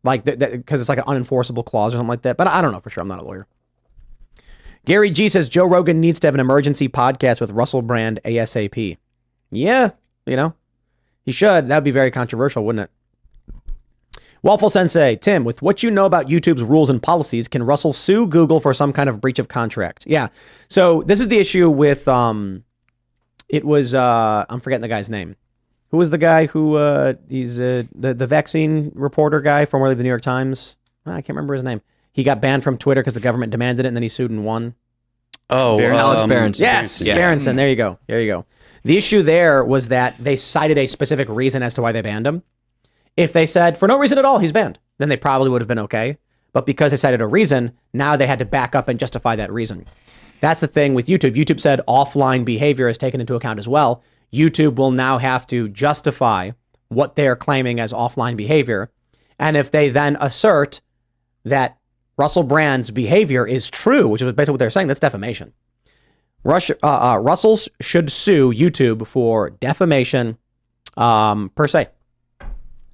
because it's like an unenforceable clause or something like that. But I don't know for sure. I'm not a lawyer. Gary G says Joe Rogan needs to have an emergency podcast with Russell Brand ASAP. Yeah, he should. That would be very controversial, wouldn't it? Waffle Sensei, Tim, with what you know about YouTube's rules and policies, can Russell sue Google for some kind of breach of contract? Yeah. So this is the issue with, it was, I'm forgetting the guy's name. Who was the guy who, he's the vaccine reporter guy formerly of the New York Times? I can't remember his name. He got banned from Twitter because the government demanded it and then he sued and won. Oh, Alex Berenson. Yes, yeah. Berenson. There you go. The issue there was that they cited a specific reason as to why they banned him. If they said, for no reason at all, he's banned, then they probably would have been okay. But because they cited a reason, now they had to back up and justify that reason. That's the thing with YouTube. YouTube said offline behavior is taken into account as well. YouTube will now have to justify what they're claiming as offline behavior. And if they then assert that Russell Brand's behavior is true, which is basically what they're saying, that's defamation. Russell should sue YouTube for defamation per se.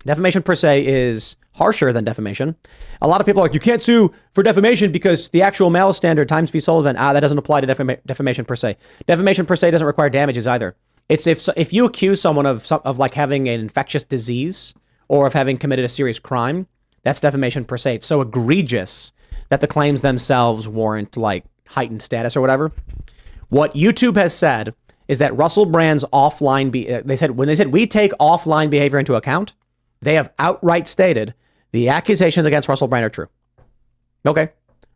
Defamation per se is harsher than defamation. A lot of people are like, you can't sue for defamation because the actual malice standard, Times v. Sullivan, that doesn't apply to defamation per se. Defamation per se doesn't require damages either. It's if you accuse someone of like having an infectious disease or of having committed a serious crime, that's defamation per se. It's so egregious that the claims themselves warrant like heightened status or whatever. What YouTube has said is that Russell Brand's offline, when they said we take offline behavior into account, they have outright stated the accusations against Russell Brand are true. Okay.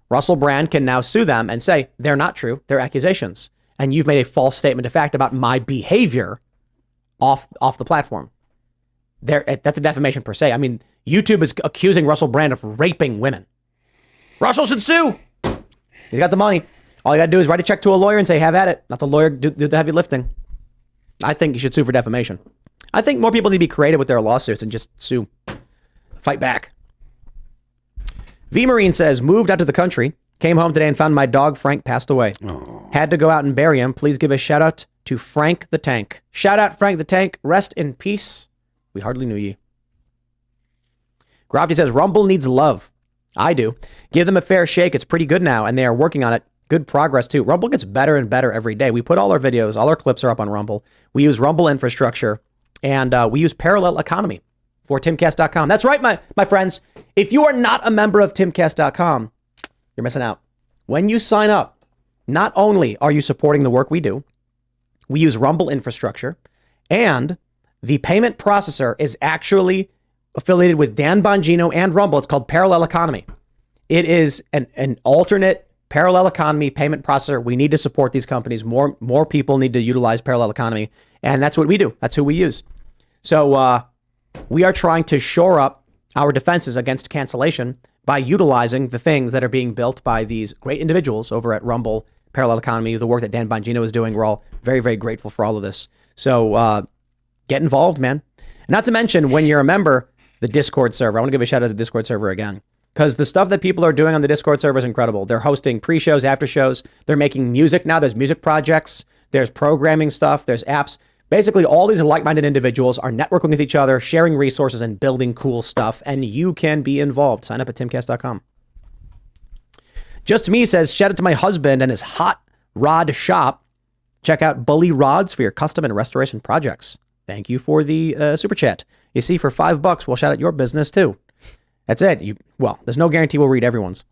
Russell Brand can now sue them and say they're not true. They're accusations. And you've made a false statement of fact about my behavior off the platform. That's a defamation per se. I mean, YouTube is accusing Russell Brand of raping women. Russell should sue. He's got the money. All you got to do is write a check to a lawyer and say, have at it. Let the lawyer do the heavy lifting. I think you should sue for defamation. I think more people need to be creative with their lawsuits and just sue. Fight back. V Marine says, moved out to the country. Came home today and found my dog Frank passed away. Had to go out and bury him. Please give a shout out to Frank the Tank. Shout out Frank the Tank. Rest in peace. We hardly knew ye. Grafty says, Rumble needs love. I do. Give them a fair shake. It's pretty good now, and they are working on it. Good progress, too. Rumble gets better and better every day. We put all our videos, all our clips are up on Rumble. We use Rumble infrastructure, and we use Parallel Economy for Timcast.com. That's right, my friends. If you are not a member of Timcast.com, you're missing out. When you sign up, not only are you supporting the work we do, we use Rumble infrastructure, and the payment processor is actually affiliated with Dan Bongino and Rumble. It's called Parallel Economy. It is an alternate parallel economy payment processor. We need to support these companies. More people need to utilize Parallel Economy, and that's what we do. That's who we use. So we are trying to shore up our defenses against cancellation by utilizing the things that are being built by these great individuals over at Rumble, Parallel Economy, the work that Dan Bongino is doing. We're all very, very grateful for all of this. So get involved, man. Not to mention, when you're a member, the Discord server. I want to give a shout out to the Discord server again, because the stuff that people are doing on the Discord server is incredible. They're hosting pre-shows, after shows. They're making music now. There's music projects. There's programming stuff. There's apps. Basically, all these like-minded individuals are networking with each other, sharing resources, and building cool stuff. And you can be involved. Sign up at timcast.com. Just Me says, shout out to my husband and his hot rod shop. Check out Bully Rods for your custom and restoration projects. Thank you for the super chat. You see, for $5, we'll shout out your business too. That's it. There's no guarantee we'll read everyone's.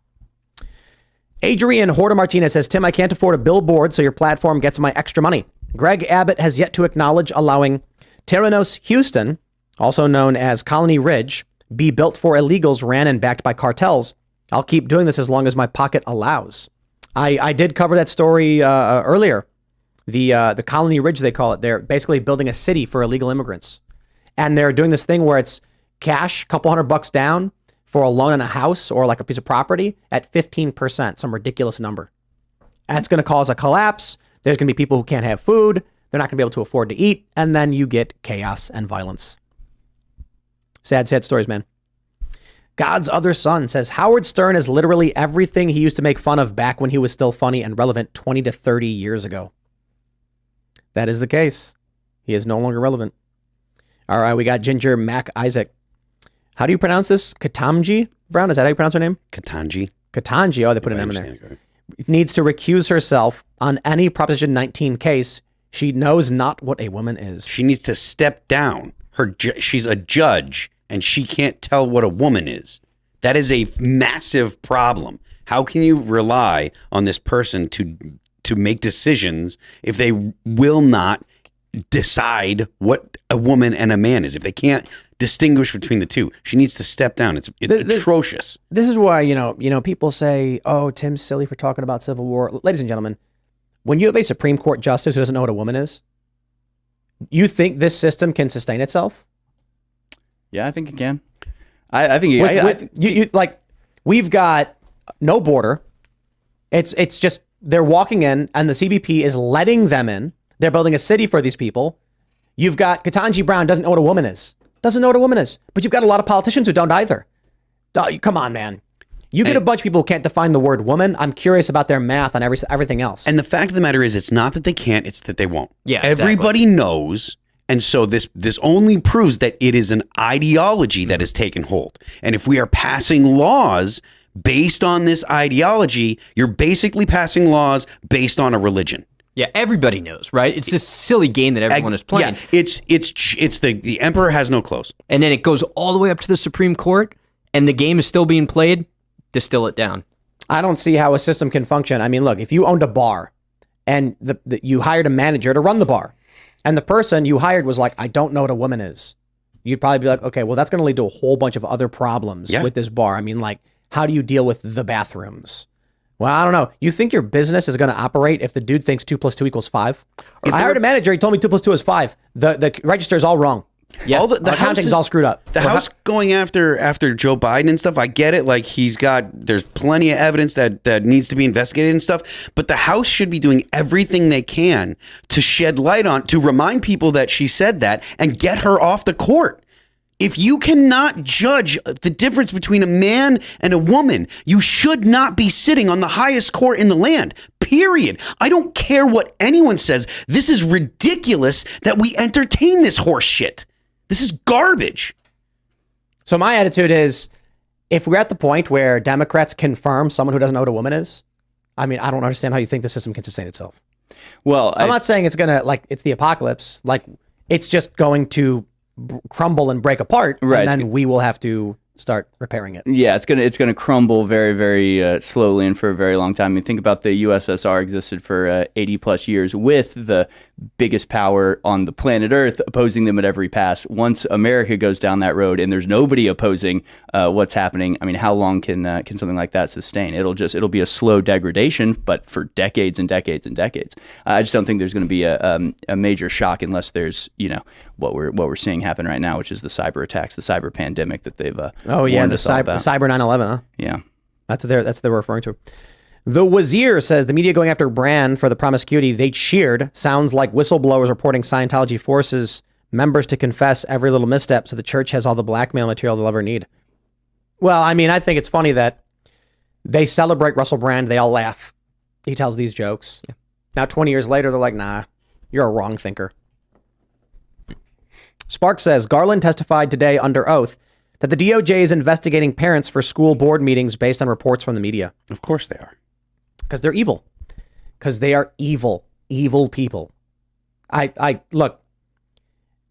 Adrian Horta Martinez says, Tim, I can't afford a billboard, so your platform gets my extra money. Greg Abbott has yet to acknowledge allowing Terranos Houston, also known as Colony Ridge, be built for illegals ran and backed by cartels. I'll keep doing this as long as my pocket allows. I did cover that story earlier. The Colony Ridge, they call it. They're basically building a city for illegal immigrants. And they're doing this thing where it's cash, couple $100 down for a loan on a house or like a piece of property at 15%, some ridiculous number. That's going to cause a collapse. There's going to be people who can't have food. They're not going to be able to afford to eat. And then you get chaos and violence. Sad, sad stories, man. God's Other Son says, Howard Stern is literally everything he used to make fun of back when he was still funny and relevant 20 to 30 years ago. That is the case. He is no longer relevant. All right, we got Ginger Mac Isaac. How do you pronounce this? Katamji Brown? Is that how you pronounce her name? Katanji. Katanji. Oh, they put an M in there. Needs to recuse herself on any Proposition 19 case. She knows not what a woman is. She needs to step down. She's a judge, and she can't tell what a woman is. That is a massive problem. How can you rely on this person to make decisions if they will not decide what a woman and a man is? If they can't distinguish between the two, she needs to step down. It's atrocious. This is why, people say, oh, Tim's silly for talking about Civil War. Ladies and gentlemen, when you have a Supreme Court justice who doesn't know what a woman is, you think this system can sustain itself? Yeah, I think it can. I think we've got no border. It's just they're walking in and the CBP is letting them in. They're building a city for these people. You've got Ketanji Brown doesn't know what a woman is. Doesn't know what a woman is. But you've got a lot of politicians who don't either. Come on, man. You get a bunch of people who can't define the word woman. I'm curious about their math on everything else. And the fact of the matter is, it's not that they can't, it's that they won't. Yeah, everybody knows. And so this only proves that it is an ideology that has taken hold. And if we are passing laws based on this ideology, you're basically passing laws based on a religion. Yeah, everybody knows, right? It's this silly game that everyone is playing. Yeah, it's the emperor has no clothes. And then it goes all the way up to the Supreme Court, and the game is still being played. Distill it down. I don't see how a system can function. I mean, look, if you owned a bar and you hired a manager to run the bar, and the person you hired was like, I don't know what a woman is, you'd probably be like, okay, well, that's going to lead to a whole bunch of other problems with this bar. I mean, like, how do you deal with the bathrooms? Well, I don't know. You think your business is going to operate if the dude thinks 2 + 2 = 5? If I hired a manager, he told me 2 + 2 is 5. The register is all wrong. Yeah, all the accounting's all screwed up. The House going after Joe Biden and stuff, I get it. Like, there's plenty of evidence that needs to be investigated and stuff. But the House should be doing everything they can to shed light on, to remind people that she said that and get her off the court. If you cannot judge the difference between a man and a woman, you should not be sitting on the highest court in the land, period. I don't care what anyone says. This is ridiculous that we entertain this horse shit. This is garbage. So my attitude is, if we're at the point where Democrats confirm someone who doesn't know what a woman is, I mean, I don't understand how you think the system can sustain itself. Well, I'm not saying it's going to, like, it's the apocalypse. Like, it's just going to crumble and break apart, right, and then we will have to start repairing it. Yeah, it's gonna crumble very, very slowly and for a very long time. I mean, think about the USSR existed for 80 plus years with the biggest power on the planet Earth opposing them at every pass. Once America goes down that road and there's nobody opposing what's happening, I mean, how long can something like that sustain? It'll be a slow degradation, but for decades and decades and decades. I just don't think there's going to be a major shock unless there's what we're seeing happen right now, which is the cyber attacks, the cyber pandemic that they've warned us all about. Cyber 9/11, huh? Yeah, that's what they're referring to. The Wazir says the media going after Brand for the promiscuity they cheered sounds like whistleblowers reporting Scientology forces members to confess every little misstep so the church has all the blackmail material they'll ever need. Well, I mean, I think it's funny that they celebrate Russell Brand. They all laugh. He tells these jokes. Yeah. Now, 20 years later, they're like, nah, you're a wrong thinker. Spark says Garland testified today under oath that the DOJ is investigating parents for school board meetings based on reports from the media. Of course they are. Because they're evil. Because they are evil people. I look,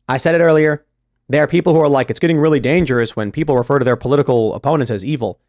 I said it earlier. There are people who are like, it's getting really dangerous when people refer to their political opponents as evil.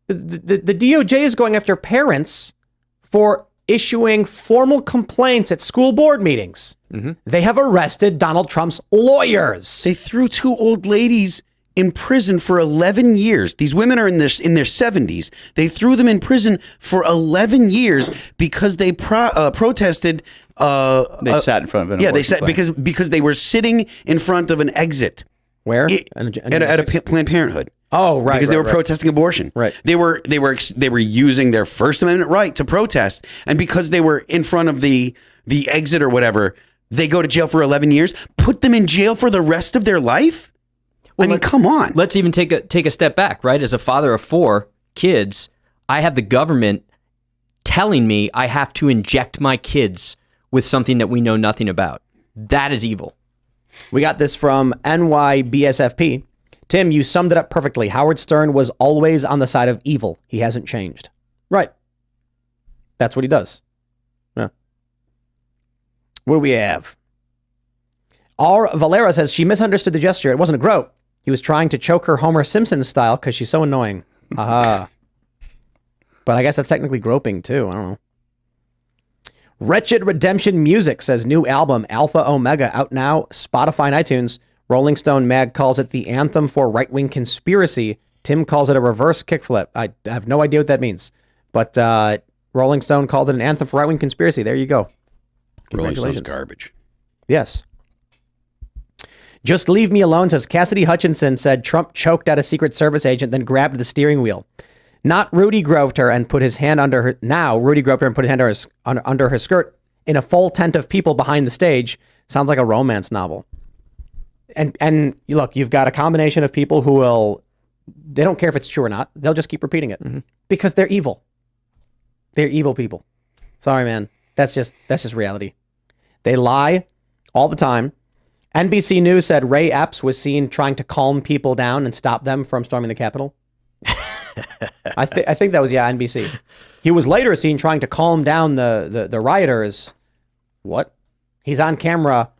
The DOJ is going after parents for issuing formal complaints at school board meetings. Mm-hmm. They have arrested Donald Trump's lawyers. They threw two old ladies in prison for 11 years. These women are in their 70s. They threw them in prison for 11 years because they protested. They sat in front of an they sat because they were sitting in front of an exit. Where? At a Planned Parenthood. Oh, right. Because they were protesting abortion. Right. They were using their First Amendment right to protest, and because they were in front of the exit or whatever, they go to jail for 11 years. Put them in jail for the rest of their life. Well, I mean, come on. Let's even take a step back, right? As a father of 4 kids, I have the government telling me I have to inject my kids with something that we know nothing about. That is evil. We got this from NYBSFP. Tim, you summed it up perfectly. Howard Stern was always on the side of evil. He hasn't changed. Right. That's what he does. Yeah. What do we have? R. Valera says she misunderstood the gesture. It wasn't a grope. He was trying to choke her Homer Simpson style because she's so annoying. Aha. But I guess that's technically groping too. I don't know. Wretched Redemption Music says new album Alpha Omega out now. Spotify and iTunes. Rolling Stone Mag calls it the anthem for right-wing conspiracy. Tim calls it a reverse kickflip. I have no idea what that means. But Rolling Stone called it an anthem for right-wing conspiracy. There you go. Rolling Stone's garbage. Yes. Just Leave Me Alone says Cassidy Hutchinson said Trump choked out a Secret Service agent, then grabbed the steering wheel. Not Rudy groped her and put his hand under her. Now Rudy groped her and put his hand under her skirt in a full tent of people behind the stage. Sounds like a romance novel. And look, you've got a combination of people who they don't care if it's true or not. They'll just keep repeating it because they're evil. They're evil people. Sorry, man. That's just reality. They lie all the time. NBC News said Ray Epps was seen trying to calm people down and stop them from storming the Capitol. I think that was, NBC. He was later seen trying to calm down the rioters. What? He's on camera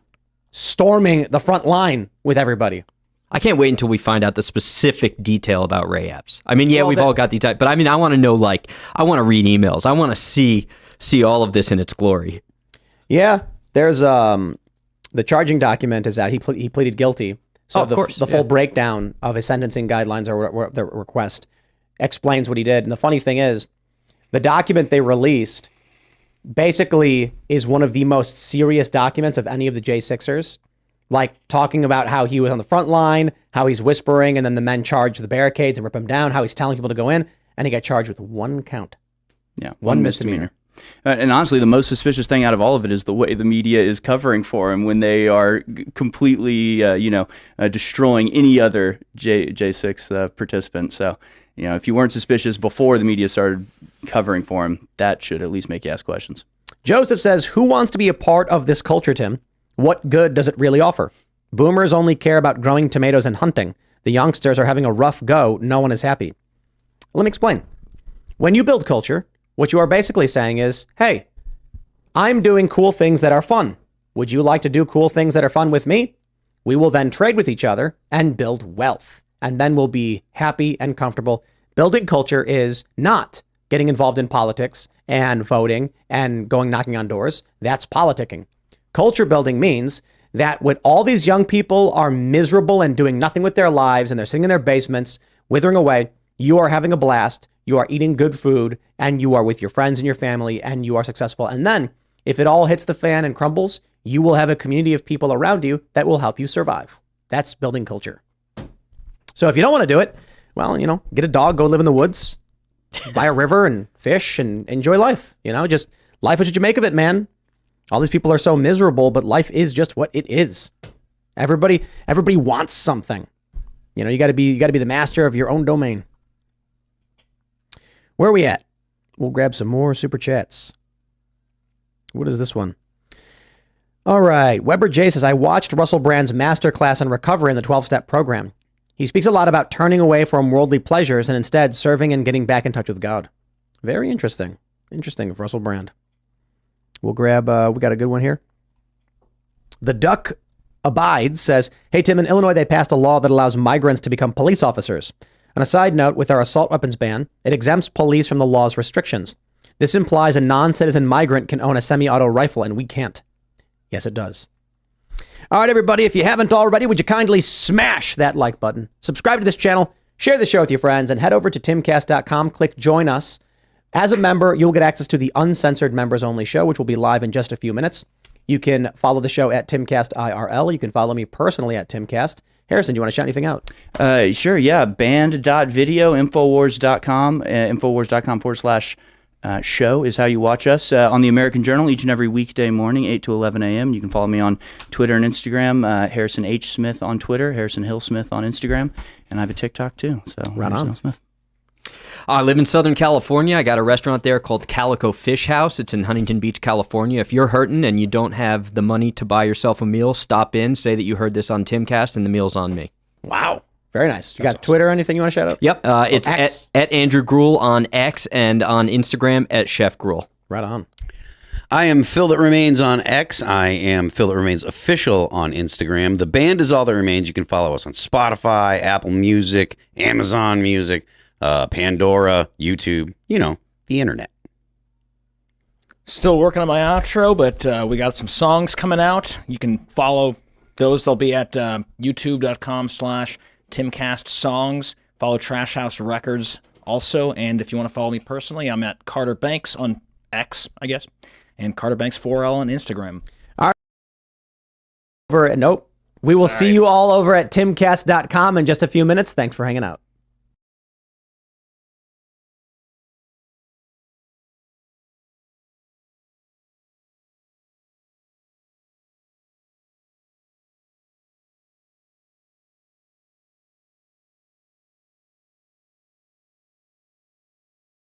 storming the front line with everybody. I can't wait until we find out the specific detail about Ray Epps. I mean, we've all got the type, but I mean, I want to know, I want to read emails. I want to see all of this in its glory. Yeah, there's the charging document is out. He pleaded guilty. So the full breakdown of his sentencing guidelines or the request explains what he did. And the funny thing is, the document they released basically is one of the most serious documents of any of the J6ers, like talking about how he was on the front line, how he's whispering, and then the men charge the barricades and rip him down, how he's telling people to go in, and he got charged with one count. Yeah, one misdemeanor. And honestly, the most suspicious thing out of all of it is the way the media is covering for him when they are completely, destroying any other J6 participant. So, if you weren't suspicious before the media started covering for him, that should at least make you ask questions. Joseph says, who wants to be a part of this culture, Tim? What good does it really offer? Boomers only care about growing tomatoes and hunting. The youngsters are having a rough go. No one is happy. Let me explain. When you build culture, what you are basically saying is, hey, I'm doing cool things that are fun. Would you like to do cool things that are fun with me? We will then trade with each other and build wealth. And then we'll be happy and comfortable. Building culture is not getting involved in politics and voting and going knocking on doors. That's politicking. Culture building means that when all these young people are miserable and doing nothing with their lives and they're sitting in their basements, withering away, you are having a blast, you are eating good food, and you are with your friends and your family, and you are successful. And then, if it all hits the fan and crumbles, you will have a community of people around you that will help you survive. That's building culture. So if you don't want to do it, well, get a dog, go live in the woods, buy a river and fish and enjoy life. Just life is what you make of it, man. All these people are so miserable, but life is just what it is. Everybody wants something. You got to be the master of your own domain. Where are we at? We'll grab some more super chats. What is this one? All right. Weber J says, I watched Russell Brand's masterclass on recovery in the 12-step program. He speaks a lot about turning away from worldly pleasures and instead serving and getting back in touch with God. Very interesting. Interesting of Russell Brand. We'll grab, we got a good one here. The Duck Abides says, hey, Tim, in Illinois, they passed a law that allows migrants to become police officers. On a side note, with our assault weapons ban, it exempts police from the law's restrictions. This implies a non-citizen migrant can own a semi-auto rifle, and we can't. Yes, it does. All right, everybody, if you haven't already, would you kindly smash that like button, subscribe to this channel, share the show with your friends, and head over to timcast.com, click join us. As a member, you'll get access to the uncensored members-only show, which will be live in just a few minutes. You can follow the show at Timcast IRL. You can follow me personally at Timcast. Harrison, do you want to shout anything out? Sure, yeah. Band.video, Infowars.com, Infowars.com/show is how you watch us on the American Journal each and every weekday morning, 8 to 11 a.m. You can follow me on Twitter and Instagram, Harrison H. Smith on Twitter, Harrison Hill Smith on Instagram, and I have a TikTok too. So right on. Smith. I live in Southern California. I got a restaurant there called Calico Fish House. It's in Huntington Beach, California. If you're hurting and you don't have the money to buy yourself a meal, stop in, say that you heard this on Timcast, and the meal's on me. Wow. Very nice. You got Twitter or anything you want to shout out? Yep. It's at Andrew Gruel on X and on Instagram at Chef Gruel. Right on. I am Phil That Remains on X. I am Phil That Remains Official on Instagram. The band is All That Remains. You can follow us on Spotify, Apple Music, Amazon Music, Pandora, YouTube, the internet. Still working on my outro, but we got some songs coming out. You can follow those. They'll be at youtube.com/TimcastSongs. Follow Trash House Records also. And if you want to follow me personally, I'm at Carter Banks on X, I guess, and Carter Banks 4L on Instagram. All right. Nope. We will see you all over at timcast.com in just a few minutes. Thanks for hanging out.